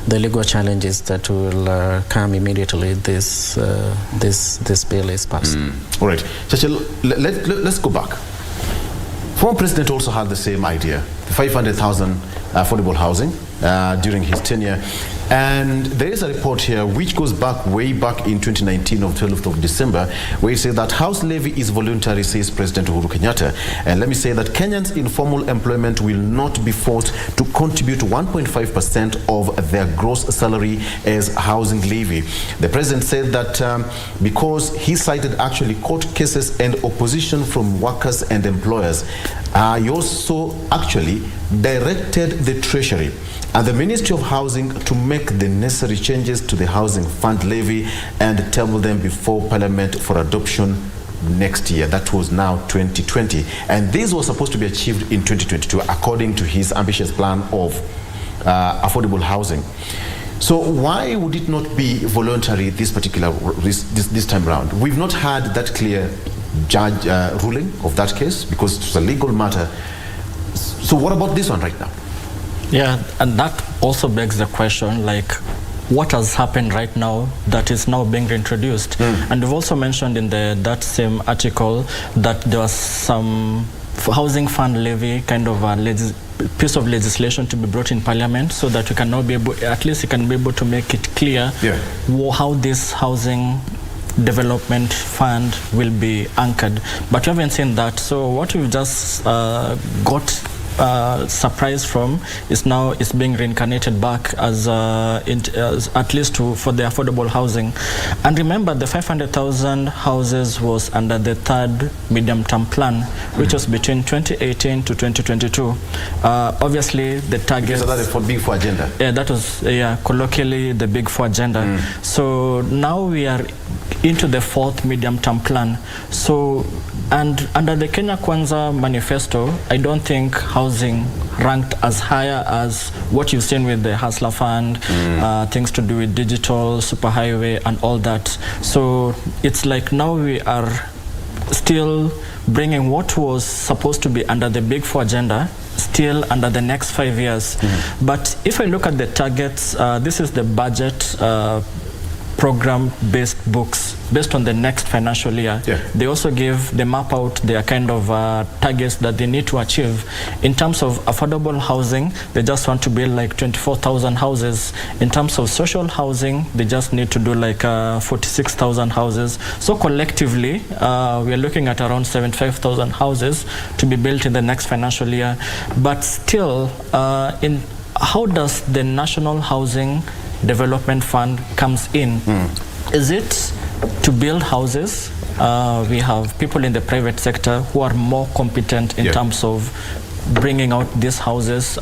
the legal challenges that will come immediately this bill is passed. All right, Chachel, let's go back. Former president also had the same idea, 500,000 affordable housing during his tenure. And there is a report here which goes back way back in 2019 of 12th of December, where it says that house levy is voluntary, says President Uhuru Kenyatta. And let me say that Kenyans in formal employment will not be forced to contribute 1.5% of their gross salary as housing levy. The president said that because he cited actually court cases and opposition from workers and employers, he also actually directed the Treasury and the Ministry of Housing to make the necessary changes to the housing fund levy and table them before Parliament for adoption next year. That was now 2020. And this was supposed to be achieved in 2022 according to his ambitious plan of affordable housing. So why would it not be voluntary this time around? We've not had that clear judge ruling of that case because it's a legal matter. So what about this one right now? Yeah, and that also begs the question, like, what has happened right now that is now being reintroduced? And we've also mentioned in that same article that there was some housing fund levy, kind of a piece of legislation to be brought in Parliament, so that we can now be able, at least you can be able to make it clear how this housing development fund will be anchored. But we haven't seen that. So what we've just got surprise from is now it's being reincarnated back as at least for the affordable housing. And remember, the 500,000 houses was under the third medium-term plan, which was between 2018 to 2022. Obviously, the target. So that is for Big Four agenda. Yeah, that was colloquially the Big Four agenda. So now we are into the fourth medium-term plan. So, and under the Kenya Kwanza manifesto, I don't think housing ranked as higher as what you've seen with the Hustler Fund, things to do with digital, superhighway, and all that. So it's like now we are still bringing what was supposed to be under the Big Four agenda still under the next 5 years. But if I look at the targets, this is the budget program-based books based on the next financial year. They also give, they map out their kind of targets that they need to achieve. In terms of affordable housing, they just want to build like 24,000 houses. In terms of social housing, they just need to do like 46,000 houses. So collectively, we are looking at around 75,000 houses to be built in the next financial year. But still, how does the National Housing Development Fund comes in? Is it to build houses? We have people in the private sector who are more competent in terms of bringing out these houses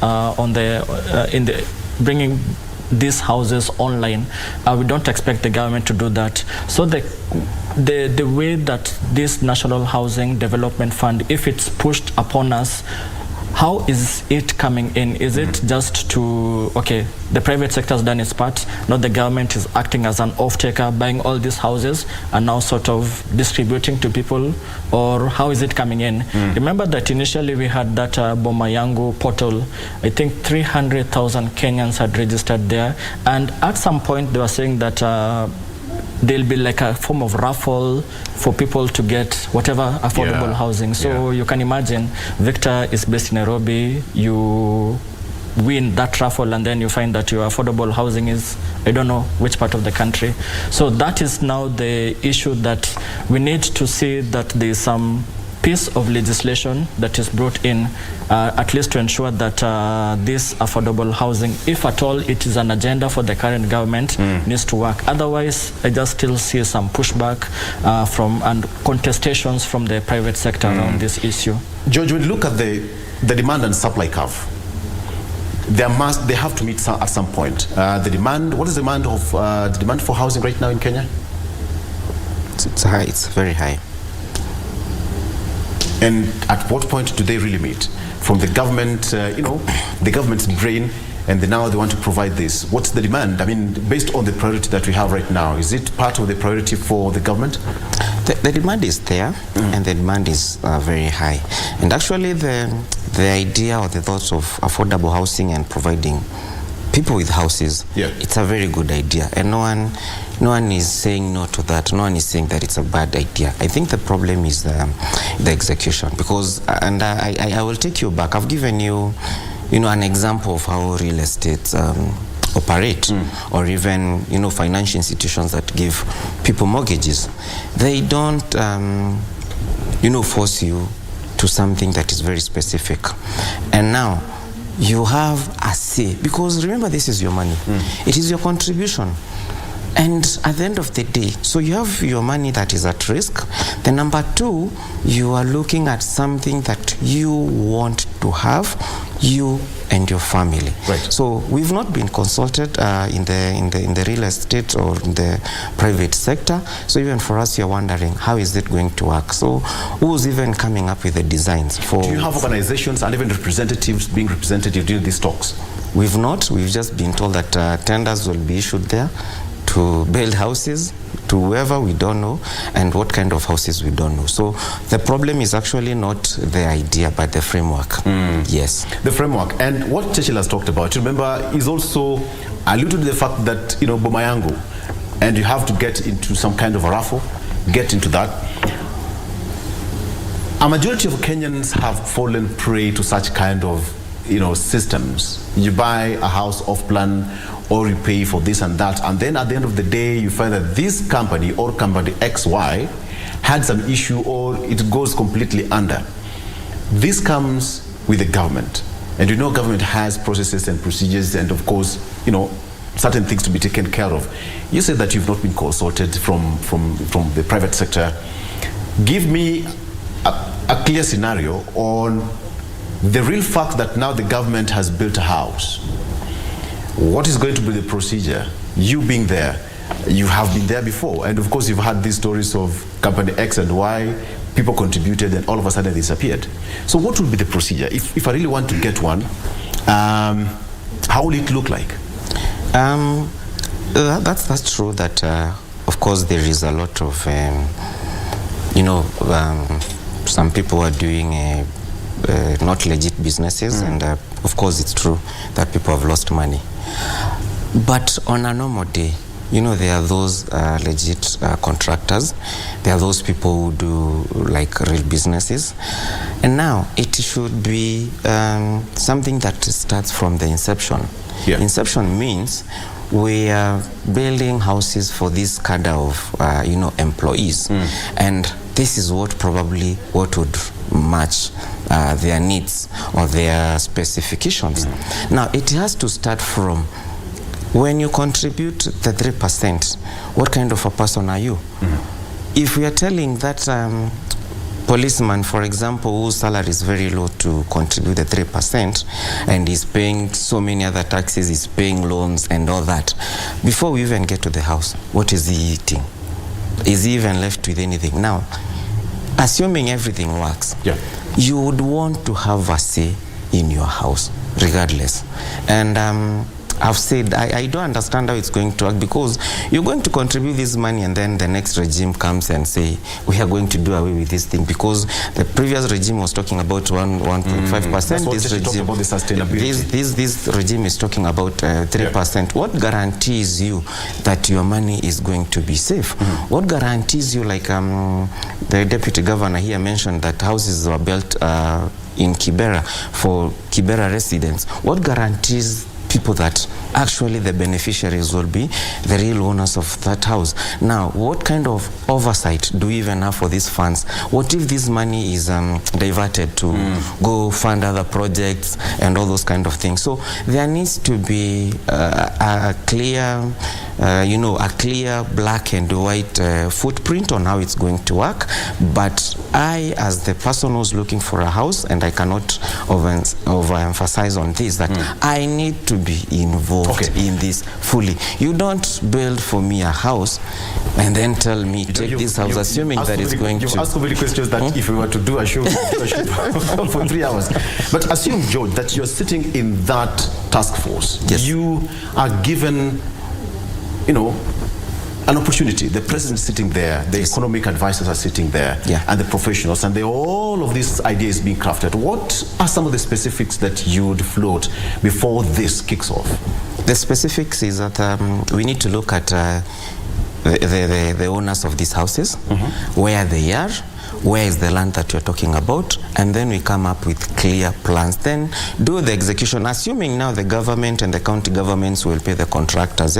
bringing these houses online. We don't expect the government to do that. So the way that this National Housing Development Fund, if it's pushed upon us, how is it coming in? Is it just to, okay, the private sector has done its part, now the government is acting as an off-taker, buying all these houses and now sort of distributing to people, or how is it coming in? Remember that initially we had that Boma Yangu portal. I think 300,000 Kenyans had registered there, and at some point they were saying that there'll be like a form of raffle for people to get whatever affordable housing. So you can imagine, Victor is based in Nairobi, you win that raffle and then you find that your affordable housing is, I don't know which part of the country. So that is now the issue that we need to see, that there is some piece of legislation that is brought in, at least to ensure that this affordable housing, if at all it is an agenda for the current government, needs to work. Otherwise, I just still see some pushback from and contestations from the private sector around this issue. George, when you look at the demand and supply curve, they have to meet at some point. The demand, what is the demand of the demand for housing right now in Kenya? It's high. It's very high. And at what point do they really meet? From the government, the government's brain, and now they want to provide this. What's the demand? I mean, based on the priority that we have right now, is it part of the priority for the government? The demand is there, and the demand is very high. And actually, the idea or the thoughts of affordable housing and providing people with houses, it's a very good idea. And no one is saying no to that. No one is saying that it's a bad idea. I think the problem is the execution. Because, and I will take you back. I've given you, an example of how real estate operate, or even, financial institutions that give people mortgages. They don't, force you to something that is very specific. And now, you have a say, because remember, this is your money. It is your contribution. And at the end of the day, so you have your money that is at risk. Then number two, you are looking at something that you want to have, you and your family. Right. So we've not been consulted in the real estate or in the private sector. So even for us, you're wondering, how is it going to work? So who's even coming up with the designs for? Do you have organizations and even representatives being represented during these talks? We've not. We've just been told that tenders will be issued there to build houses to whoever we don't know, and what kind of houses we don't know. So the problem is actually not the idea, but the framework. Yes. The framework. And what Churchill has talked about, remember, is also alluded to the fact that, Bomayango, and you have to get into some kind of a raffle, get into that. A majority of Kenyans have fallen prey to such kind of, systems. You buy a house off plan, or you pay for this and that, and then at the end of the day, you find that this company or company XY had some issue, or it goes completely under. This comes with the government, and government has processes and procedures, and of course, certain things to be taken care of. You said that you've not been consulted from the private sector. Give me a clear scenario on the real fact that now the government has built a house. What is going to be the procedure? You being there, you have been there before, and of course you've had these stories of company X and Y, people contributed and all of a sudden they disappeared. So what will be the procedure? If I really want to get one, how will it look like? That's true that, of course, there is a lot of, some people are doing not legit businesses, and of course it's true that people have lost money. But on a normal day, there are those legit contractors. There are those people who do like real businesses. And now it should be something that starts from the inception. Inception means we are building houses for this cadre of employees, and this is what would match their needs or their specifications. Now it has to start from when you contribute the 3%. What kind of a person are you? If we are telling that policeman, for example, whose salary is very low, to contribute the 3%, and he's paying so many other taxes, he's paying loans and all that, before we even get to the house, what is he eating? Is he even left with anything? Now, assuming everything works, you would want to have a say in your house, regardless. And I've said I don't understand how it's going to work, because you're going to contribute this money and then the next regime comes and say we are going to do away with this thing, because the previous regime was talking about 1.5%. This regime, about the sustainability. This regime is talking about 3%. What guarantees you that your money is going to be safe? What guarantees you, like the deputy governor here mentioned that houses were built in Kibera for Kibera residents. What guarantees people that actually the beneficiaries will be the real owners of that house? Now, what kind of oversight do we even have for these funds? What if this money is diverted to go fund other projects and all those kind of things? So there needs to be a clear, a clear black and white footprint on how it's going to work. But I, as the person who's looking for a house, and I cannot overemphasize on this, that I need to be involved in this fully. You don't build for me a house and then tell me take this house, assuming that it's going to. You've asked many questions that if we were to do a show for 3 hours. But assume, George, that you're sitting in that task force. Yes. You are given, an opportunity. The president is sitting there, the economic advisors are sitting there, and the professionals, and all of these ideas being crafted. What are some of the specifics that you would float before this kicks off? The specifics is that we need to look at the owners of these houses, where they are, where is the land that you're talking about, and then we come up with clear plans. Then do the execution, assuming now the government and the county governments will pay the contractors.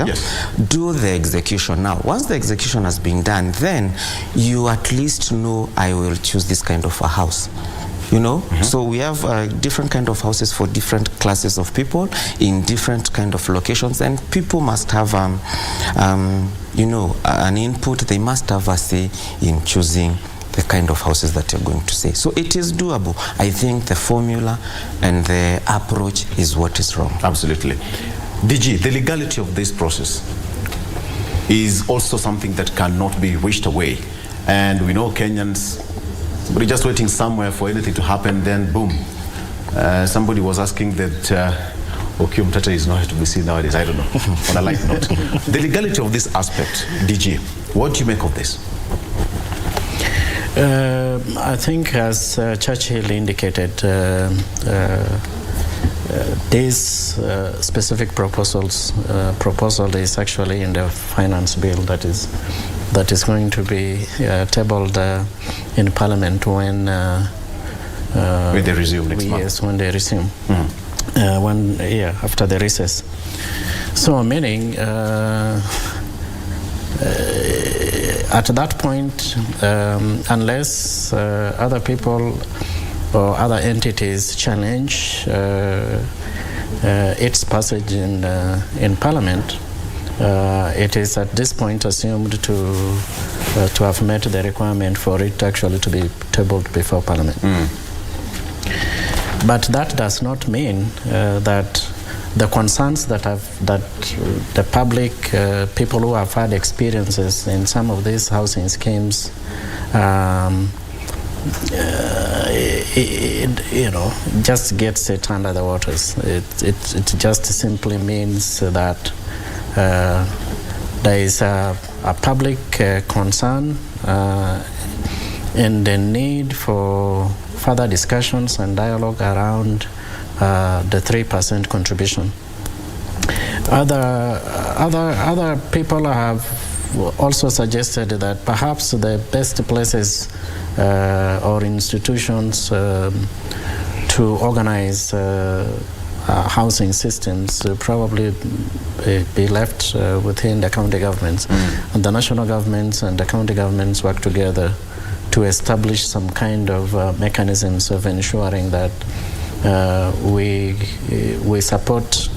Do the execution. Now, once the execution has been done, then you at least know I will choose this kind of a house. So we have different kind of houses for different classes of people in different kind of locations, and people must have an input. They must have a say in choosing the kind of houses that you're going to say. So it is doable. I think the formula and the approach is what is wrong. Absolutely. DG, the legality of this process is also something that cannot be wished away. And we know Kenyans, we're just waiting somewhere for anything to happen, then boom. Somebody was asking that Okium Tata is nowhere to be seen nowadays. I don't know. On a light note. The legality of this aspect, DG, what do you make of this? I think, as Churchill indicated, this specific proposal is actually in the finance bill that is going to be tabled in Parliament when they resume next month. Yes, when they resume. After the recess. So meaning at that point, unless other people or other entities challenge its passage in Parliament, it is at this point assumed to have met the requirement for it actually to be tabled before Parliament. But that does not mean that the concerns that the public, people who have had experiences in some of these housing schemes, just gets it under the waters. It just simply means that there is a public concern and the need for further discussions and dialogue around the 3% contribution. Other people have also suggested that perhaps the best places or institutions to organize housing systems probably be left within the county governments. And the national governments and the county governments work together to establish some kind of mechanisms of ensuring that we support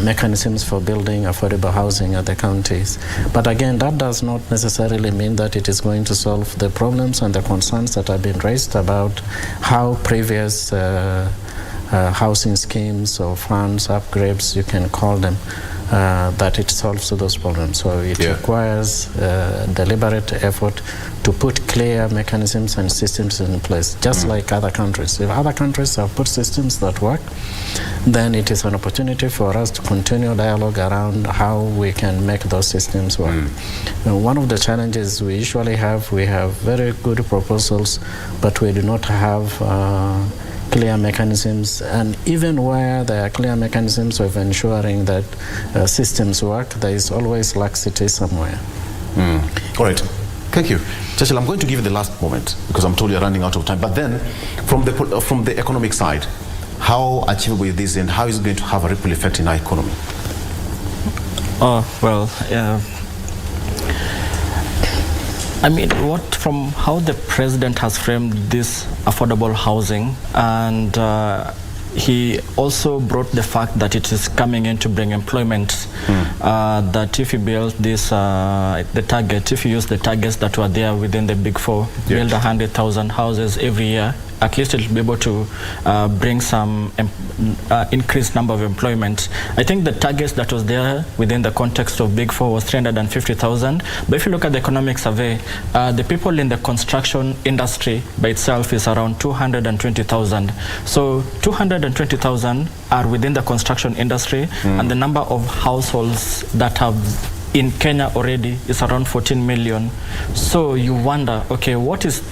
mechanisms for building affordable housing at the counties. But again, that does not necessarily mean that it is going to solve the problems and the concerns that have been raised about how previous housing schemes or funds, upgrades, you can call them, that it solves those problems. So it requires deliberate effort to put clear mechanisms and systems in place, just like other countries. If other countries have put systems that work, then it is an opportunity for us to continue dialogue around how we can make those systems work. One of the challenges we usually have, we have very good proposals, but we do not have clear mechanisms, and even where there are clear mechanisms of ensuring that systems work, there is always laxity somewhere. All right. Thank you. Churchill, I'm going to give you the last moment because I'm told you're running out of time. But then, from the economic side, how achievable is this, and how is it going to have a ripple effect in our economy? I mean, from how the president has framed this affordable housing, and he also brought the fact that it is coming in to bring employment, that if you build this, if you use the targets that were there within the Big Four, build 100,000 houses every year, at least it will be able to bring some increased number of employment. I think the targets that was there within the context of Big Four was 350,000. But if you look at the economic survey, the people in the construction industry by itself is around 220,000. So 220,000 are within the construction industry, and the number of households that have in Kenya already is around 14 million. So you wonder, okay, what is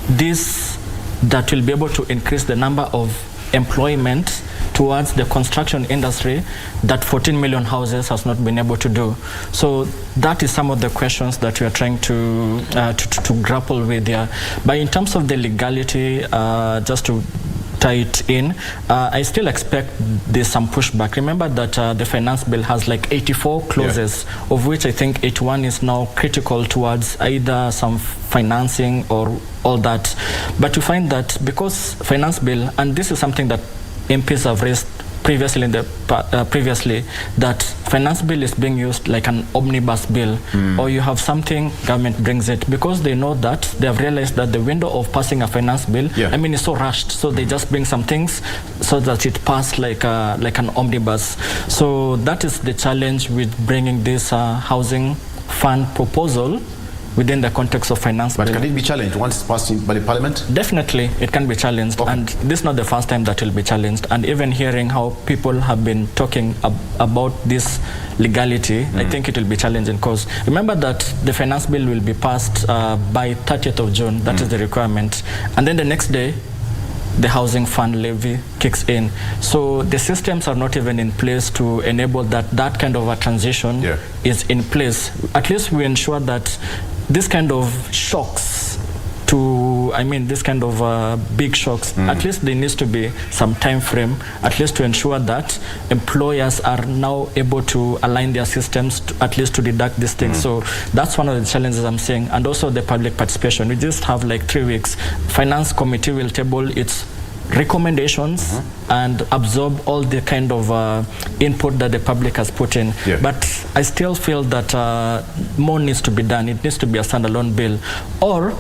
this that will be able to increase the number of employment towards the construction industry that 14 million houses has not been able to do? So that is some of the questions that we are trying to grapple with here. But in terms of the legality, just to tie it in, I still expect there's some pushback. Remember that the finance bill has like 84 clauses, of which I think 81 is now critical towards either some financing or all that. But to find that because finance bill, and this is something that MPs have raised previously that finance bill is being used like an omnibus bill, or you have something, government brings it, because they know that they have realized that the window of passing a finance bill, I mean, is so rushed, so they just bring some things so that it passed like an omnibus. So that is the challenge with bringing this housing fund proposal within the context of finance. But can it be challenged once it's passed by the parliament? Definitely, it can be challenged, and this is not the first time that it will be challenged. And even hearing how people have been talking about this legality, I think it will be challenging, because remember that the finance bill will be passed by 30th of June, that is the requirement, and then the next day, the housing fund levy kicks in. So the systems are not even in place to enable that kind of a transition is in place. At least we ensure that this kind of shocks this kind of big shocks, at least there needs to be some time frame, at least to ensure that employers are now able to align their systems at least to deduct these things. So that's one of the challenges I'm saying. And also the public participation. We just have like 3 weeks. Finance committee will table its recommendations and absorb all the kind of input that the public has put in. But I still feel that more needs to be done. It needs to be a standalone bill. Or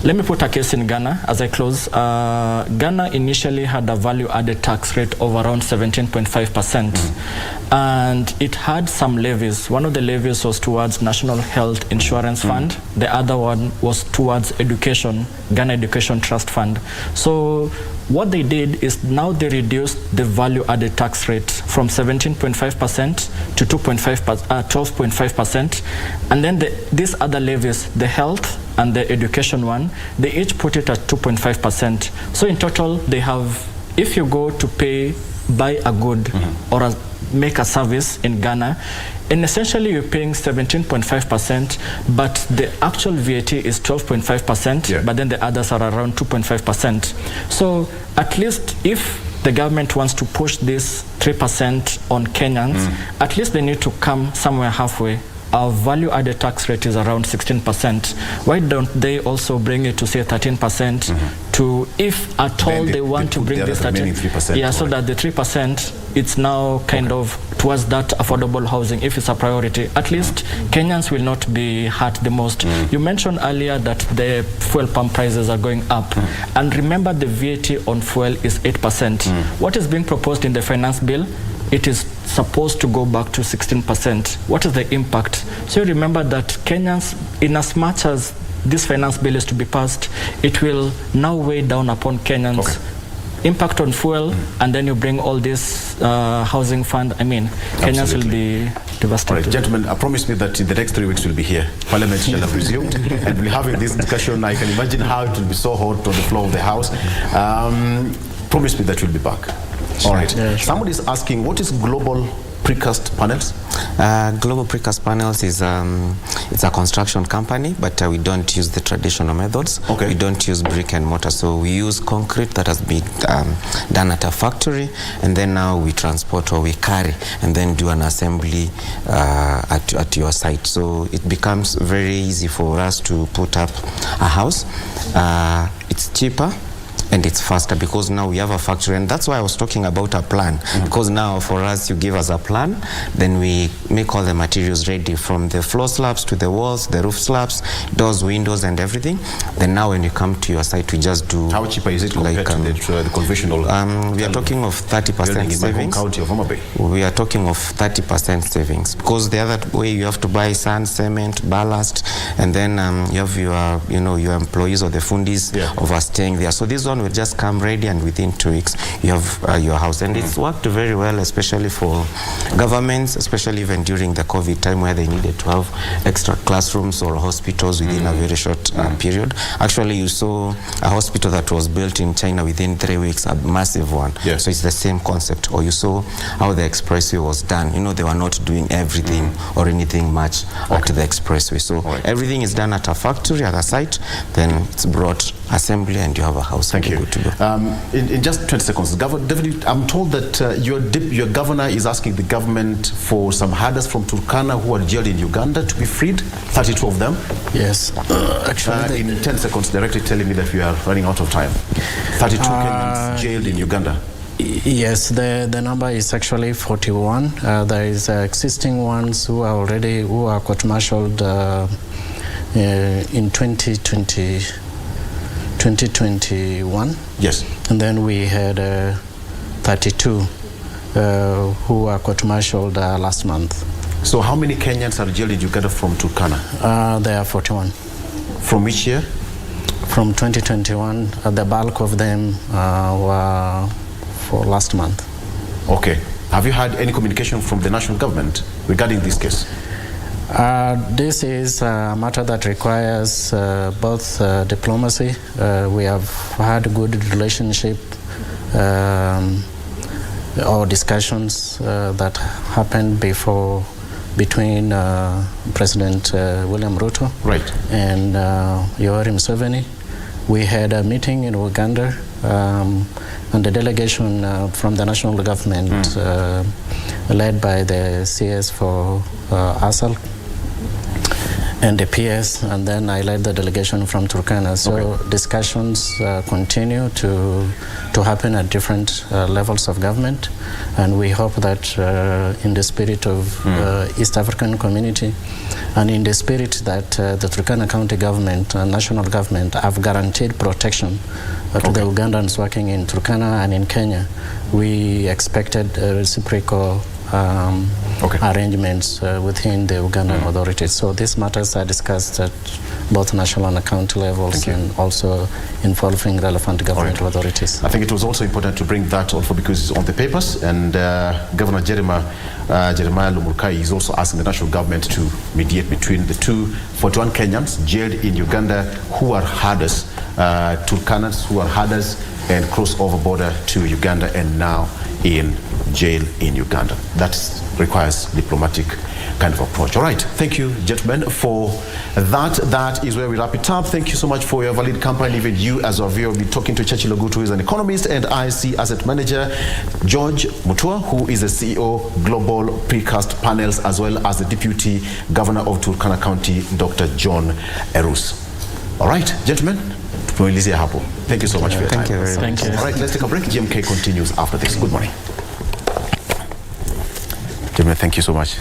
let me put a case in Ghana as I close. Ghana initially had a value-added tax rate of around 17.5%. And it had some levies. One of the levies was towards National Health Insurance Fund. The other one was towards education, Ghana Education Trust Fund. So what they did is now they reduced the value-added tax rate from 17.5% to 12.5%. And then these other levies, the health and the education one, they each put it at 2.5%. So in total, they have, if you go to buy a good or make a service in Ghana, and essentially you're paying 17.5%, but the actual VAT is 12.5%, but then the others are around 2.5%. So at least if the government wants to push this 3% on Kenyans, at least they need to come somewhere halfway. Our value-added tax rate is around 16%. Why don't they also bring it to say 13%? To, if at all they want to bring this 13%, so that the 3% it's now kind of towards that affordable housing, if it's a priority. At least Kenyans will not be hurt the most. You mentioned earlier that the fuel pump prices are going up, and remember the VAT on fuel is 8%. What is being proposed in the finance bill it is supposed to go back to 16%. What is the impact? So you remember that Kenyans, in as much as this finance bill is to be passed, it will now weigh down upon Kenyans. Impact on fuel, and then you bring all this housing fund. I mean, Kenyans will be devastated. All right, gentlemen, promise me that in the next 3 weeks we'll be here. Parliament shall have resumed, and we'll have this discussion. I can imagine how it will be so hot on the floor of the House. Promise me that we'll be back. All right. Yeah, sure. Somebody is asking, what is global precast panels? Global precast panels is it's a construction company, but we don't use the traditional methods. We don't use brick and mortar, so we use concrete that has been done at a factory, and then now we transport or we carry and then do an assembly at your site. So it becomes very easy for us to put up a house. It's cheaper and it's faster because now we have a factory, and that's why I was talking about a plan. Because now for us, you give us a plan, then we make all the materials ready, from the floor slabs to the walls, the roof slabs, doors, windows, and everything. Then now when you come to your site, we just do. How cheaper is it compared to the conventional? We are talking of 30% savings. We are talking of 30% savings, because the other way you have to buy sand, cement, ballast, and then you have your, your employees or the fundis overstaying there. So this one will just come ready, and within 2 weeks you have your house. And it's worked very well, especially for governments, especially even during the COVID time where they needed to have extra classrooms or hospitals within a very short period. Actually, you saw a hospital that was built in China within 3 weeks, a massive one. So it's the same concept. Or you saw how the expressway was done. They were not doing everything or anything much at the expressway. So everything is done at a factory, at a site, then it's brought assembly, and you have a house. Thank you. Good to go. In just 20 seconds, David, I'm told that your governor is asking the government for some herders from Turkana who are jailed in Uganda to be freed, 32 of them. Yes. Actually, in 10 seconds, directly telling me that we are running out of time. 32 Kenyans jailed in Uganda. Yes, the number is actually 41. There is existing ones who are court-martialed in 2021. Yes. And then we had 32 who were court-martialed last month. So how many Kenyans are jailed in Uganda from Turkana? There are 41. From which year? From 2021. The bulk of them were for last month. Okay. Have you had any communication from the national government regarding this case? This is a matter that requires both diplomacy. We have had good relationship or discussions that happened between President William Ruto and Yoweri Museveni. We had a meeting in Uganda, and the delegation from the national government led by the CS for ASAL and the PS, and then I led the delegation from Turkana. So discussions continue to happen at different levels of government, and we hope that in the spirit of East African community and in the spirit that the Turkana County government and national government have guaranteed protection to the Ugandans working in Turkana and in Kenya, we expected reciprocal arrangements within the Ugandan authorities. So these matters are discussed at both national and county levels, and also involving relevant government authorities. I think it was also important to bring that also because it's on the papers, and Governor Jeremiah Lumurkai is also asking the national government to mediate between the 41 Kenyans jailed in Uganda who are herders, Turkanas who are herders and cross over border to Uganda and now in jail in Uganda. That requires diplomatic kind of approach. All right, thank you, gentlemen, for that. That is where we wrap it up. Thank you so much for your valid company. Even you, as our viewer, will be talking to Chachi Logutu, who is an economist and IC asset manager, George Mutua, who is the CEO Global Precast Panels, as well as the Deputy Governor of Turkana County, Dr. John Erus. All right, gentlemen, thank you so much for your time. Thank you very much. All right, let's take a break. GMK continues after this. Good morning. Gentlemen, thank you so much.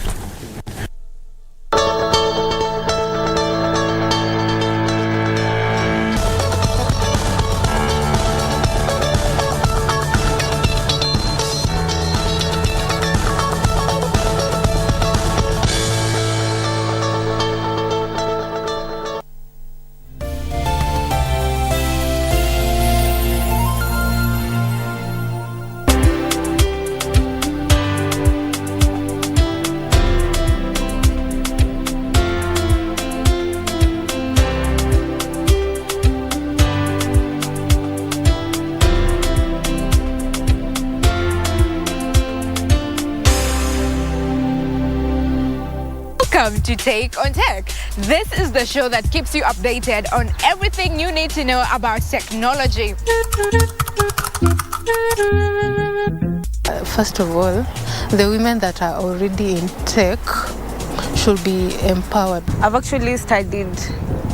Welcome to Take on Tech. This is the show that keeps you updated on everything you need to know about technology. First of all, the women that are already in tech should be empowered. I've actually studied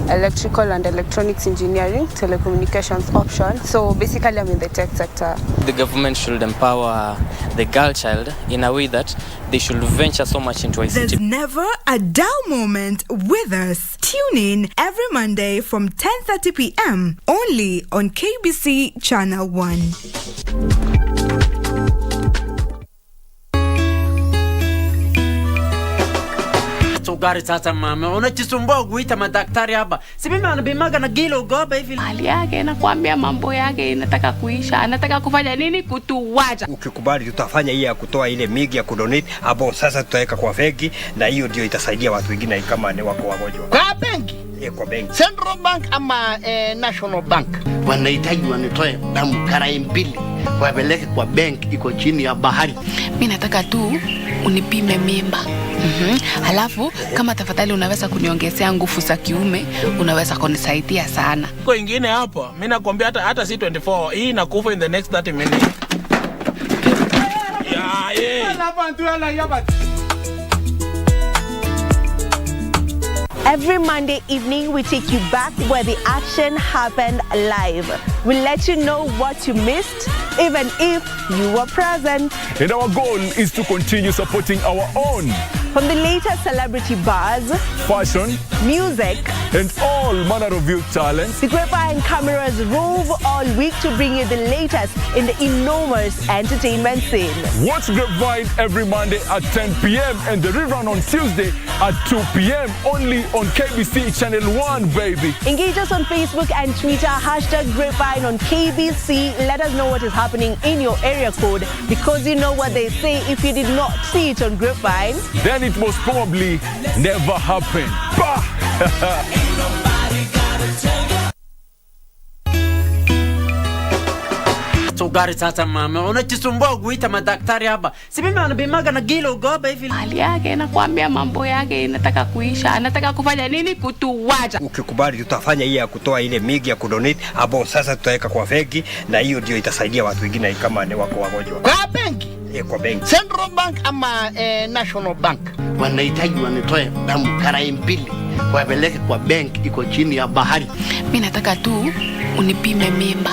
electrical and electronics engineering, telecommunications option. So basically I'm in the tech sector. The government should empower the girl child in a way that they should venture so much into ICT. There's never a dull moment with us. Tune in every Monday from 10:30 p.m. only on KBC Channel 1. Gari sasa mama, unajisumbua kuita madaktari hapa. Si mimi anabimaga na gilo goba hivi. Hali yake nakwambia mambo yake inataka kuisha. Anataka kufanya nini? Kutuwacha. Ukikubali tutafanya hii ya kutoa ile migi ya kudonate hapo sasa tutaweka kwa fegi na hiyo ndio itasaidia watu wengine kama ni wako wagonjwa. Kwa benki? Kwa benki. Central Bank ama National Bank wanahitaji wanitoe damu karai mbili wapeleke kwa benki iko chini ya bahari. Mimi nataka tu unipime mimba. Halafu kama tafadhali unaweza kuniongezea nguvu za kiume, unaweza kunisaidia sana. Kwa ingine hapa, mimi nakwambia hata si 24, hii inakufa in the next 30 minutes. Every Monday evening, we take you back where the action happened live. We'll let you know what you missed, even if you were present. And our goal is to continue supporting our own. From the latest celebrity buzz, fashion, music, and all manner of youth talents, the Grapevine cameras rove all week to bring you the latest in the enormous entertainment scene. Watch Grapevine every Monday at 10 p.m. and the rerun on Tuesday at 2 p.m. only on KBC Channel 1, baby. Engage us on Facebook and Twitter, #Grapevine on KBC. Let us know what is happening in your area code, because you know what they say, if you did not see it on Grapevine, then it most probably never happened. Bah! So gari sasa mama, unajisumbua kuita madaktari hapa. Si mimi anabimaga na gilo goba hivi. Hali yake nakwambia mambo yake inataka kuisha. Anataka kufanya nini? Kutuwacha. Ukikubali tutafanya hii ya kutoa ile migi ya kudonate hapo sasa tutaweka kwa fegi na hiyo ndio itasaidia watu wengine kama ni wako wagonjwa. Kwa benki? Kwa benki. Central Bank ama National Bank wanahitaji wanitoe damu karai mbili wapeleke kwa benki iko chini ya bahari. Mimi nataka tu unipime mimba.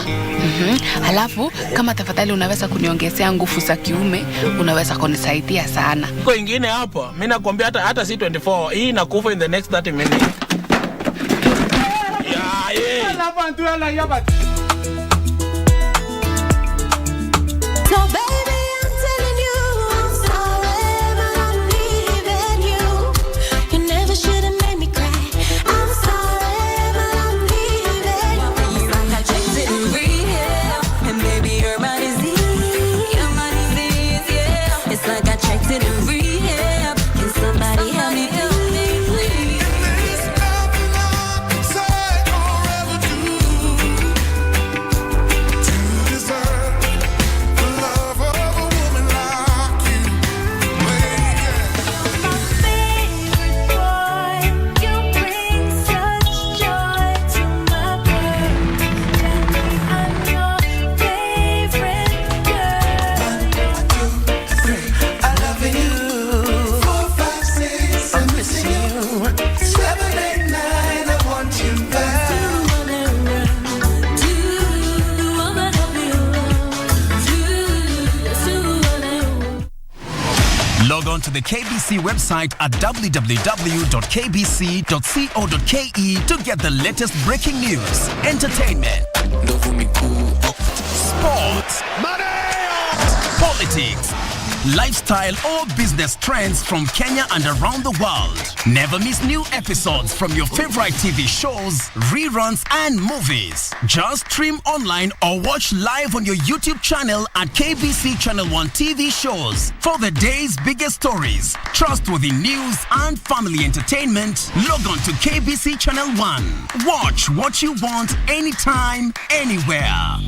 Halafu kama tafadhali unaweza kuniongezea nguvu za kiume, unaweza kunisaidia sana. Kwa ingine hapa, mimi nakwambia hata si 24, hii inakufa in the next 30 minutes. So baby, I'm telling you, I'm sorry, but I'm leaving you. You never should have made me cry. I'm sorry, but I'm leaving you. I checked it in rehab, and baby, your body's easy. Your body's easy, yeah. It's like I checked it in rehab. Can somebody help me, please? Log on to the KBC website at www.kbc.co.ke to get the latest breaking news, entertainment, sports, politics, lifestyle or business trends from Kenya and around the world. Never miss new episodes from your favorite TV shows, reruns and movies. Just stream online or watch live on your YouTube channel at KBC Channel 1 TV shows. For the day's biggest stories, trustworthy news and family entertainment, log on to KBC Channel 1. Watch what you want anytime, anywhere.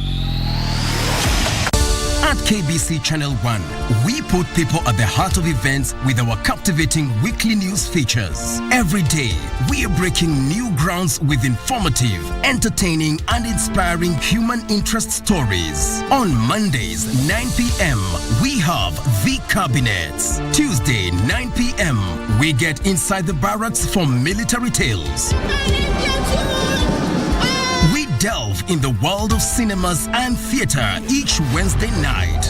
At KBC Channel 1, we put people at the heart of events with our captivating weekly news features. Every day, we are breaking new grounds with informative, entertaining, and inspiring human interest stories. On Mondays, 9 p.m., we have The Cabinets. Tuesday, 9 p.m., we get inside the barracks for military tales. We delve in the world of cinemas and theater each Wednesday night.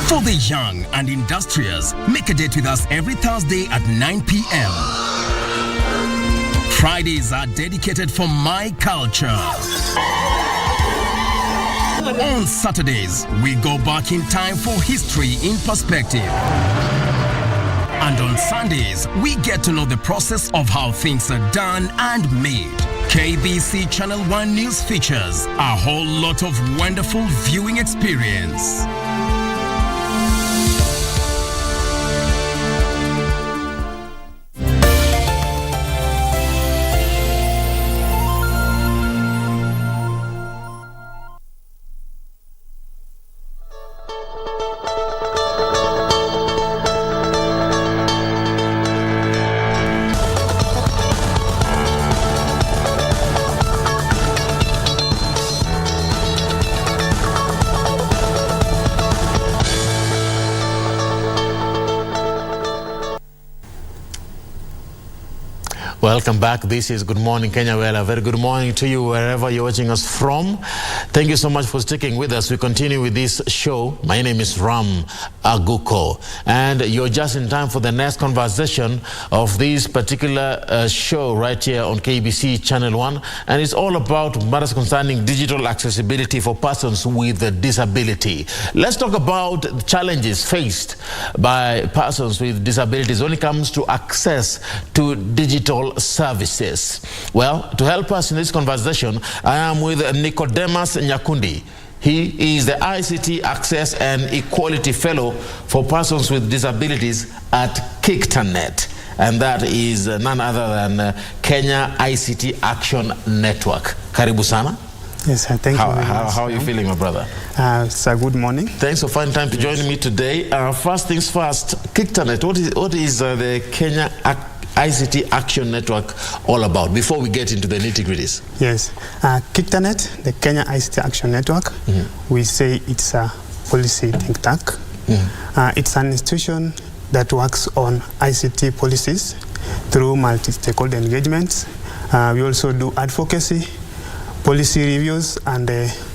For the young and industrious, make a date with us every Thursday at 9 p.m. Fridays are dedicated for My Culture. On Saturdays, we go back in time for History in Perspective. And on Sundays, we get to know the process of how things are done and made. KBC Channel 1 News features a whole lot of wonderful viewing experience. Welcome back. This is Good Morning Kenya. Well, a very good morning to you wherever you're watching us from. Thank you so much for sticking with us. We continue with this show. My name is Ram Aguko, and you're just in time for the next conversation of this particular show right here on KBC Channel 1, and it's all about matters concerning digital accessibility for persons with a disability. Let's talk about the challenges faced by persons with disabilities when it comes to access to digital services. Well, to help us in this conversation, I am with Nicodemus Nyakundi. He is the ICT Access and Equality Fellow for Persons with Disabilities at KICTANET, and that is none other than Kenya ICT Action Network. Karibu sana. Yes, thank you very much. How are you feeling, my brother? It's a good morning. Thanks for finding time to join me today. First things first, KICTANET, what is the Kenya ICT Action Network all about, before we get into the nitty-gritties? Yes, KICTANET, the Kenya ICT Action Network, we say it's a policy think tank. It's an institution that works on ICT policies through multi-stakeholder engagements. We also do advocacy, policy reviews, and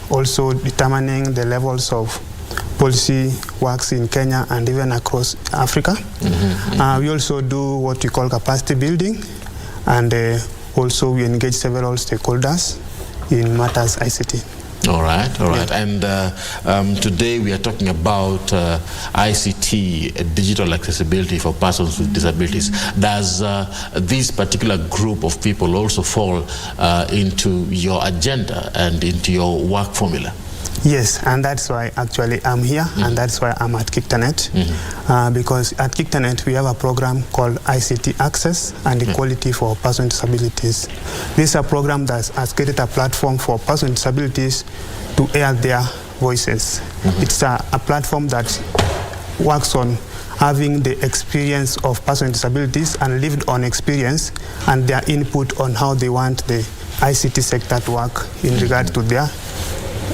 also determining the levels of policy works in Kenya and even across Africa. We also do what we call capacity building, and also we engage several stakeholders in matters ICT. All right. And today we are talking about ICT, digital accessibility for persons with disabilities. Does this particular group of people also fall into your agenda and into your work formula? Yes, and that's why actually I'm here, and that's why I'm at KICTANET, because at KICTANET we have a program called ICT Access and Equality for Persons with Disabilities. This is a program that has created a platform for persons with disabilities to air their voices. It's a platform that works on having the experience of persons with disabilities and lived on experience and their input on how they want the ICT sector to work in regard to their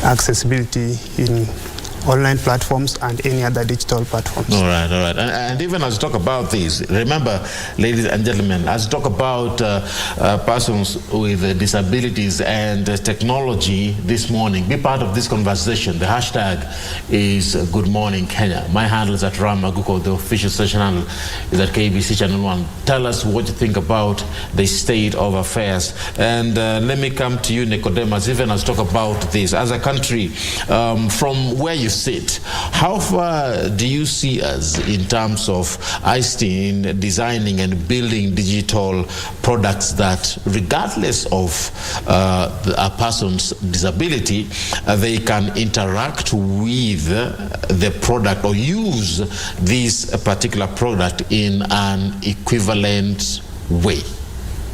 accessibility in online platforms and any other digital platforms. All right. And even as we talk about this, remember, ladies and gentlemen, as we talk about persons with disabilities and technology this morning, be part of this conversation. The hashtag is Good Morning Kenya. My handle is at Ram Aguko. The official station handle is at KBC Channel 1. Tell us what you think about the state of affairs. And let me come to you, Nicodemus, even as we talk about this. As a country, from where you sit, how far do you see us in terms of ICT in designing and building digital products that, regardless of a person's disability, they can interact with the product or use this particular product in an equivalent way?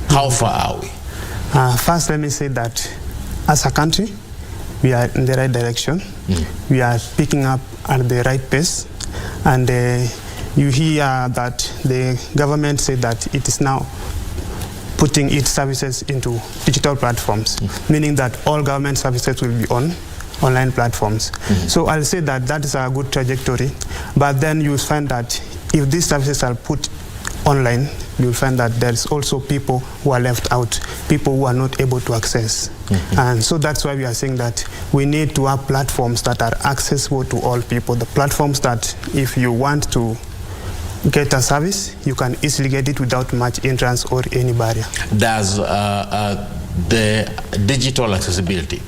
How far are we? First, let me say that as a country, we are in the right direction. We are picking up at the right pace. And you hear that the government said that it is now putting its services into digital platforms, meaning that all government services will be on online platforms. So I'll say that that is a good trajectory, but then you'll find that if these services are put online, you'll find that there's also people who are left out, people who are not able to access. And so that's why we are saying that we need to have platforms that are accessible to all people, the platforms that if you want to get a service, you can easily get it without much entrance or any barrier. Does the digital accessibility,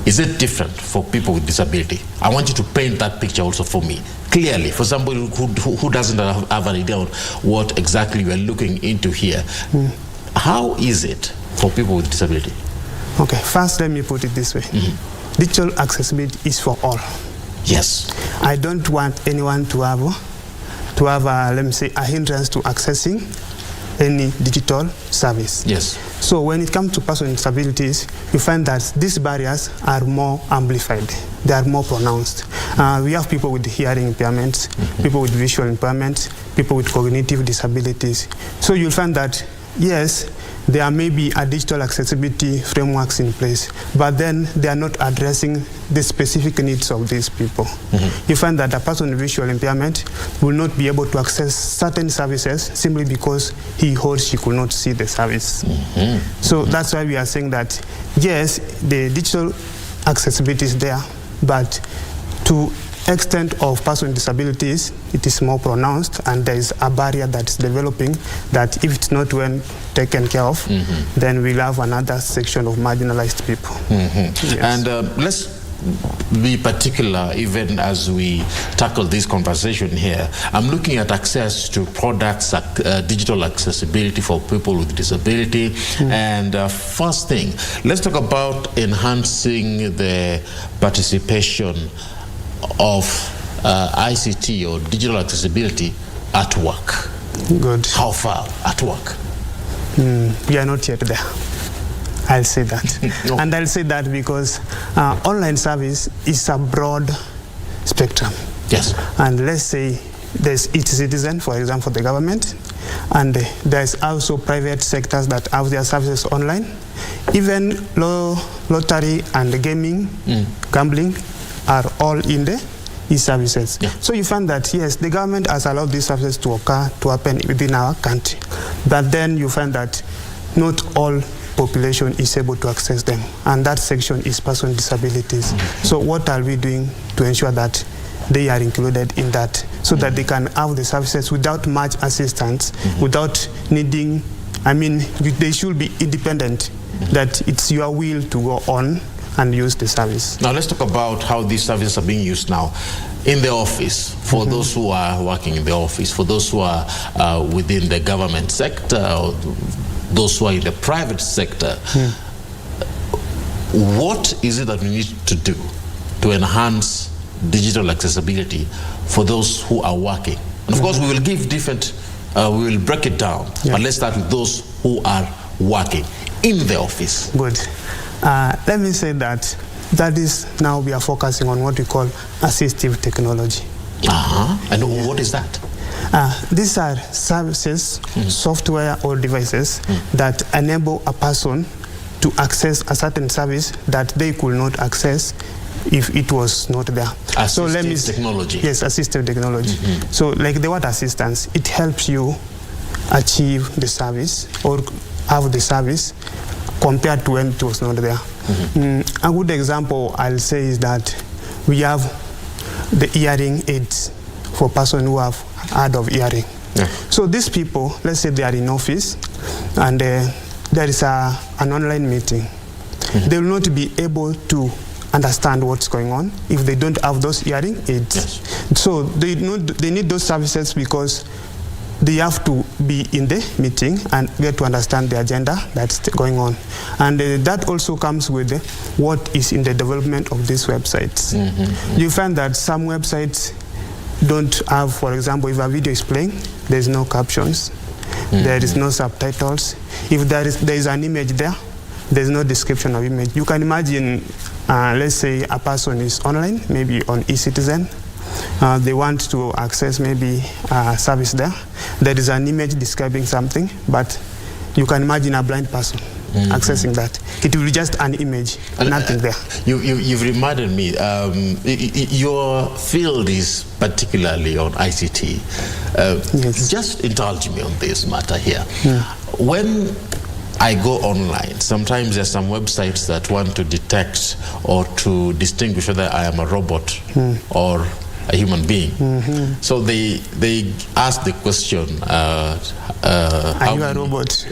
is it different for people with disability? I want you to paint that picture also for me, clearly, for somebody who doesn't have an idea of what exactly we are looking into here. How is it for people with disability? Okay, first let me put it this way. Digital accessibility is for all. Yes. I don't want anyone to have let me say, a hindrance to accessing any digital service. Yes. So when it comes to persons with disabilities, you find that these barriers are more amplified. They are more pronounced. We have people with hearing impairments, people with visual impairments, people with cognitive disabilities. So you'll find that, yes, there may be a digital accessibility frameworks in place, but then they are not addressing the specific needs of these people. You find that a person with visual impairment will not be able to access certain services simply because he or she could not see the service. So that's why we are saying that, yes, the digital accessibility is there, but to extent of person with disabilities, it is more pronounced, and there is a barrier that is developing that if it's not well taken care of, then we'll have another section of marginalized people. Yes. And let's be particular even as we tackle this conversation here. I'm looking at access to products, digital accessibility for people with disability. And first thing, let's talk about enhancing the participation of ICT or digital accessibility at work. Good. How far at work? We are not yet there. I'll say that. And I'll say that because online service is a broad spectrum. Yes. And let's say there's each citizen, for example, the government, and there's also private sectors that have their services online. Even lottery and gaming, gambling, are all in the e-services. So you find that, yes, the government has allowed these services to happen within our country. But then you find that not all population is able to access them. And that section is person with disabilities. So what are we doing to ensure that they are included in that so that they can have the services without much assistance, without needing, they should be independent, that it's your will to go on and use the service. Now let's talk about how these services are being used now in the office, for those who are working in the office, for those who are within the government sector, or those who are in the private sector. What is it that we need to do to enhance digital accessibility for those who are working? And of course we will give different, we will break it down, but let's start with those who are working in the office. Good. Let me say that is now we are focusing on what we call assistive technology. And what is that? These are services, software or devices that enable a person to access a certain service that they could not access if it was not there. Assistive technology. Yes, assistive technology. So like the word assistance, it helps you achieve the service or have the service compared to when it was not there. A good example I'll say is that we have the hearing aids for persons who have hard of hearing. So these people, let's say they are in office and there is an online meeting. They will not be able to understand what's going on if they don't have those hearing aids. So they need those services because they have to be in the meeting and get to understand the agenda that's going on. And that also comes with what is in the development of these websites. You find that some websites don't have, for example, if a video is playing, there's no captions, there is no subtitles. If there is an image there, there's no description of image. You can imagine, let's say a person is online, maybe on eCitizen. They want to access maybe a service there. There is an image describing something, but you can imagine a blind person accessing that. It will be just an image, nothing there. You've reminded me, your field is particularly on ICT. Yes. Just indulge me on this matter here. When I go online, sometimes there's some websites that want to detect or to distinguish whether I am a robot or a human being. So they ask the question, are you a robot?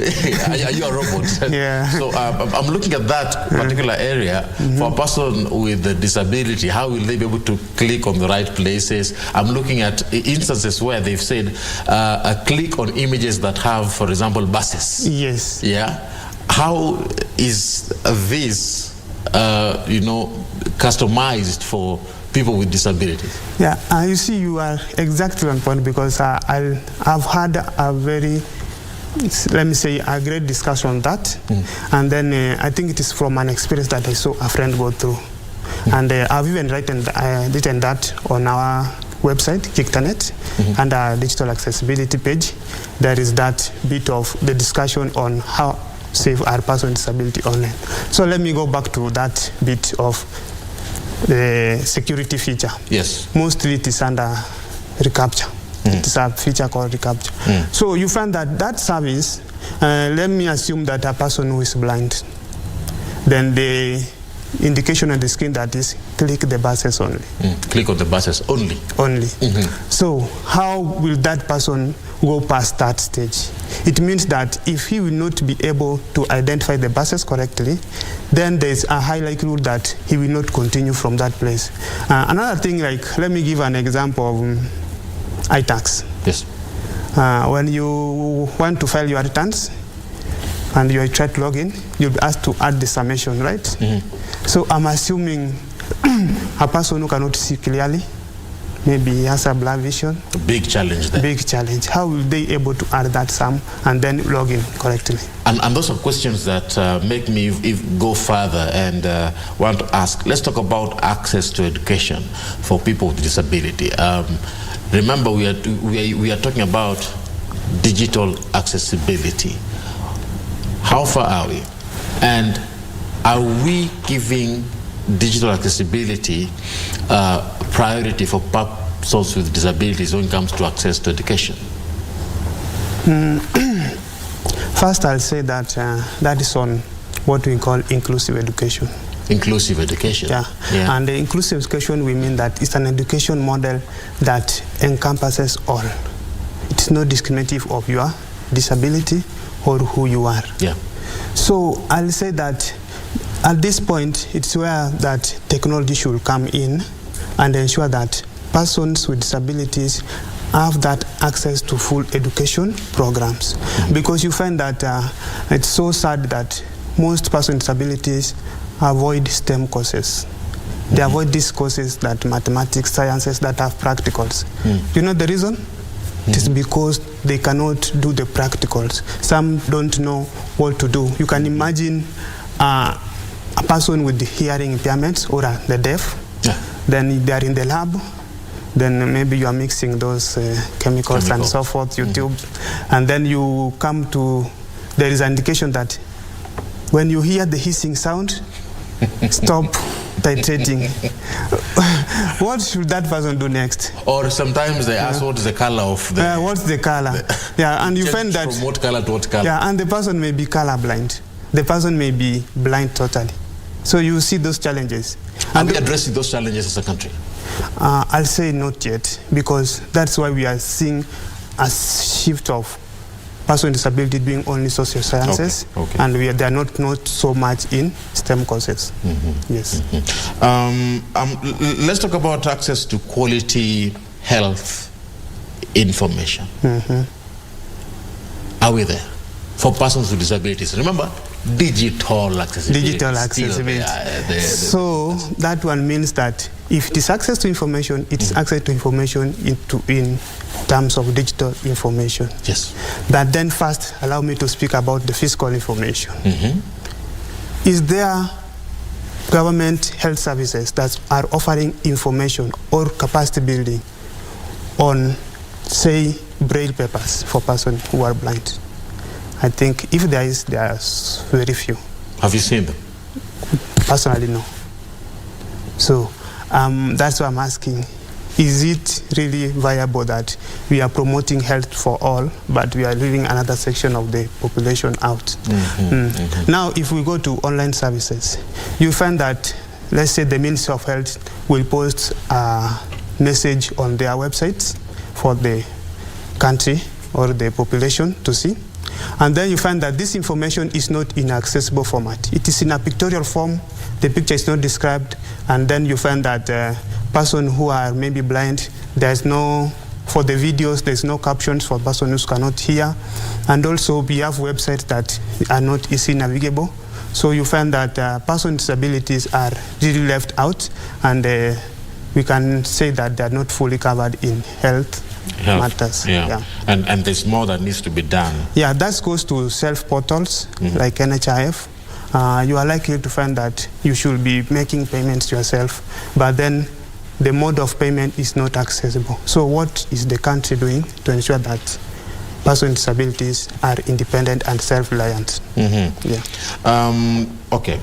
Are you a robot? Yeah. So I'm looking at that particular area. For a person with a disability, how will they be able to click on the right places? I'm looking at instances where they've said a click on images that have, for example, buses. Yes. Yeah. How is this, customized for people with disabilities? Yeah, you see, you are exactly on point, because I've had a very, let me say, a great discussion on that. And then I think it is from an experience that I saw a friend go through. And I've even written that on our website, KikTanet, and our digital accessibility page. There is that bit of the discussion on how safe are persons with disability online. So let me go back to that bit of the security feature. Yes. Mostly it is under reCAPTCHA. It is a feature called reCAPTCHA. So you find that service, let me assume that a person who is blind, then the indication on the screen that is click the buses only. Click on the buses only. Only. So how will that person go past that stage? It means that if he will not be able to identify the buses correctly, then there's a high likelihood that he will not continue from that place. Another thing, like, let me give an example of iTax. Yes. When you want to file your returns and you try to log in, you'll be asked to add the summation, right? So I'm assuming a person who cannot see clearly, maybe he has a blurred vision. A big challenge there. Big challenge. How will they able to add that sum and then log in correctly? And those are questions that make me go further and want to ask. Let's talk about access to education for people with disability. Remember, we are talking about digital accessibility. How far are we? And are we giving digital accessibility priority for persons with disabilities when it comes to access to education? First, I'll say that that is on what we call inclusive education. Inclusive education. Yeah. And the inclusive education, we mean that it's an education model that encompasses all. It's not discriminative of your disability or who you are. Yeah. So I'll say that at this point, it's where that technology should come in and ensure that persons with disabilities have that access to full education programs. Because you find that it's so sad that most persons with disabilities avoid STEM courses. They avoid these courses, that mathematics, sciences, that have practicals. You know the reason? It is because they cannot do the practicals. Some don't know what to do. You can imagine a person with the hearing impairments or the deaf. Then they are in the lab. Then maybe you are mixing those chemicals and so forth, YouTube. And then you come to, there is an indication that when you hear the hissing sound, stop titrating. What should that person do next? Or sometimes they ask what is the color of the... what's the color? And you find that... From what color to what color? And the person may be colorblind. The person may be blind totally. So you see those challenges. Are we addressing those challenges as a country? I'll say not yet, because that's why we are seeing a shift of person with disability doing only social sciences, and they are not so much in STEM courses. Yes. Let's talk about access to quality health information. Are we there for persons with disabilities? Remember, digital accessibility. Digital accessibility. So that one means that if it is access to information, it is access to information in terms of digital information. Yes. That then first allow me to speak about the physical information. is there government health services that are offering information or capacity building on, say, braille papers for persons who are blind? I think if there is, there are very few. Have you seen them? Personally, no. So that's why I'm asking, is it really viable that we are promoting health for all, but we are leaving another section of the population out? Now, if we go to online services, you find that, let's say, the Ministry of Health will post a message on their websites for the country or the population to see. And then you find that this information is not in accessible format. It is in a pictorial form. The picture is not described. And then you find that persons who are maybe blind, there's no, for the videos, there's no captions for persons who cannot hear. And also we have websites that are not easily navigable. So you find that persons with disabilities are really left out, and we can say that they are not fully covered in health matters. Yeah. And there's more that needs to be done. Yeah, that goes to self-portals like NHIF. You are likely to find that you should be making payments yourself, but then the mode of payment is not accessible. So what is the country doing to ensure that persons with disabilities are independent and self-reliant? Okay,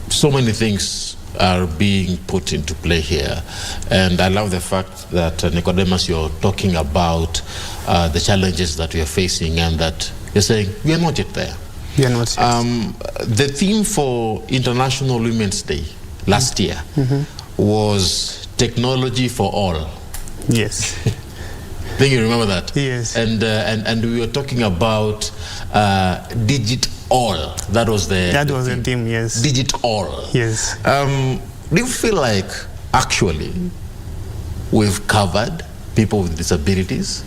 so many things are being put into play here, and I love the fact that Nicodemus, you're talking about the challenges that we are facing, and that you're saying we are not yet there. We are not yet. The theme for International Women's Day last year was technology for all. Yes. I think you remember that. Yes. And we were talking about digit all. That was the theme. Yes. Digit all. Yes. Do you feel like actually we've covered people with disabilities?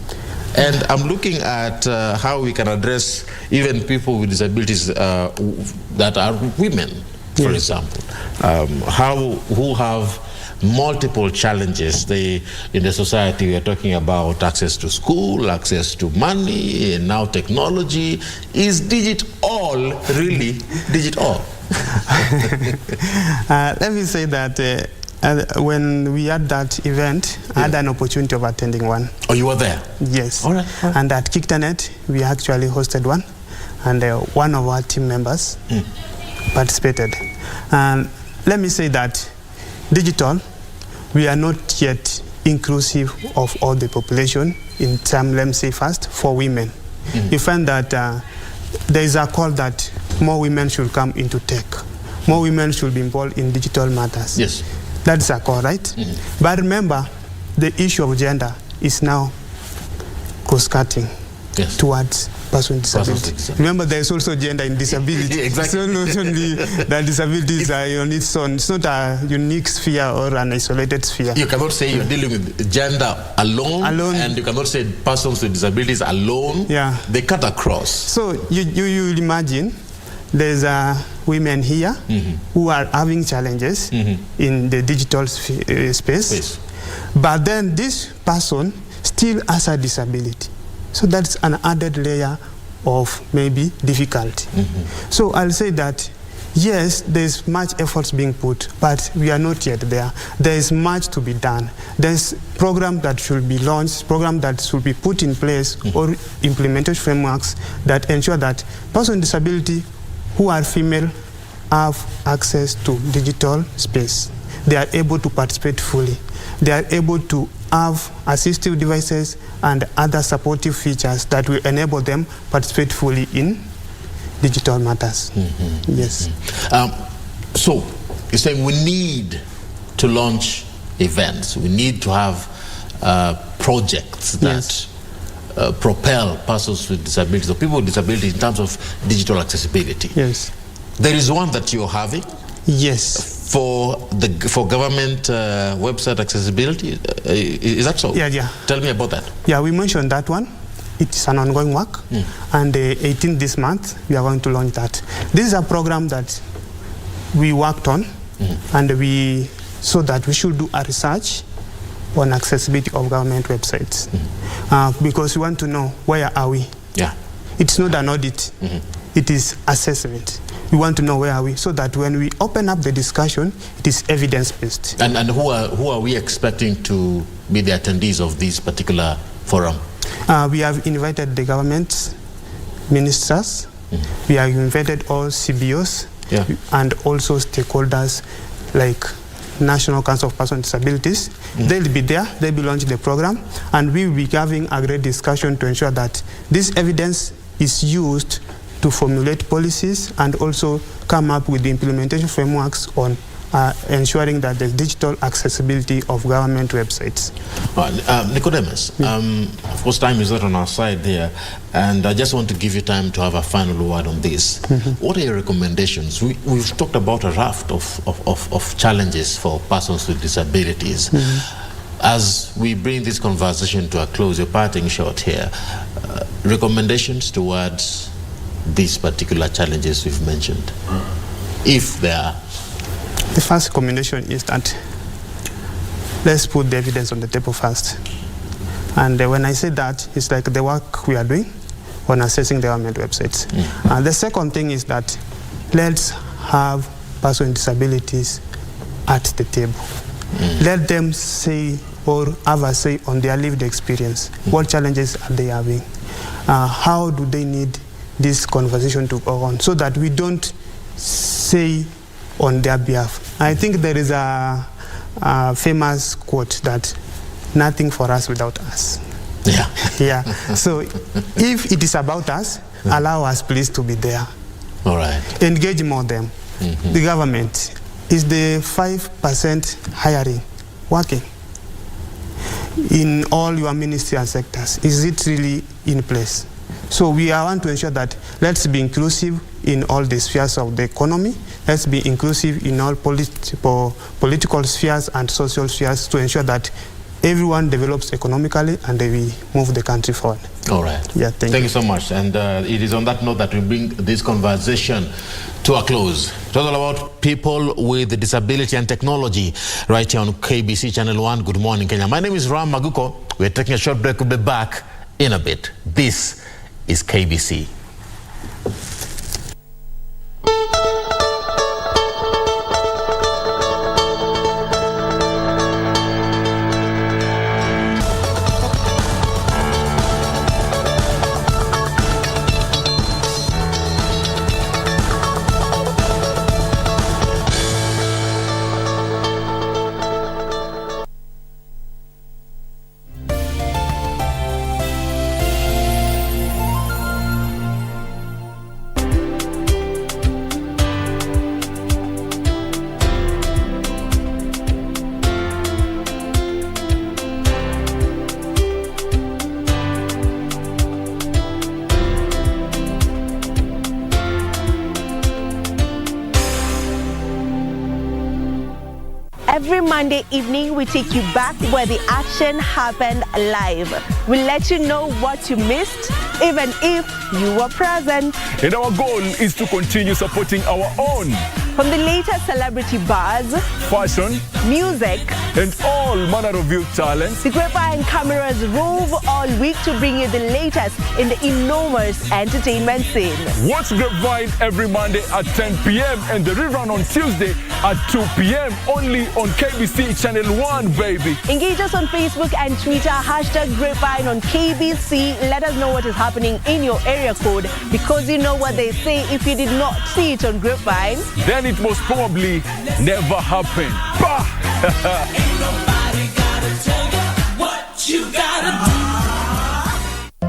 And I'm looking at how we can address even people with disabilities that are women, for example, who have multiple challenges in the society. We are talking about access to school, access to money, and now technology. Is digit all really digit all? Let me say that when we had that event, I had an opportunity of attending one. Oh, you were there? Yes. All right. And at Kiktanet, we actually hosted one, and one of our team members participated. Let me say that digital, we are not yet inclusive of all the population in terms, let me say first, for women. You find that there is a call that more women should come into tech. More women should be involved in digital matters. Yes. That's a call, right? But remember, the issue of gender is now cross-cutting towards persons with disability. Remember, there is also gender in disability. Exactly. So not only that disabilities are on its own, it's not a unique sphere or an isolated sphere. You cannot say you're dealing with gender alone, and you cannot say persons with disabilities alone. Yeah. They cut across. So you imagine there's women here who are having challenges in the digital space, but then this person still has a disability. So that's an added layer of maybe difficulty. So I'll say that, yes, there's much efforts being put, but we are not yet there. There is much to be done. There's programs that should be launched, programs that should be put in place, or implementation frameworks that ensure that persons with disability who are female have access to digital space. They are able to participate fully. They are able to have assistive devices and other supportive features that will enable them participate fully in digital matters. Yes. So you're saying we need to launch events. We need to have projects that propel persons with disabilities or people with disabilities in terms of digital accessibility. Yes. There is one that you're having. Yes. For government website accessibility, is that so? Yeah. Tell me about that. Yeah, we mentioned that one. It's an ongoing work, and 18th this month we are going to launch that. This is a program that we worked on, and we saw that we should do a research on accessibility of government websites, because we want to know where are we. Yeah. It's not an audit; it is assessment. We want to know where are we, so that when we open up the discussion, it is evidence-based. And who are we expecting to be the attendees of this particular forum? We have invited the government ministers. We have invited all CBOs and also stakeholders like National Council of Persons with Disabilities. They'll be there, they'll be launching the program, and we will be having a great discussion to ensure that this evidence is used to formulate policies and also come up with the implementation frameworks on ensuring that there's digital accessibility of government websites. Nicodemus, of course time is not on our side there, and I just want to give you time to have a final word on this. What are your recommendations? We've talked about a raft of challenges for persons with disabilities. As we bring this conversation to a close, your parting shot here, recommendations towards these particular challenges we've mentioned, if there are. The first recommendation is that let's put the evidence on the table first. And when I say that, it's like the work we are doing on assessing the government websites. And the second thing is that let's have persons with disabilities at the table. Let them say or have a say on their lived experience. What challenges are they having? How do they need this conversation to go on, so that we don't say on their behalf. I think there is a famous quote that nothing for us without us. So if it is about us, allow us please to be there. All right. Engage more them. The government, is the 5% hiring working in all your ministry and sectors? Is it really in place? So we want to ensure that let's be inclusive in all the spheres of the economy. Let's be inclusive in all political spheres and social spheres to ensure that everyone develops economically and we move the country forward. All right. Yeah, thank you so much. And it is on that note that we bring this conversation to a close. It was all about people with disability and technology right here on KBC Channel 1. Good morning, Kenya. My name is Ram Maguko. We're taking a short break. We'll be back in a bit. This is KBC. Every Monday evening, we take you back where the action happened live. We'll let you know what you missed, even if you were present. And our goal is to continue supporting our own. From the latest celebrity buzz, fashion, music, and all manner of youth talents, the Grapevine cameras rove all week to bring you the latest in the enormous entertainment scene. Watch Grapevine every Monday at 10 p.m. and the rerun on Tuesday at 2 p.m. only on KBC Channel 1, baby. Engage us on Facebook and Twitter, #Grapevine on KBC. Let us know what is happening in your area code, because you know what they say, if you did not see it on Grapevine, then it most probably never happened. Bah! Ain't nobody gotta tell you what you gotta do.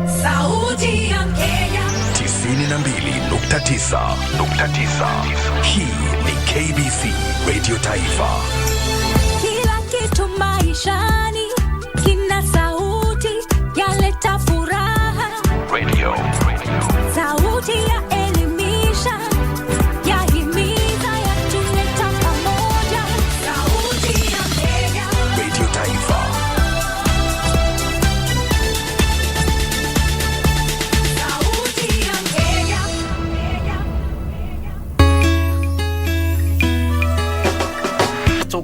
Sauti ya Kenya 92.9. Hii ni KBC Radio Taifa. Kila kitu maishani kina sauti yaleta furaha. Radio. Sauti ya elimisha, yahimiza, yatuleta pamoja. Sauti ya Kenya Radio Taifa. Sauti ya Kenya.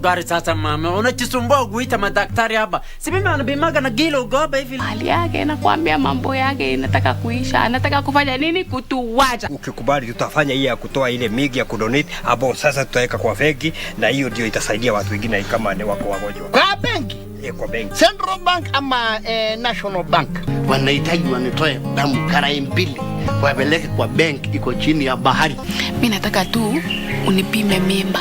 sukari sasa mama. Unajisumbua kuita madaktari hapa. Si mimi anabimaga na kilo goba hivi. Hali yake nakwambia mambo yake inataka kuisha. Anataka kufanya nini? Kutuwacha. Ukikubali tutafanya hii ya kutoa ile migi ya kudonate hapo sasa tutaweka kwa fegi na hiyo ndio itasaidia watu wengine kama ni wako wagonjwa. Kwa benki? Kwa benki. Central Bank ama National Bank wanahitaji wanitoe damu karai mbili wapeleke kwa bank iko chini ya bahari. Mimi nataka tu unipime mimba.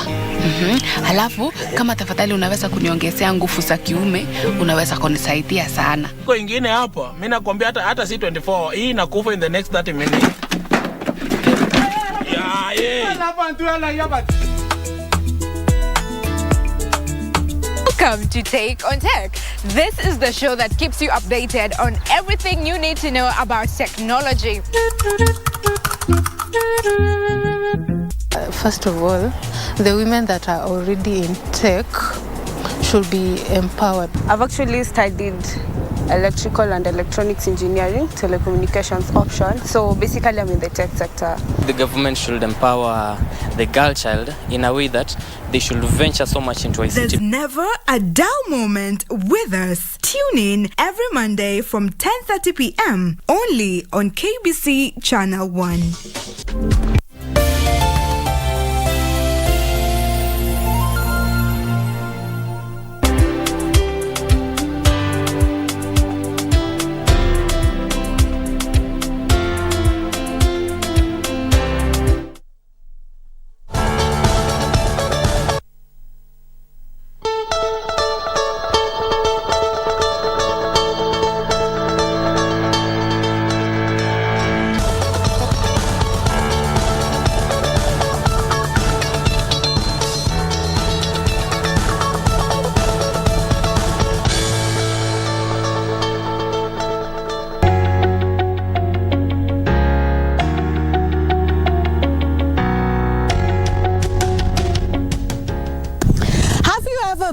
Halafu kama tafadhali unaweza kuniongezea nguvu za kiume, unaweza kunisaidia sana. Kwa ingine hapa, mimi nakwambia hata si 24, hii inakufa in the next 30 minutes. Welcome to Take on Tech. This is the show that keeps you updated on everything you need to know about technology. First of all, the women that are already in tech should be empowered. I've actually studied electrical and electronics engineering, telecommunications option. So basically I'm in the tech sector. The government should empower the girl child in a way that they should venture so much into ICT. There's never a dull moment with us. Tune in every Monday from 10:30 p.m. only on KBC Channel 1.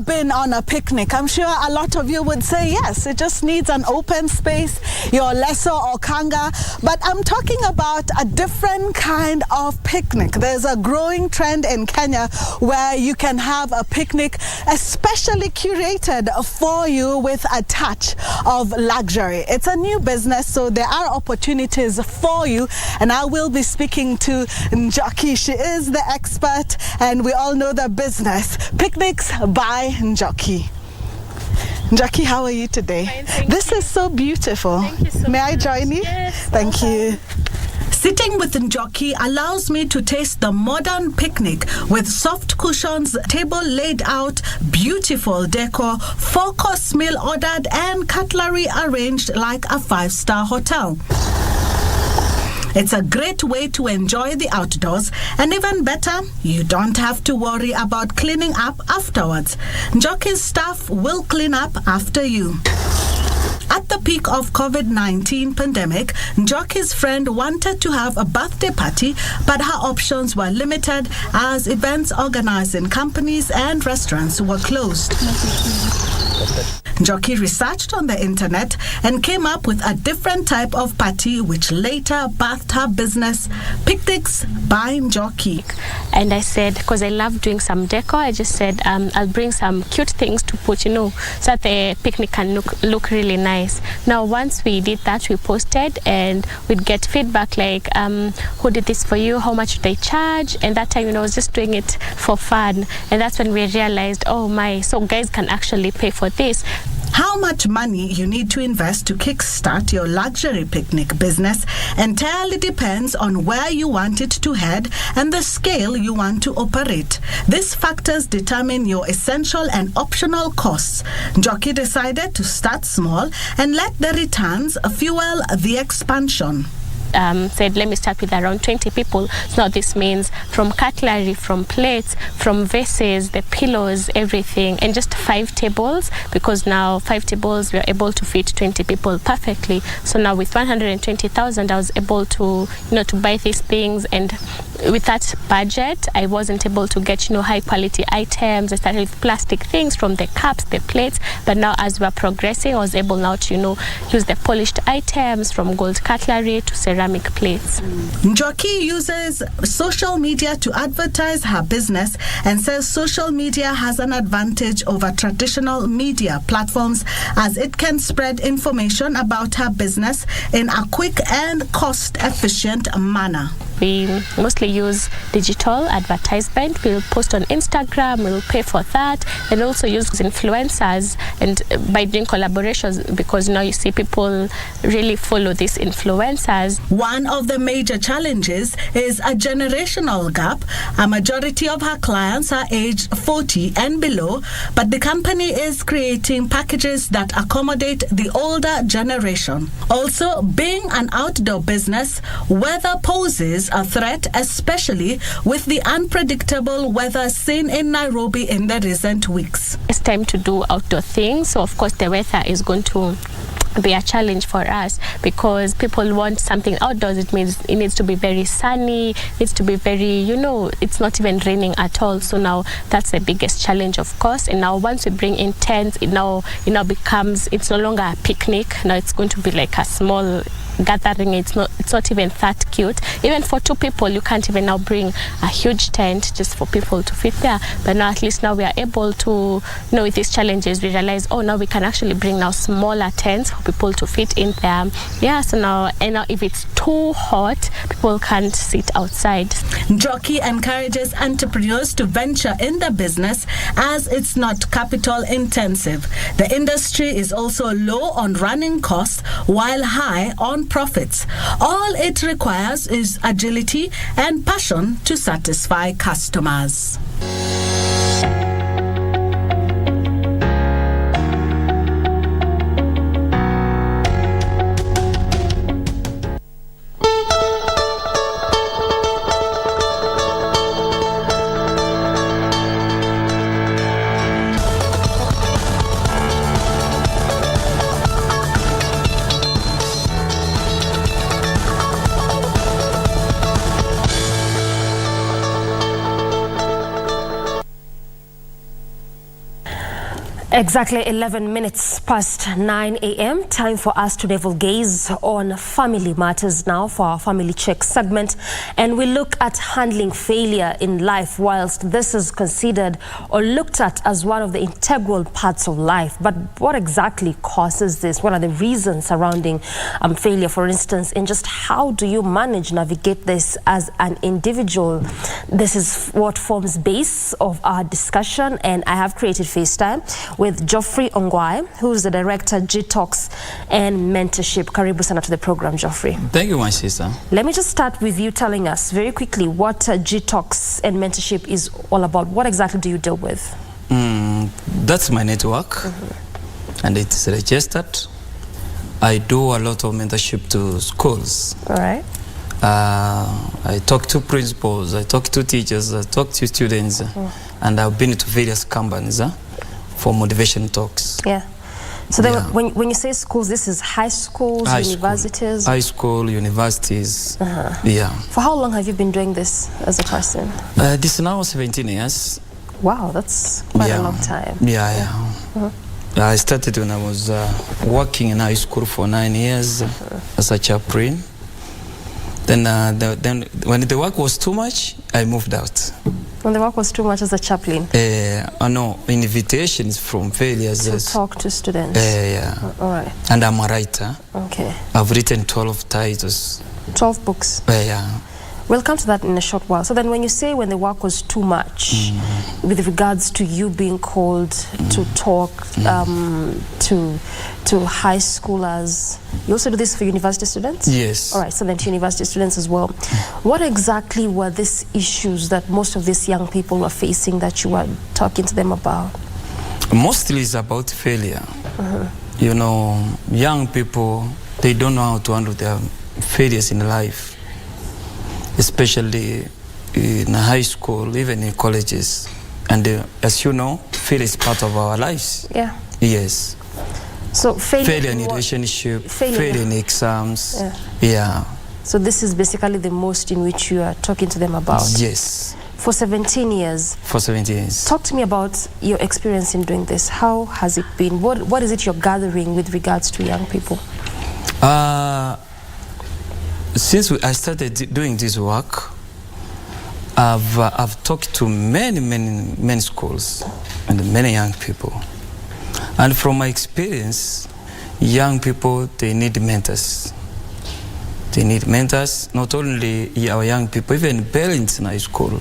Been on a picnic? I'm sure a lot of you would say yes. It just needs an open space, your leso or kanga. But I'm talking about a different kind of picnic. There's a growing trend in Kenya where you can have a picnic especially curated for you with a touch of luxury. It's a new business, so there are opportunities for you. And I will be speaking to Njoki. She is the expert, and we all know the business. Picnics by Njoki. Njoki, how are you today? Fine, this is so beautiful. Thank you so May much. I join you? Yes. Thank you. Sitting with Njoki allows me to taste the modern picnic with soft cushions, table laid out, beautiful decor, 4-course meal ordered, and cutlery arranged like a 5-star hotel. It's a great way to enjoy the outdoors, and even better, you don't have to worry about cleaning up afterwards. Njoki's staff will clean up after you. At the peak of COVID-19 pandemic, Njoki's friend wanted to have a birthday party, but her options were limited as events organized in companies and restaurants were closed. Njoki researched on the internet and came up with a different type of party, which later birthed her business, Picnics by Njoki. And I said, because I love doing some decor, I just said I'll bring some cute things to put, so that the picnic can look really nice. Now, once we did that, we posted and we'd get feedback like, who did this for you? How much did they charge? And that time, I was just doing it for fun. And that's when we realized, oh my, so guys can actually pay for this. How much money you need to invest to kickstart your luxury picnic business entirely depends on where you want it to head and the scale you want to operate. These factors determine your essential and optional costs. Njoki decided to start small and let the returns fuel the expansion. Said, let me start with around 20 people. So now this means from cutlery, from plates, from vases, the pillows, everything, and just 5 tables, because now 5 tables we are able to fit 20 people perfectly. So now with 120,000 I was able to, to buy these things, and with that budget I wasn't able to get, high quality items. I started with plastic things, from the cups, the plates, but now as we're progressing I was able now to, use the polished items, from gold cutlery to ceramic ceramic plates. Njoki uses social media to advertise her business and says social media has an advantage over traditional media platforms as it can spread information about her business in a quick and cost-efficient manner. We mostly use digital advertisement. We'll post on Instagram, we'll pay for that, and also use influencers and by doing collaborations, because now you see people really follow these influencers. One of the major challenges is a generational gap. A majority of her clients are aged 40 and below, but the company is creating packages that accommodate the older generation. Also, being an outdoor business, weather poses a threat, especially with the unpredictable weather seen in Nairobi in the recent weeks. It's time to do outdoor things, so of course the weather is going to be a challenge for us because people want something outdoors. It means it needs to be very sunny, it needs to be very, it's not even raining at all. So now that's the biggest challenge, of course. And now once we bring in tents, it now becomes, it's no longer a picnic. Now it's going to be like a small gathering. It's not even that cute. Even for 2 people, you can't even now bring a huge tent just for people to fit there. But now at least now we are able to, with these challenges, we realize, now we can actually bring now smaller tents for people to fit in there. Yeah, so now if it's too hot, people can't sit outside. Njoki encourages entrepreneurs to venture in the business as it's not capital intensive. The industry is also low on running costs while high on profits. All it requires is agility and passion to satisfy customers. Exactly 11 minutes past 9 a.m. Time for us to navel gaze on family matters now for our Family Check segment. And we look at handling failure in life, whilst this is considered or looked at as one of the integral parts of life. But what exactly causes this? What are the reasons surrounding failure, for instance, and just how do you navigate this as an individual? This is what forms base of our discussion, and I have created FaceTime with Geoffrey Ongwae, who's the director, G-Talks and Mentorship. Karibu sana to the program, Geoffrey. Thank you, my sister. Let me just start with you telling us very quickly what G-Talks and Mentorship is all about. What exactly do you deal with? That's my network, and it is registered. I do a lot of mentorship to schools. All right. I talk to principals, I talk to teachers, I talk to students, and I've been to various companies for motivation talks. Yeah. So then when you say schools, this is high schools, universities? High school, universities. Yeah. For how long have you been doing this as a person? This is now 17 years. Wow, that's quite a long time. Yeah. I started when I was working in high school for 9 years as a chaplain. Then when the work was too much, I moved out. When the work was too much as a chaplain? No, invitations from failures. To talk to students? Yeah. All right. And I'm a writer. Okay. I've written 12 titles. 12 books? Yeah. We'll come to that in a short while. So then when you say when the work was too much, with regards to you being called to talk to high schoolers, you also do this for university students? Yes. All right, so then to university students as well. What exactly were these issues that most of these young people were facing that you were talking to them about? Mostly it's about failure. You know, young people, they don't know how to handle their failures in life, especially in high school, even in colleges. And as you know, failure is part of our lives. Yeah. Yes. So failure in relationship, failure in exams. Yeah. So this is basically the most in which you are talking to them about? Yes. For 17 years? For 17 years. Talk to me about your experience in doing this. How has it been? What is it you're gathering with regards to young people? since I started doing this work, I've talked to many schools and many young people. And from my experience, young people, they need mentors. They need mentors, not only our young people, even parents in high school.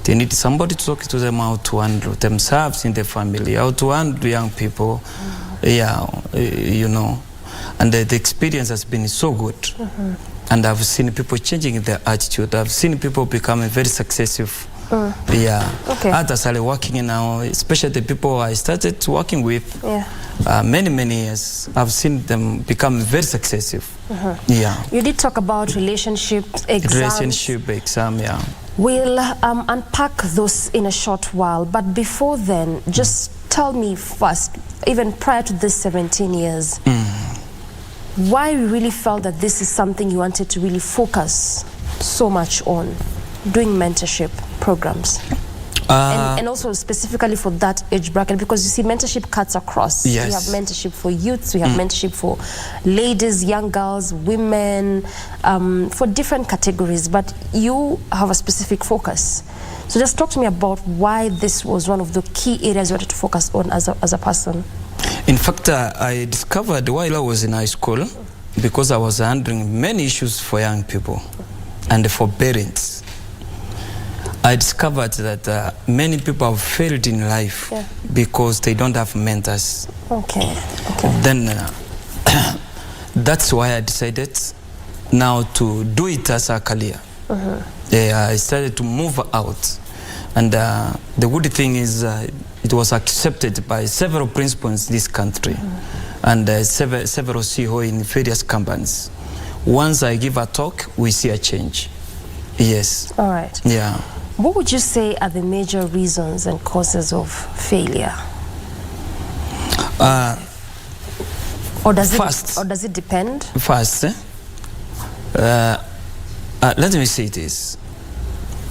They need somebody to talk to them how to handle themselves in the family, how to handle young people. You know. And the experience has been so good. And I've seen people changing their attitude. I've seen people becoming very successful. Okay. Others are working now, especially the people I started working with many years. I've seen them become very successful. Yeah. You did talk about relationships, exams. Relationship, exam, yeah. We'll unpack those in a short while, but before then, just tell me first, even prior to this 17 years, why you really felt that this is something you wanted to really focus so much on, doing mentorship programs? And also specifically for that age bracket, because you see mentorship cuts across. Yes. We have mentorship for youths, we have mentorship for ladies, young girls, women, for different categories, but you have a specific focus. So just talk to me about why this was one of the key areas you wanted to focus on as a person. In fact, I discovered while I was in high school, because I was handling many issues for young people and for parents, I discovered that many people have failed in life because they don't have mentors. Okay. Then that's why I decided now to do it as a career. I started to move out. And the good thing is it was accepted by several principals in this country and several CEO in various companies. Once I give a talk, we see a change. Yes. All right. Yeah. What would you say are the major reasons and causes of failure? Or does it depend? First, let me say this.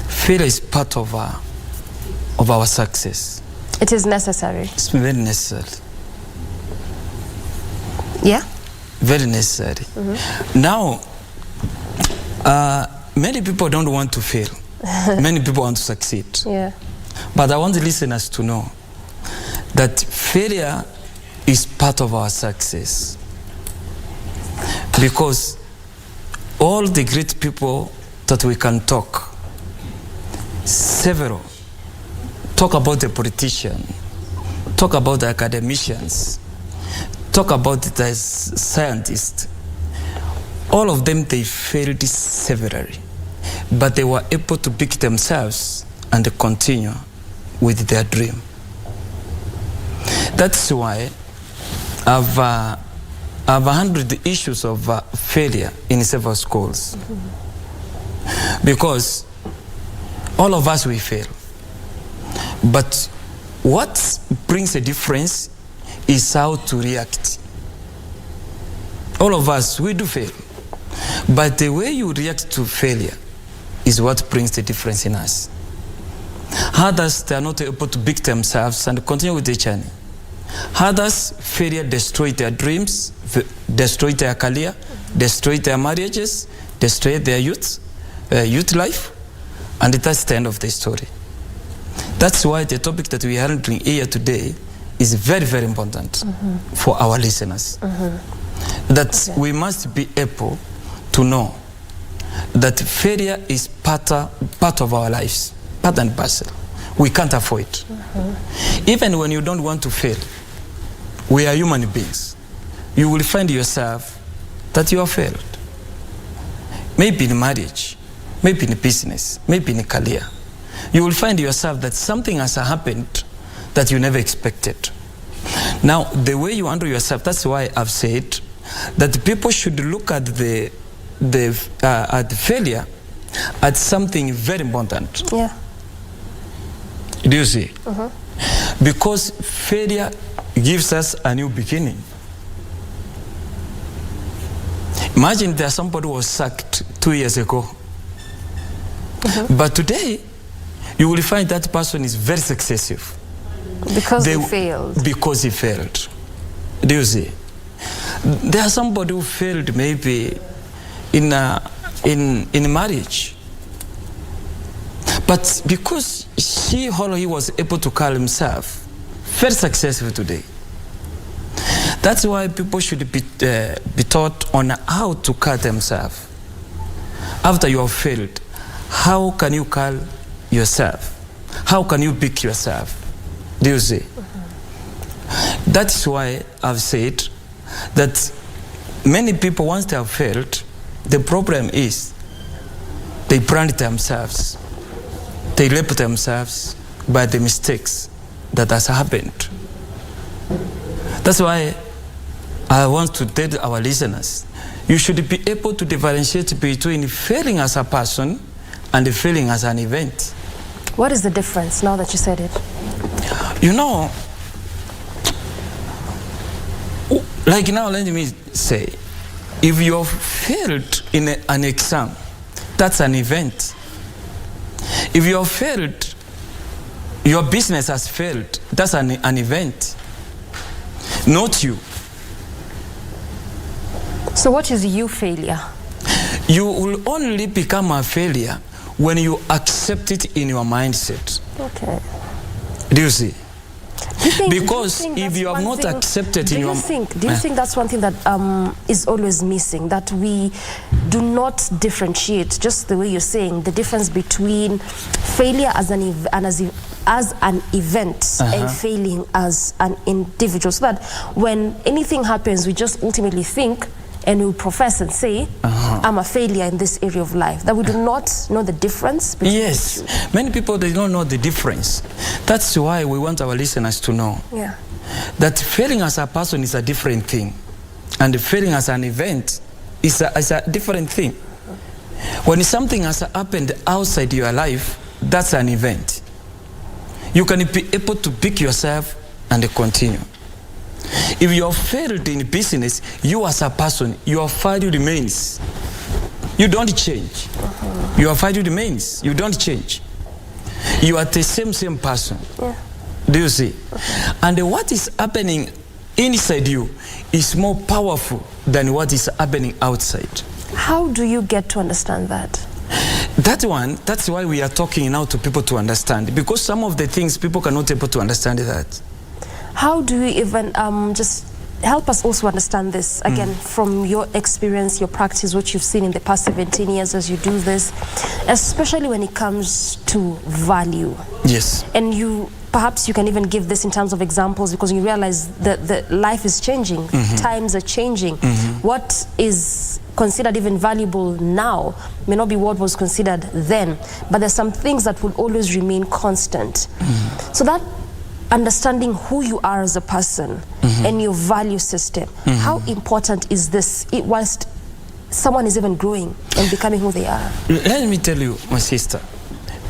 Failure is part of our success. It is necessary. It's very necessary. Yeah? Very necessary. Now, many people don't want to fail. Many people want to succeed. Yeah. But I want the listeners to know that failure is part of our success. Because all the great people that we can talk, several, talk about the politician, talk about the academicians, talk about the scientists, all of them, they failed severally. But they were able to pick themselves and continue with their dream. That's why I've handled the issues of failure in several schools. Because all of us, we fail. But what brings a difference is how to react. All of us, we do fail. But the way you react to failure is what brings the difference in us. Others, they are not able to pick themselves and continue with their journey. Others, failure destroyed their dreams, destroyed their career, destroyed their marriages, destroyed their youth life, and that's the end of the story. That's why the topic that we are handling here today is very, very important for our listeners. That we must be able to know that failure is part of our lives, part and parcel. We can't avoid it. Even when you don't want to fail, we are human beings. You will find yourself that you have failed. Maybe in marriage, maybe in business, maybe in a career. You will find yourself that something has happened that you never expected. Now, the way you handle yourself, that's why I've said that people should look at the failure as something very important. Yeah. Do you see? Because failure gives us a new beginning. Imagine there's somebody who was sacked 2 years ago. But today, you will find that person is very successful. Because he failed. Because he failed. Do you see? There's somebody who failed maybe in in marriage. But because she or he was able to call himself very successful today, that's why people should be taught on how to call themselves. After you have failed, how can you call yourself? How can you pick yourself? Do you see? That's why I've said that many people, once they have failed, the problem is they brand themselves. They label themselves by the mistakes that has happened. That's why I want to tell our listeners, you should be able to differentiate between failing as a person and failing as an event. What is the difference now that you said it? You know, like now, let me say, if you have failed in an exam, that's an event. If you have failed, your business has failed, that's an event, not you. So what is you failure? You will only become a failure when you accept it in your mindset. Okay. Do you see? Because if you have not accepted in your mind, do you think that's one thing that is always missing, that we do not differentiate, just the way you're saying, the difference between failure as an event and failing as an individual, so that when anything happens, we just ultimately think and we profess and say, I'm a failure in this area of life, that we do not know the difference between Yes, many people, they don't know the difference. That's why we want our listeners to know that failing as a person is a different thing, and failing as an event is a different thing. When something has happened outside your life, that's an event. You can be able to pick yourself and continue. If you have failed in business, you as a person, your value remains. You don't change. Your value remains. You don't change. You are the same person. Do you see? And what is happening inside you is more powerful than what is happening outside. How do you get to understand that? That's why we are talking now to people to understand. Because some of the things people cannot able to understand that. How do you even just help us also understand this, again, from your experience, your practice, what you've seen in the past 17 years as you do this, especially when it comes to value? Yes. And perhaps you can even give this in terms of examples, because you realize that life is changing, times are changing. What is considered even valuable now may not be what was considered then, but there's some things that will always remain constant. So that understanding who you are as a person and your value system, how important is this whilst someone is even growing and becoming who they are? Let me tell you, my sister,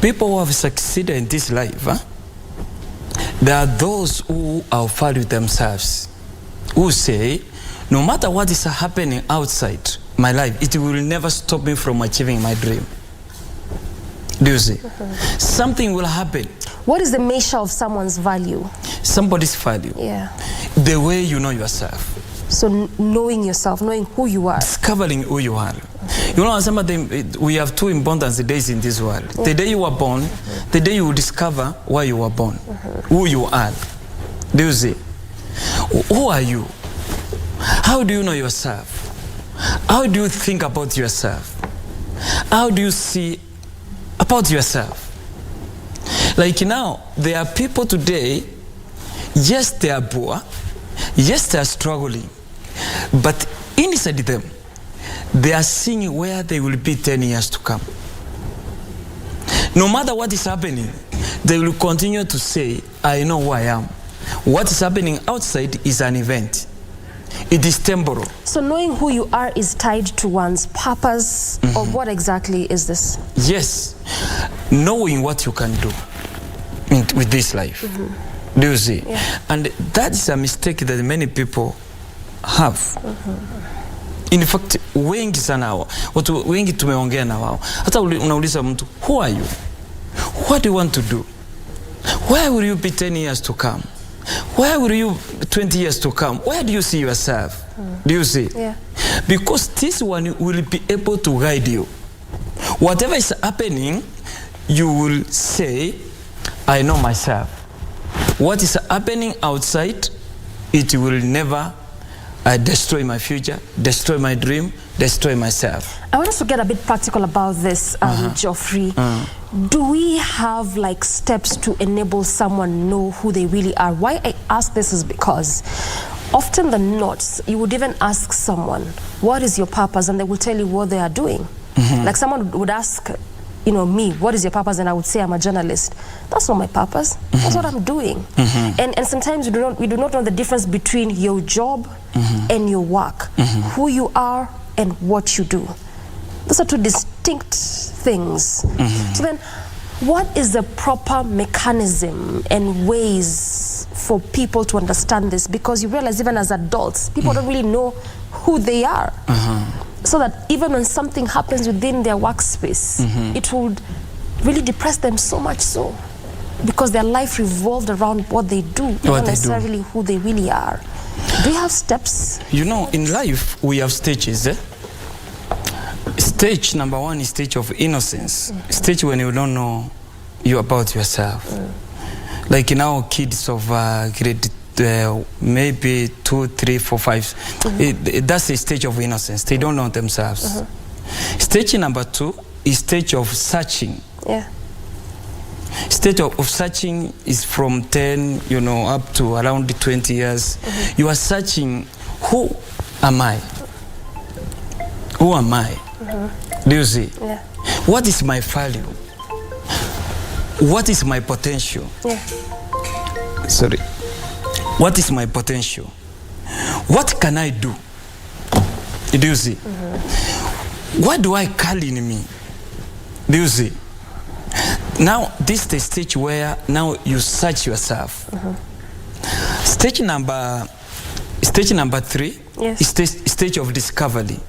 people who have succeeded in this life, there are those who have valued themselves, who say, no matter what is happening outside my life, it will never stop me from achieving my dream. Do you see? Something will happen. What is the measure of someone's value? Somebody's value. Yeah. The way you know yourself. So knowing yourself, knowing who you are. Discovering who you are. You know, some of them, we have two important days in this world. The day you were born, the day you will discover why you were born, who you are. Do you see? Who are you? How do you know yourself? How do you think about yourself? How do you see about yourself? Like now, there are people today, yes, they are poor, yes, they are struggling, but inside them, they are seeing where they will be 10 years to come. No matter what is happening, they will continue to say, I know who I am. What is happening outside is an event. It is temporal. So knowing who you are is tied to one's purpose, or what exactly is this? Yes, knowing what you can do with this life. Do you see? Yeah. And that is a mistake that many people have. In fact, wengi sana watu wengi tumeongea na wao. Hata unauliza mtu, who are you? What do you want to do? Where will you be 10 years to come? Where will you 20 years to come? Where do you see yourself? Do you see? Yeah. Because this one will be able to guide you. Whatever is happening, you will say, I know myself. What is happening outside, it will never destroy my future, destroy my dream, destroy myself. I want us to get a bit practical about this, Geoffrey. Do we have like steps to enable someone know who they really are? Why I ask this is because often than not, you would even ask someone, what is your purpose? And they will tell you what they are doing. Like someone would ask, you know, me, what is your purpose? And I would say, I'm a journalist. That's not my purpose. That's what I'm doing. And sometimes we do not know the difference between your job and your work, who you are and what you do. Those are two distinct things. So then, what is the proper mechanism and ways for people to understand this? Because you realize even as adults, people don't really know who they are. So that even when something happens within their workspace, it would really depress them so much so. Because their life revolved around what they do, not necessarily who they really are. Do you have steps? You know, in life, we have stages. Stage number one is stage of innocence. Stage when you don't know you about yourself. Like in our kids of grade maybe 2, 3, 4, 5. That's a stage of innocence. They don't know themselves. Stage number 2 is stage of searching. Stage of searching is from 10, you know, up to around 20 years. You are searching, who am I? Who am I? Do you see? What is my value? What is my potential? Sorry. What is my potential? What can I do? Do you see? What do I carry in me? Do you see? Now, this is the stage where now you search yourself. Stage number 3 is stage of discovery.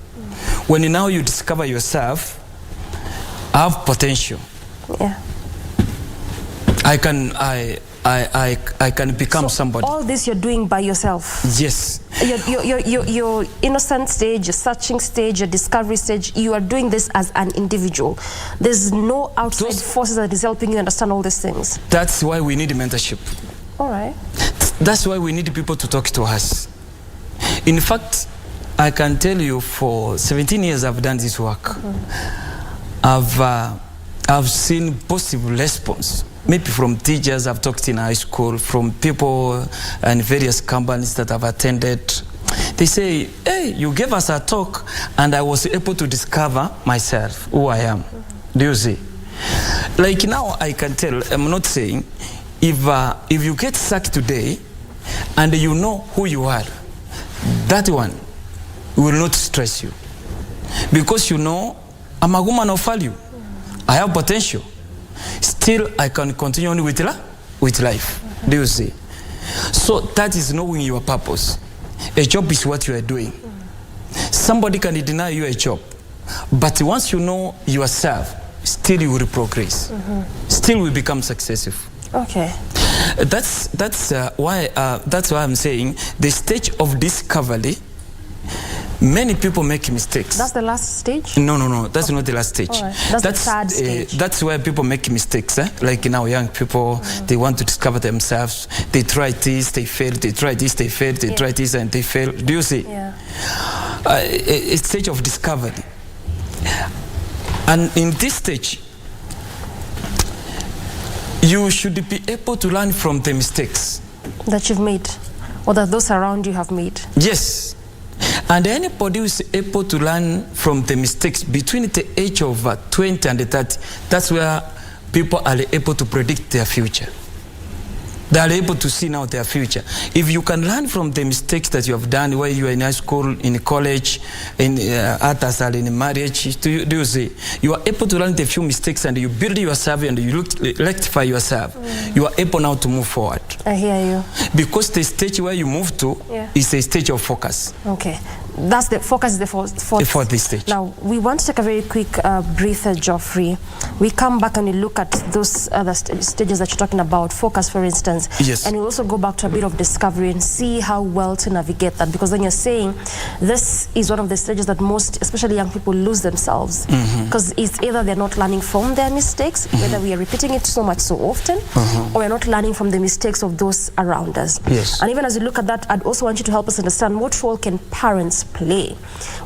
When now you discover yourself, I have potential. I can become somebody. All this you're doing by yourself? Yes. Your innocent stage, your searching stage, your discovery stage, you are doing this as an individual. There's no outside forces that is helping you understand all these things. That's why we need mentorship. All right. That's why we need people to talk to us. In fact, I can tell you for 17 years I've done this work. I've seen positive response. Maybe from teachers I've talked in high school, from people and various companies that I've attended. They say, hey, you gave us a talk and I was able to discover myself, who I am. Do you see? Like now I can tell, I'm not saying, if you get sacked today and you know who you are, that one will not stress you. Because you know, I'm a woman of value. I have potential. Still, I can continue on with life. Do you see? So that is knowing your purpose. A job is what you are doing. Somebody can deny you a job, but once you know yourself, still you will progress. Still will become successful. Okay. That's why I'm saying the stage of discovery. Many people make mistakes. That's the last stage? No. That's not the last stage. Right. That's the third stage. That's where people make mistakes. Like now, young people, they want to discover themselves. They try this, they fail. They try this, they fail. They try this, and they fail. Do you see? A stage of discovery. And in this stage, you should be able to learn from the mistakes that you've made, or that those around you have made. Yes. And anybody who is able to learn from the mistakes between the age of 20 and 30, that's where people are able to predict their future. They are able to see now their future. If you can learn from the mistakes that you have done while you are in high school, in college, in others are in marriage, do you see? You are able to learn the few mistakes and you build yourself and you rectify yourself. You are able now to move forward. I hear you. Because the stage where you move to is a stage of focus. Okay. That's the focus is the fourth stage. Now, we want to take a very quick breather, Geoffrey. We come back and we look at those other stages that you're talking about, focus, for instance. Yes. And we also go back to a bit of discovery and see how well to navigate that. Because then you're saying this is one of the stages that most, especially young people, lose themselves. Because it's either they're not learning from their mistakes, whether we are repeating it so much so often, or we're not learning from the mistakes of those around us. Yes. And even as you look at that, I'd also want you to help us understand what role can parents play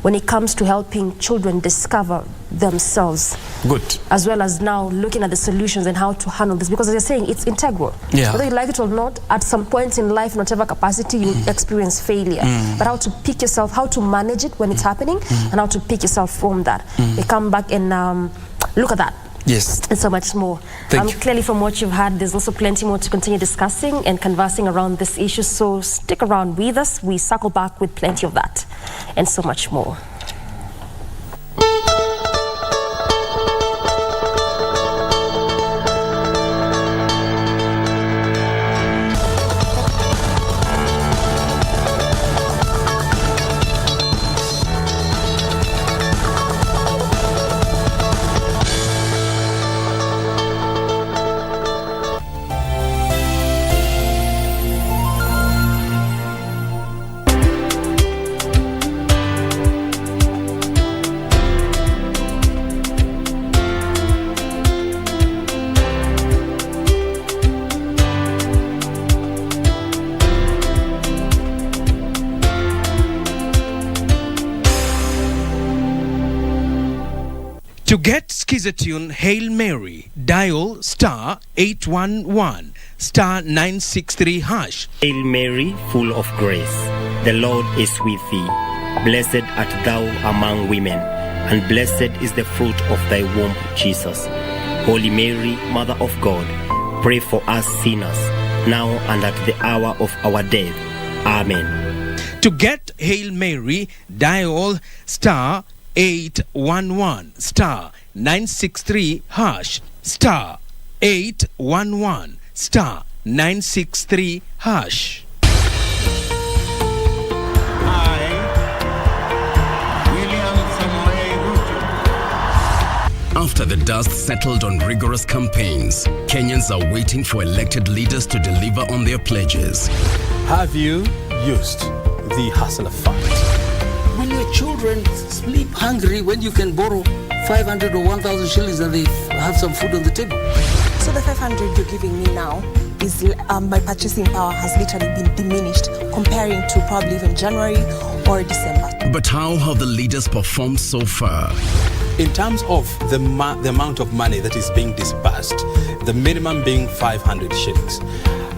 when it comes to helping children discover themselves. Good. As well as now looking at the solutions and how to handle this, because as you're saying, it's integral. Yeah. Whether you like it or not, at some points in life, in whatever capacity, you experience failure. But how to pick yourself, how to manage it when it's happening, and how to pick yourself from that. We come back and look at that. Yes. And so much more. Thank you. Clearly from what you've had, there's also plenty more to continue discussing and conversing around this issue. So stick around with us. We circle back with plenty of that and so much more. To get Skizatune Hail Mary, dial *811 *963 hash. Hail Mary, full of grace, the Lord is with thee. Blessed art thou among women, and blessed is the fruit of thy womb, Jesus. Holy Mary, Mother of God, pray for us sinners, now and at the hour of our death. Amen. To get Hail Mary, dial *811 *963 hash *811 *963 hash. After the dust settled on rigorous campaigns, Kenyans are waiting for elected leaders to deliver on their pledges. Have you used the Hustler Fund? Will your children sleep hungry when you can borrow 500 or 1,000 shillings and they have some food on the table? So the 500 you're giving me now is my purchasing power has literally been diminished comparing to probably even January or December. But how have the leaders performed so far? In terms of the amount of money that is being disbursed, the minimum being 500 shillings,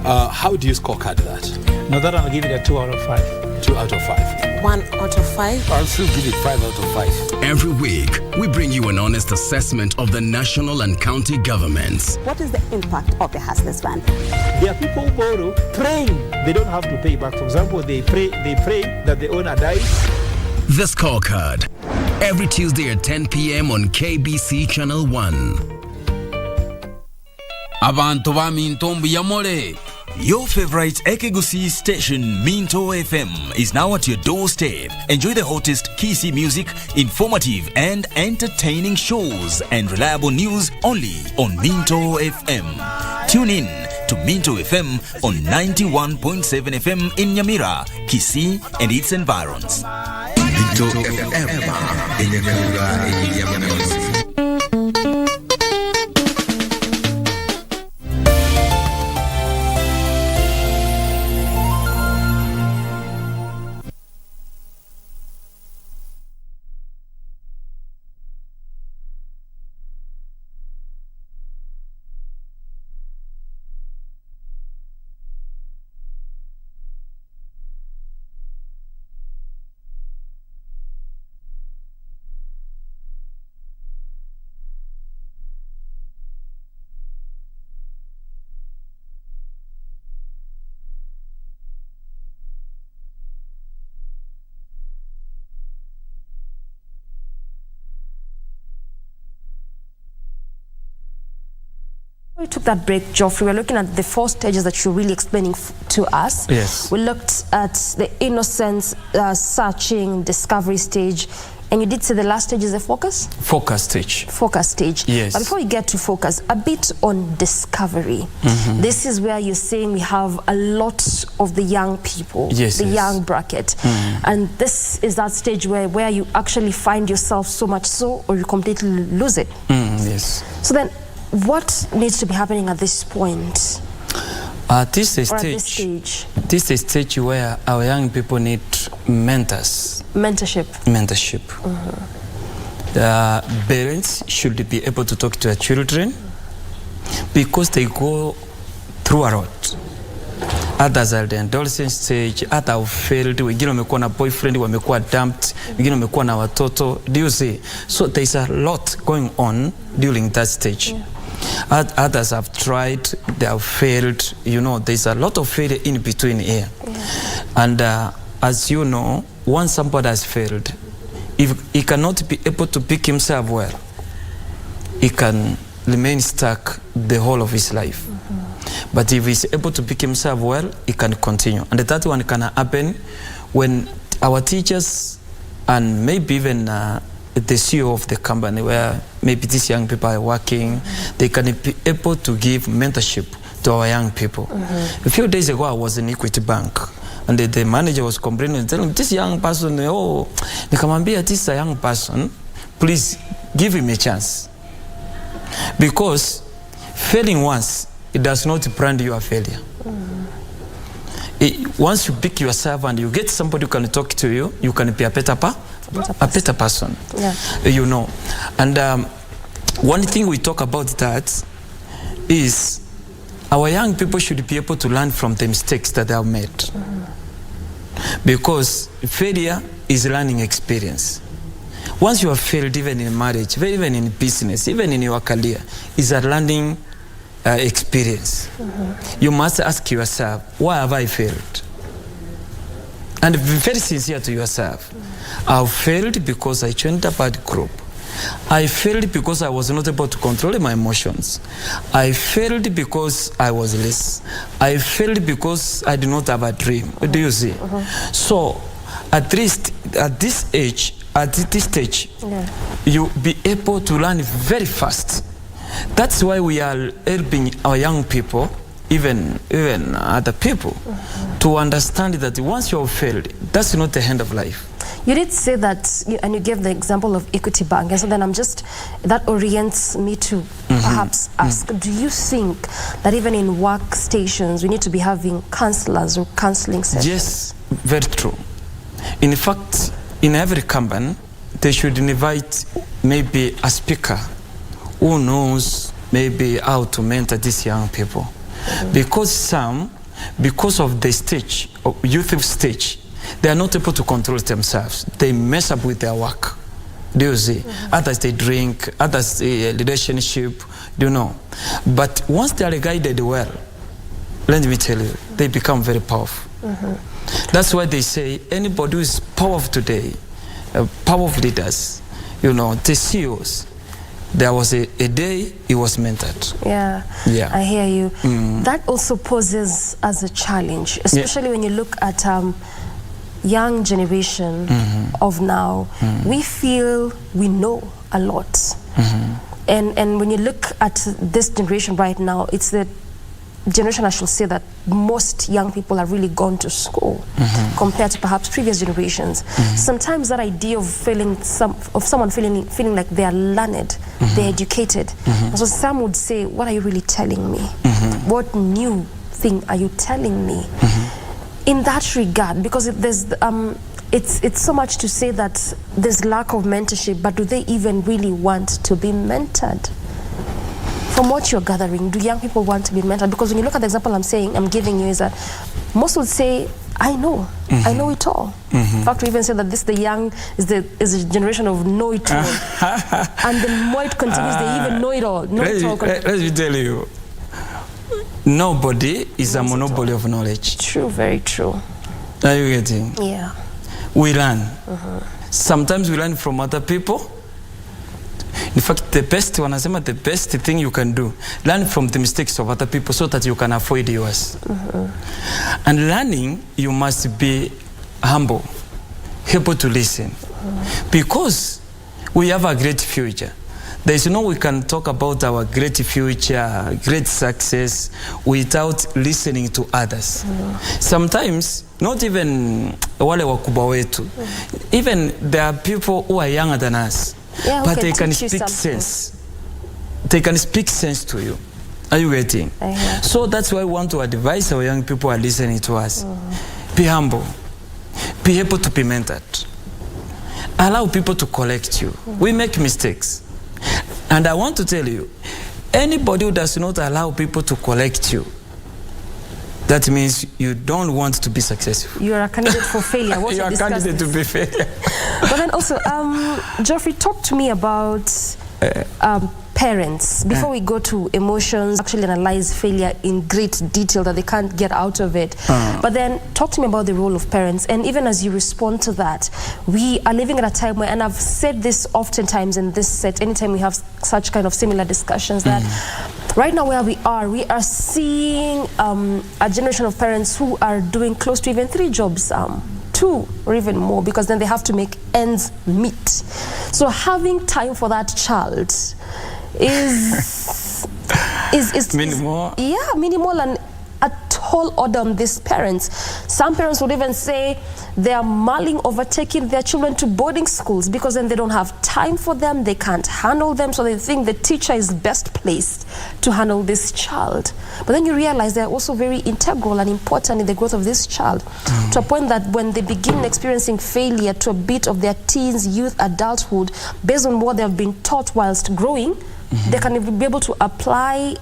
how do you scorecard that? No, that I'll give it a 2 out of 5. 2 out of 5. 1 out of 5. I'll still give it 5 out of 5. Every week, we bring you an honest assessment of the national and county governments. What is the impact of the Hustlers Fund? There are people who borrow praying they don't have to pay back. For example, they pray that the owner dies. The Scorecard. Every Tuesday at 10 p.m. on KBC Channel 1. Abantu ba Mintombo Yamole. Your favorite Ekegusi station, Minto FM, is now at your doorstep. Enjoy the hottest Kisi music, informative and entertaining shows, and reliable news only on Minto FM. Tune in to Minto FM on 91.7 FM in Nyamira, Kisii, and its environs. Minto FM in Nyamira. We took that break, Geoffrey. We're looking at the 4 stages that you're really explaining to us. Yes. We looked at the innocence, searching, discovery stage. And you did say the last stage is the focus? Focus stage. Focus stage. Yes. But before we get to focus, a bit on discovery. This is where you're saying we have a lot of the young people, young bracket. And this is that stage where you actually find yourself so much so, or you completely lose it. Yes. So then, what needs to be happening at this point? This is a stage where our young people need mentors. Mentorship. The parents should be able to talk to their children because they go through a lot. Others are the adolescent stage, others have failed, wengine wamekuwa na boyfriend, wamekuwa dumped, wengine wamekuwa na watoto. Do you see? So there's a lot going on during that stage. Others have tried, they have failed. You know, there's a lot of failure in between here. And as you know, once somebody has failed, if he cannot be able to pick himself well, he can remain stuck the whole of his life. But if he's able to pick himself well, he can continue. And that one can happen when our teachers and maybe even the CEO of the company, where maybe these young people are working, they can be able to give mentorship to our young people. A few days ago, I was in Equity Bank, and the manager was complaining, telling me, this young person, nikamwambia, this is a young person, please give him a chance. Because failing once, it does not brand you a failure. Once you pick yourself and you get somebody who can talk to you, you can be a better person. Yeah. You know. And one thing we talk about that is our young people should be able to learn from the mistakes that they have made. Because failure is a learning experience. Once you have failed, even in marriage, even in business, even in your career, is a learning experience. You must ask yourself, why have I failed? And be very sincere to yourself. I failed because I joined a bad group. I failed because I was not able to control my emotions. I failed because I was less. I failed because I did not have a dream. Do you see? So, at least at this age, at this stage, you be able to learn very fast. That's why we are helping our young people, even other people, to understand that once you have failed, that's not the end of life. You did say that, and you gave the example of Equity Bank, and so then that orients me to perhaps ask, do you think that even in workstations we need to be having counselors or counseling sessions? Yes, very true. In fact, in every company, they should invite maybe a speaker who knows maybe how to mentor these young people. Because of the stage, youth stage, they are not able to control themselves. They mess up with their work. Do you see? Others they drink, others relationship, do you know? But once they are guided well, let me tell you, they become very powerful. That's why they say anybody who is powerful today, powerful leaders, you know, the CEOs, there was a day he was mentored. Yeah, I hear you. That also poses as a challenge, especially when you look at young generation of now. We feel we know a lot. And when you look at this generation right now, it's the generation I should say that most young people have really gone to school compared to perhaps previous generations. Sometimes that idea of someone feeling like they are learned, they're educated. So some would say, what are you really telling me? What new thing are you telling me? In that regard, because it's so much to say that there's lack of mentorship, but do they even really want to be mentored? From what you're gathering, do young people want to be mentored? Because when you look at the example I'm giving you, is that most would say, I know it all. In fact, we even say that the young is a generation of know-it-all. And the more it continues, they even know it all. Let me tell you, nobody is a monopoly of knowledge. True, very true. Are you getting? Yeah. We learn. Sometimes we learn from other people. In fact, the best thing you can do, learn from the mistakes of other people so that you can avoid yours. And learning, you must be humble, able to listen. Because we have a great future. There is no we can talk about our great future, great success without listening to others. Sometimes, not even wale wakubwa wetu, even there are people who are younger than us, but they can speak sense. They can speak sense to you. Are you getting? So that's why we want to advise our young people who are listening to us. Be humble. Be able to be mentored. Allow people to correct you. We make mistakes. And I want to tell you, anybody who does not allow people to correct you, that means you don't want to be successful. You are a candidate for failure. You are a candidate to be failure. But then also, Geoffrey, talk to me about parents. Before we go to emotions, actually analyze failure in great detail that they can't get out of it. But then talk to me about the role of parents. And even as you respond to that, we are living at a time where, and I've said this oftentimes in this set, anytime we have such kind of similar discussions, that right now where we are seeing a generation of parents who are doing close to even 3 jobs, 2 or even more, because then they have to make ends meet. So having time for that child is minimal. Minimal and a tall order on these parents. Some parents would even say they are mulling over taking their children to boarding schools because then they don't have time for them, they can't handle them, so they think the teacher is best placed to handle this child. But then you realize they're also very integral and important in the growth of this child, to a point that when they begin experiencing failure to a bit of their teens, youth, adulthood, based on what they have been taught whilst growing, they can be able to employ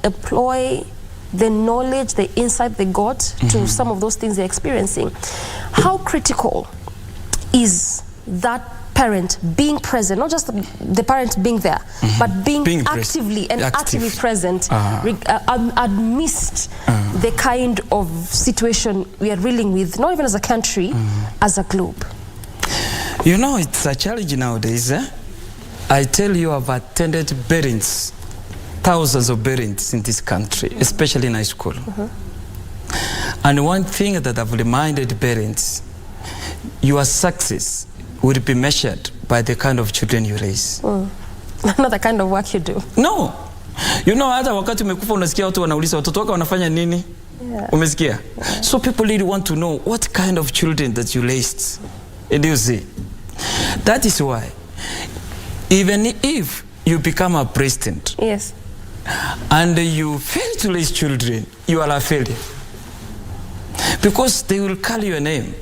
the knowledge, the insight they got to some of those things they're experiencing. How critical is that parent being present, not just the parent being there, but being actively present amidst the kind of situation we are dealing with, not even as a country, as a globe? You know, it's a challenge nowadays. I tell you, I've attended parents, thousands of parents in this country, especially in high school. And one thing that I've reminded parents, your success will be measured by the kind of children you raise. Not the kind of work you do. No. You know, hata wakati umekufa unasikia watu wanauliza watoto wako wanafanya nini? Umesikia? So people really want to know what kind of children that you raised. Do you see? That is why, even if you become a president, and you fail to raise children, you are a failure. Because they will call your name.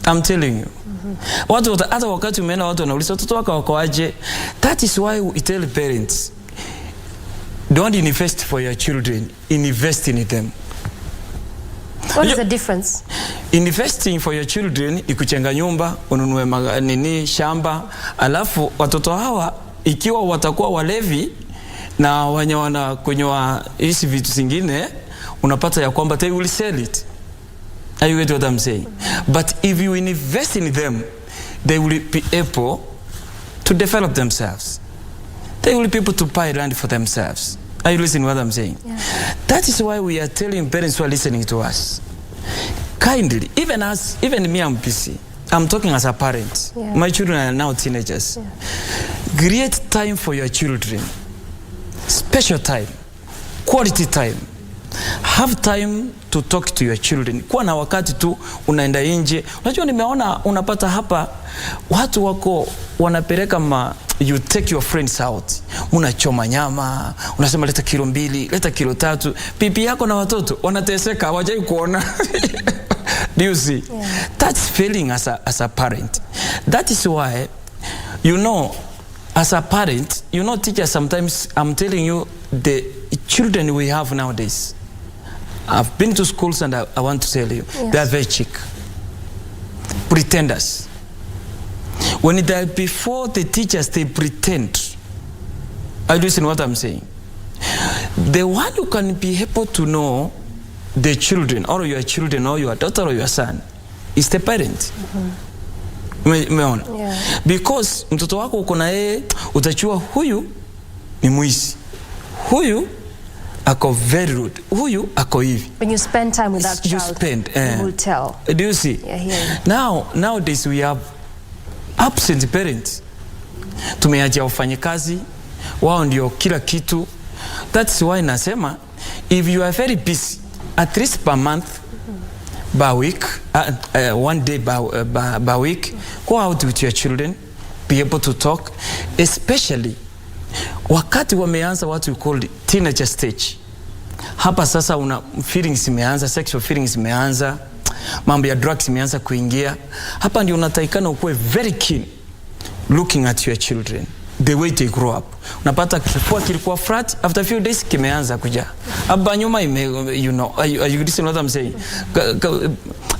I'm telling you. Hata wakati umeenda watu wanauliza watoto wako wako aje. That is why we tell parents, don't invest for your children, invest in them. What is the difference? Investing for your children ni kuchenga nyumba, ununue shamba, alafu watoto hawa ikiwa watakuwa walevi na wenye wanakunywa hizi vitu zingine, unapata ya kwamba they will sell it. Are you get what I'm saying? But if you invest in them, they will be able to develop themselves. They will be able to buy land for themselves. Are you listening to what I'm saying? That is why we are telling parents who are listening to us, kindly, even me, I'm busy. I'm talking as a parent. My children are now teenagers. Create time for your children. Special time. Quality time. Have time to talk to your children. Kuwa na wakati tu unaenda nje. Unajua nimeona unapata hapa watu wako wanapeleka you take your friends out. Unachoma nyama, unasema leta kilo 2, leta kilo 3. Pipi yako na watoto wanateseka, hawajai kuona. Do you see? That's failing as a parent. That is why, you know, as a parent, you know, teachers, sometimes I'm telling you, the children we have nowadays, I've been to schools and I want to tell you, they are very cheap. Pretenders. When they're before the teachers, they pretend. Are you listening to what I'm saying? The one who can be able to know the children, or your children, or your daughter, or your son, is the parent. Umeona? Because mtoto wako uko na yeye, utachua huyu ni mwizi. Huyu ako very rude. Huyu ako hivi. When you spend time with that child, you will tell. Do you see? Yeah. Nowadays we have absent parents. Tumeacha wafanyakazi, wao ndio kila kitu. That's why nasema, if you are very busy, at least per month, per week, 1 day per week, go out with your children, be able to talk, especially wakati wameanza what we call teenager stage. Hapa sasa una feelings imeanza, sexual feelings imeanza, mambo ya drugs imeanza kuingia. Hapa ndio unatakikana ukuwe very keen looking at your children, the way they grow up. Unapata kifua kilikuwa flat, after a few days kimeanza kuja. Hapa nyuma you know, are you listening what I'm saying?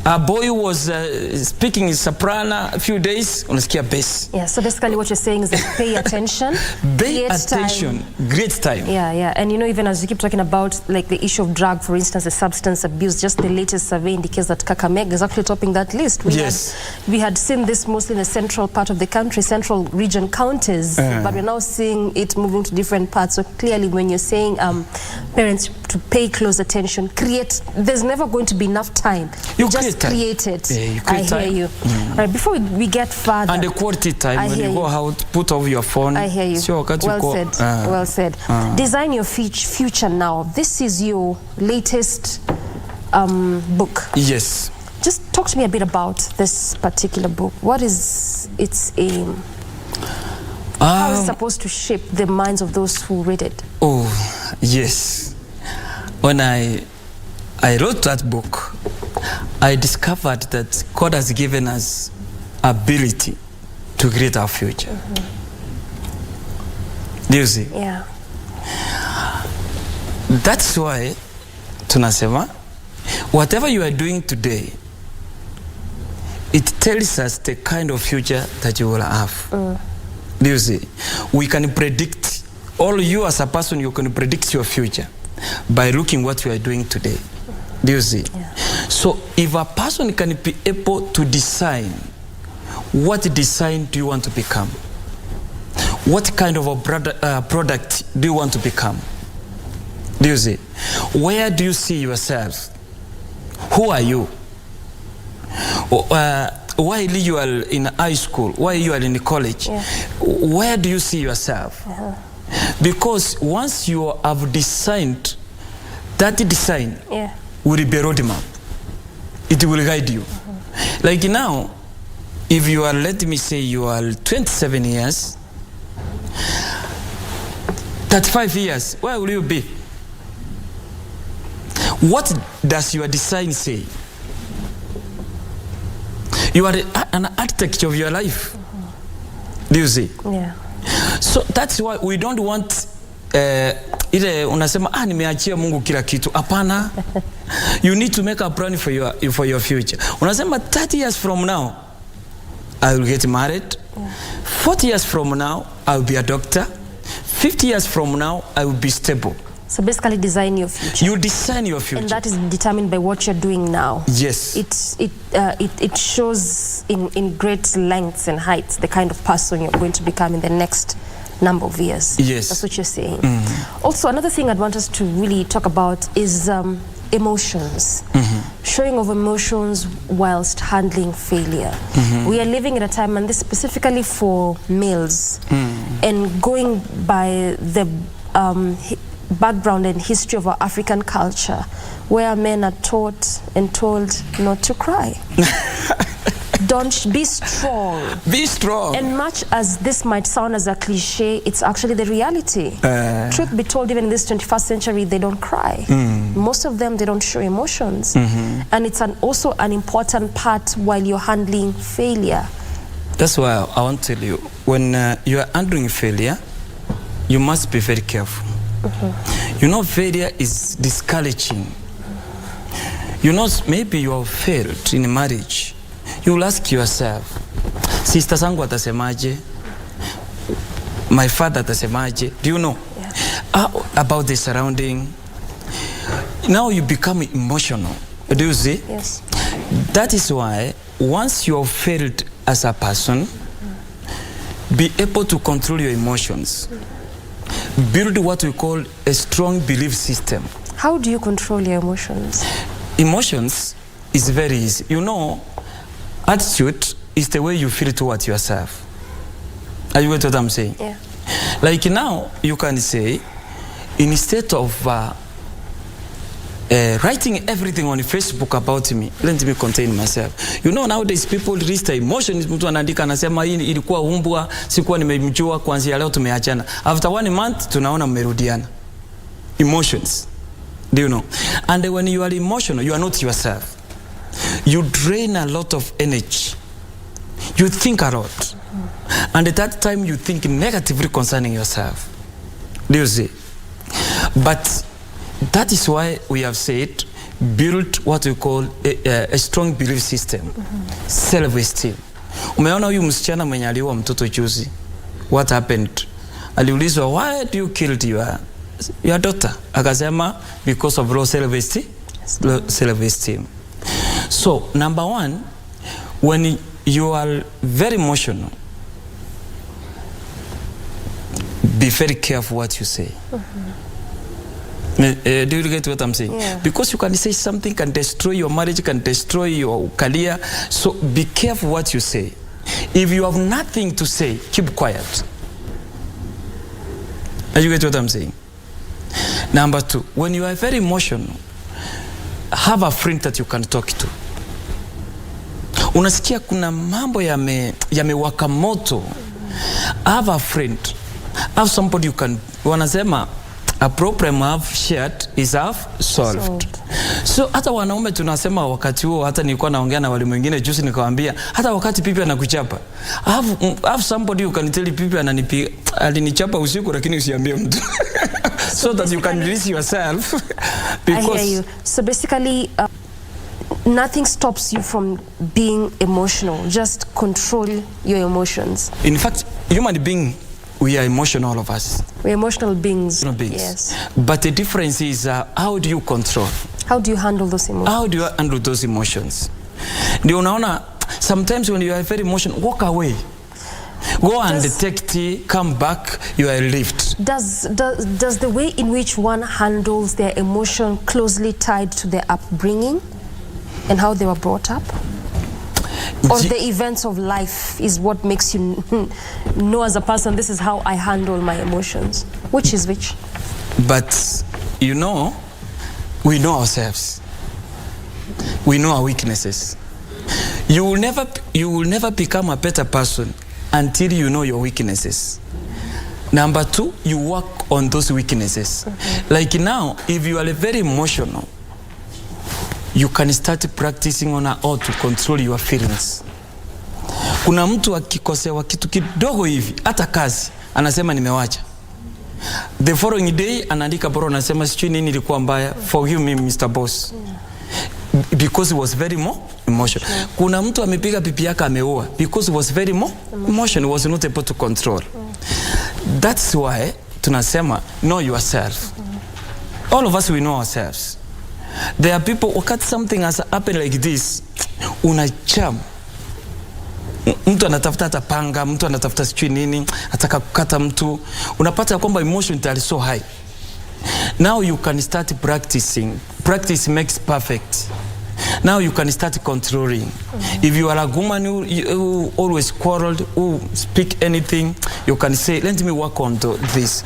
A boy was speaking in soprano, a few days, unasikia bass. Yeah, so basically what you're saying is that pay attention. Pay attention, great time. Yeah. And you know, even as you keep talking about like the issue of drug, for instance, the substance abuse, just the latest survey indicates that Kakamega is actually topping that list. We had seen this mostly in the central part of the country, central region counties, but we're now seeing it moving to different parts. So clearly when you're saying parents to pay close attention, there's never going to be enough time. You just create it. Yeah, I hear you. Right, before we get further. And the quality time, when you go out, put off your phone. I hear you. Well said. Design your future now. This is your latest book. Yes. Just talk to me a bit about this particular book. What is its aim? How is it supposed to shape the minds of those who read it? Oh, yes. When I wrote that book, I discovered that God has given us ability to create our future. Do you see? Yeah. That's why tunasema, whatever you are doing today, it tells us the kind of future that you will have. Do you see? We can predict, all you as a person, you can predict your future by looking what you are doing today. Do you see? Yeah. So if a person can be able to design, what design do you want to become? What kind of a product do you want to become? Do you see? Where do you see yourself? Who are you? While you are in high school, while you are in college, where do you see yourself? Because once you have designed, that design will be a roadmap. It will guide you. Like now, if you are, let me say you are 27 years, 35 years, where will you be? What does your design say? You are an architect of your life. Do you see? Yeah. So that's why we don't want ile unasema nimeachia Mungu kila kitu. Hapana. You need to make a plan for your future. Unasema 30 years from now I will get married. 40 years from now I will be a doctor. 50 years from now I will be stable. So basically design your future. You design your future. And that is determined by what you're doing now. Yes. It shows in great lengths and heights the kind of person you're going to become in the next number of years. Yes. That's what you're saying. Also, another thing I'd want us to really talk about is emotions. Showing of emotions whilst handling failure. We are living in a time, and this specifically for males, and going by the background and history of our African culture, where men are taught and told not to cry. Don't be strong. Be strong. And much as this might sound as a cliche, it's actually the reality. Truth be told, even in this 21st century, they don't cry. Most of them, they don't show emotions. And it's also an important part while you're handling failure. That's why I want to tell you, when you are handling failure, you must be very careful. You know, failure is discouraging. You know, maybe you have failed in marriage. You will ask yourself, sister zangu atasemaje? My father atasemaje? Do you know? About the surrounding? Now you become emotional. Do you see? Yes. That is why once you have failed as a person, be able to control your emotions. build what we call a strong belief system. How do you control your emotions? Emotions is very easy. You know, attitude is the way you feel towards yourself. Are you get what I'm saying? Yeah. Like now, you can say, instead of writing everything on Facebook about me, let me contain myself. You know, nowadays people register emotions. Mtu anaandika anasema hii ilikuwa umbwa, sikuwa nimemjua, kuanzia leo tumeachana. After 1 month tunaona mmerudiana. Emotions. Do you know? And when you are emotional, you are not yourself. You drain a lot of energy. You think a lot. And at that time you think negatively concerning yourself. Do you see? But that is why we have said build what we call a strong belief system. Self-esteem. Umeona huyu msichana mwenye aliua mtoto juzi. What happened? Aliulizwa, why do you killed your daughter? Akasema, because of low self-esteem. So, number one, when you are very emotional, be very careful what you say. Do you get what I'm saying? Yeah. Because you can say something can destroy your marriage, can destroy your career. So be careful what you say. If you have nothing to say, keep quiet. Do you get what I'm saying? Number two, when you are very emotional, have a friend that you can talk to. Unasikia kuna mambo yamewaka moto. Have a friend. Have somebody you can, wanasema, a problem I've shared is half solved. So hata wanaume tunasema wakati huo, hata nilikuwa naongea na wale mwingine juzi nikawaambia, hata wakati pipi anakuchapa, have somebody you can tell pipi alinichapa usiku lakini usiambie mtu. So that you can release yourself. Because I hear you. So basically, nothing stops you from being emotional. Just control your emotions. In fact, human being, we are emotional, all of us. We're emotional beings. Yes. But the difference is, how do you control? How do you handle those emotions? How do you handle those emotions? Ndio unaona, sometimes when you are very emotional, walk away. Go and take tea, come back, you are relieved. Does the way in which one handles their emotion closely tied to their upbringing and how they were brought up? Or the events of life is what makes you know as a person, this is how I handle my emotions? Which is which? But, you know, we know ourselves. We know our weaknesses. You will never become a better person until you know your weaknesses. Number two, you work on those weaknesses. Like now, if you are very emotional, you can start practicing on how to control your feelings. Kuna mtu akikosewa kitu kidogo hivi, hata kazi, anasema nimewacha. The following day, anaandika bro, anasema sijui nini ilikuwa mbaya, forgive me Mr. Boss. Because he was very emotional. Kuna mtu amepiga pipi yake ameua, because he was very emotional, he was not able to control. That's why tunasema know yourself. All of us, we know ourselves. There are people, wakati something has happened like this, unacham. Mtu anatafuta hata panga, mtu anatafuta sijui nini, ataka kukata mtu. Unapata kwamba emotion are so high. Now you can start practicing. Practice makes perfect. Now you can start controlling. If you are a woman who always quarreled, who speak anything, you can say, let me work on this.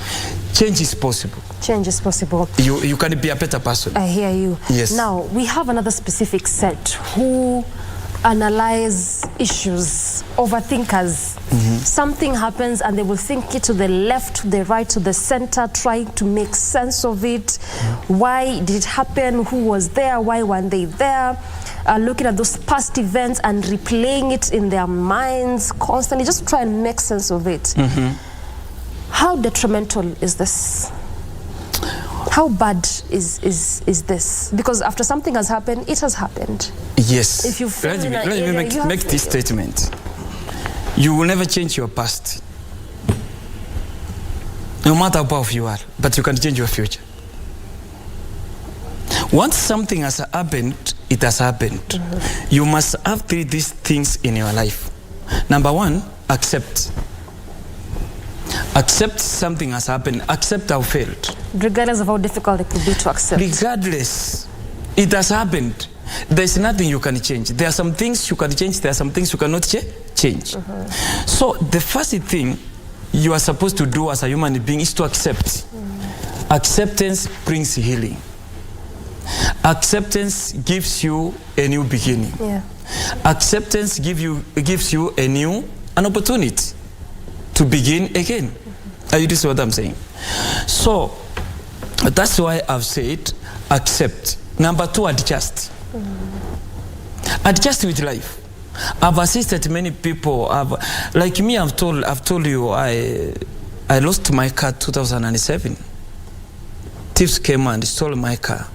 Change is possible. Change is possible. You can be a better person. I hear you. Yes. Now, we have another specific set who analyze issues, overthinkers. Something happens and they will think it to the left, to the right, to the center, trying to make sense of it. Why did it happen? Who was there? Why weren't they there? Looking at those past events and replaying it in their minds constantly, just try and make sense of it. How detrimental is this? How bad is this? Because after something has happened, it has happened. Yes. If you let me make this statement. You will never change your past. No matter how powerful you are, but you can change your future. Once something has happened, it has happened. You must have these things in your life. Number one, accept. Accept something has happened. Accept how failed. Regardless of how difficult it could be to accept. Regardless, it has happened. There's nothing you can change. There are some things you can change. There are some things you cannot change. So the first thing you are supposed to do as a human being is to accept. Acceptance brings healing. Acceptance gives you a new beginning. Acceptance gives you an opportunity to begin again. Are you listening to what I'm saying? So that's why I've said accept. Number 2, adjust. Adjust with life. I've assisted many people. Like me, I've told you, I lost my car 2007. Thieves came and stole my car,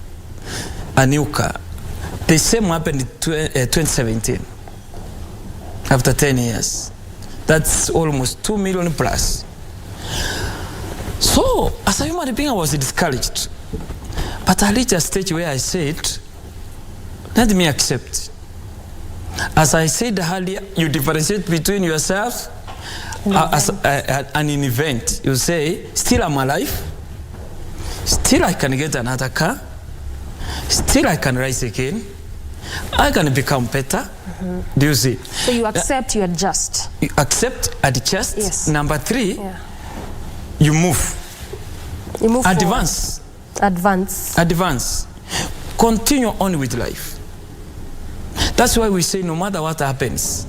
a new car. The same happened in 2017. After 10 years, that's almost 2 million plus. So, as a human being, I was discouraged. But I reached a stage where I said, let me accept. As I said earlier, you differentiate between yourself and an event. You say, still I'm alive. Still I can get another car. Still I can rise again. I can become better. Do you see? So you accept, you adjust. You accept, adjust. Yes. Number 3, you move. You move Advance. Advance. Advance. Continue on with life. That's why we say no matter what happens,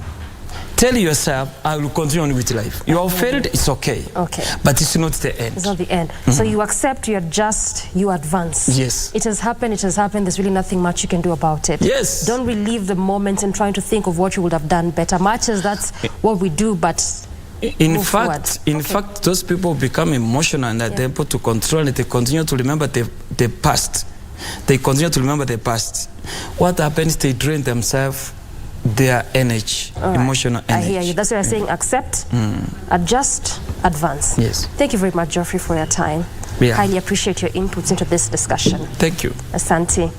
tell yourself, I will continue on with life. You have failed, it's okay. But it's not the end. It's not the end. So you accept, you adjust, you advance. Yes. It has happened, there's really nothing much you can do about it. Yes. Don't relive the moment and trying to think of what you would have done better. Much as that's what we do, but in fact, those people become emotional and they're able to control it. They continue to remember the past. They continue to remember the past. What happens, they drain themselves, their energy, emotional energy. I hear you. That's why I'm saying accept, adjust, advance. Yes. Thank you very much, Geoffrey, for your time. Highly appreciate your inputs into this discussion. Thank you. Asante.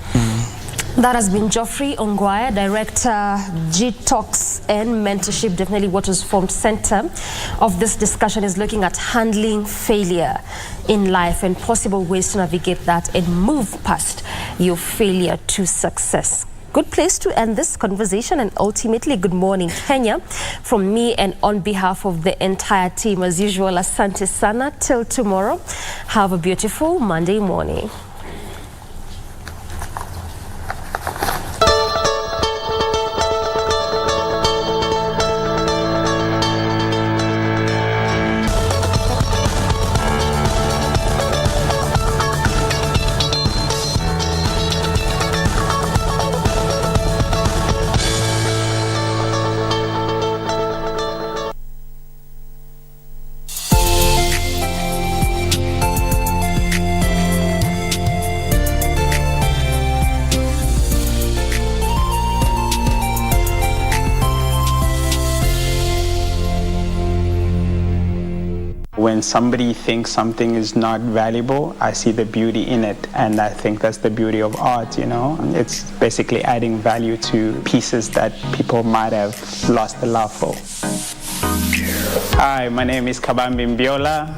That has been Geoffrey Ongwaya, Director, G-Talks and Mentorship. Definitely what was formed center of this discussion is looking at handling failure in life and possible ways to navigate that and move past your failure to success. Good place to end this conversation, and ultimately good morning Kenya from me and on behalf of the entire team. As usual, asante sana. Till tomorrow, have a beautiful Monday morning. When somebody thinks something is not valuable, I see the beauty in it, and I think that's the beauty of art, you know? It's basically adding value to pieces that people might have lost the love for. Hi, my name is Kabambi Mbiola.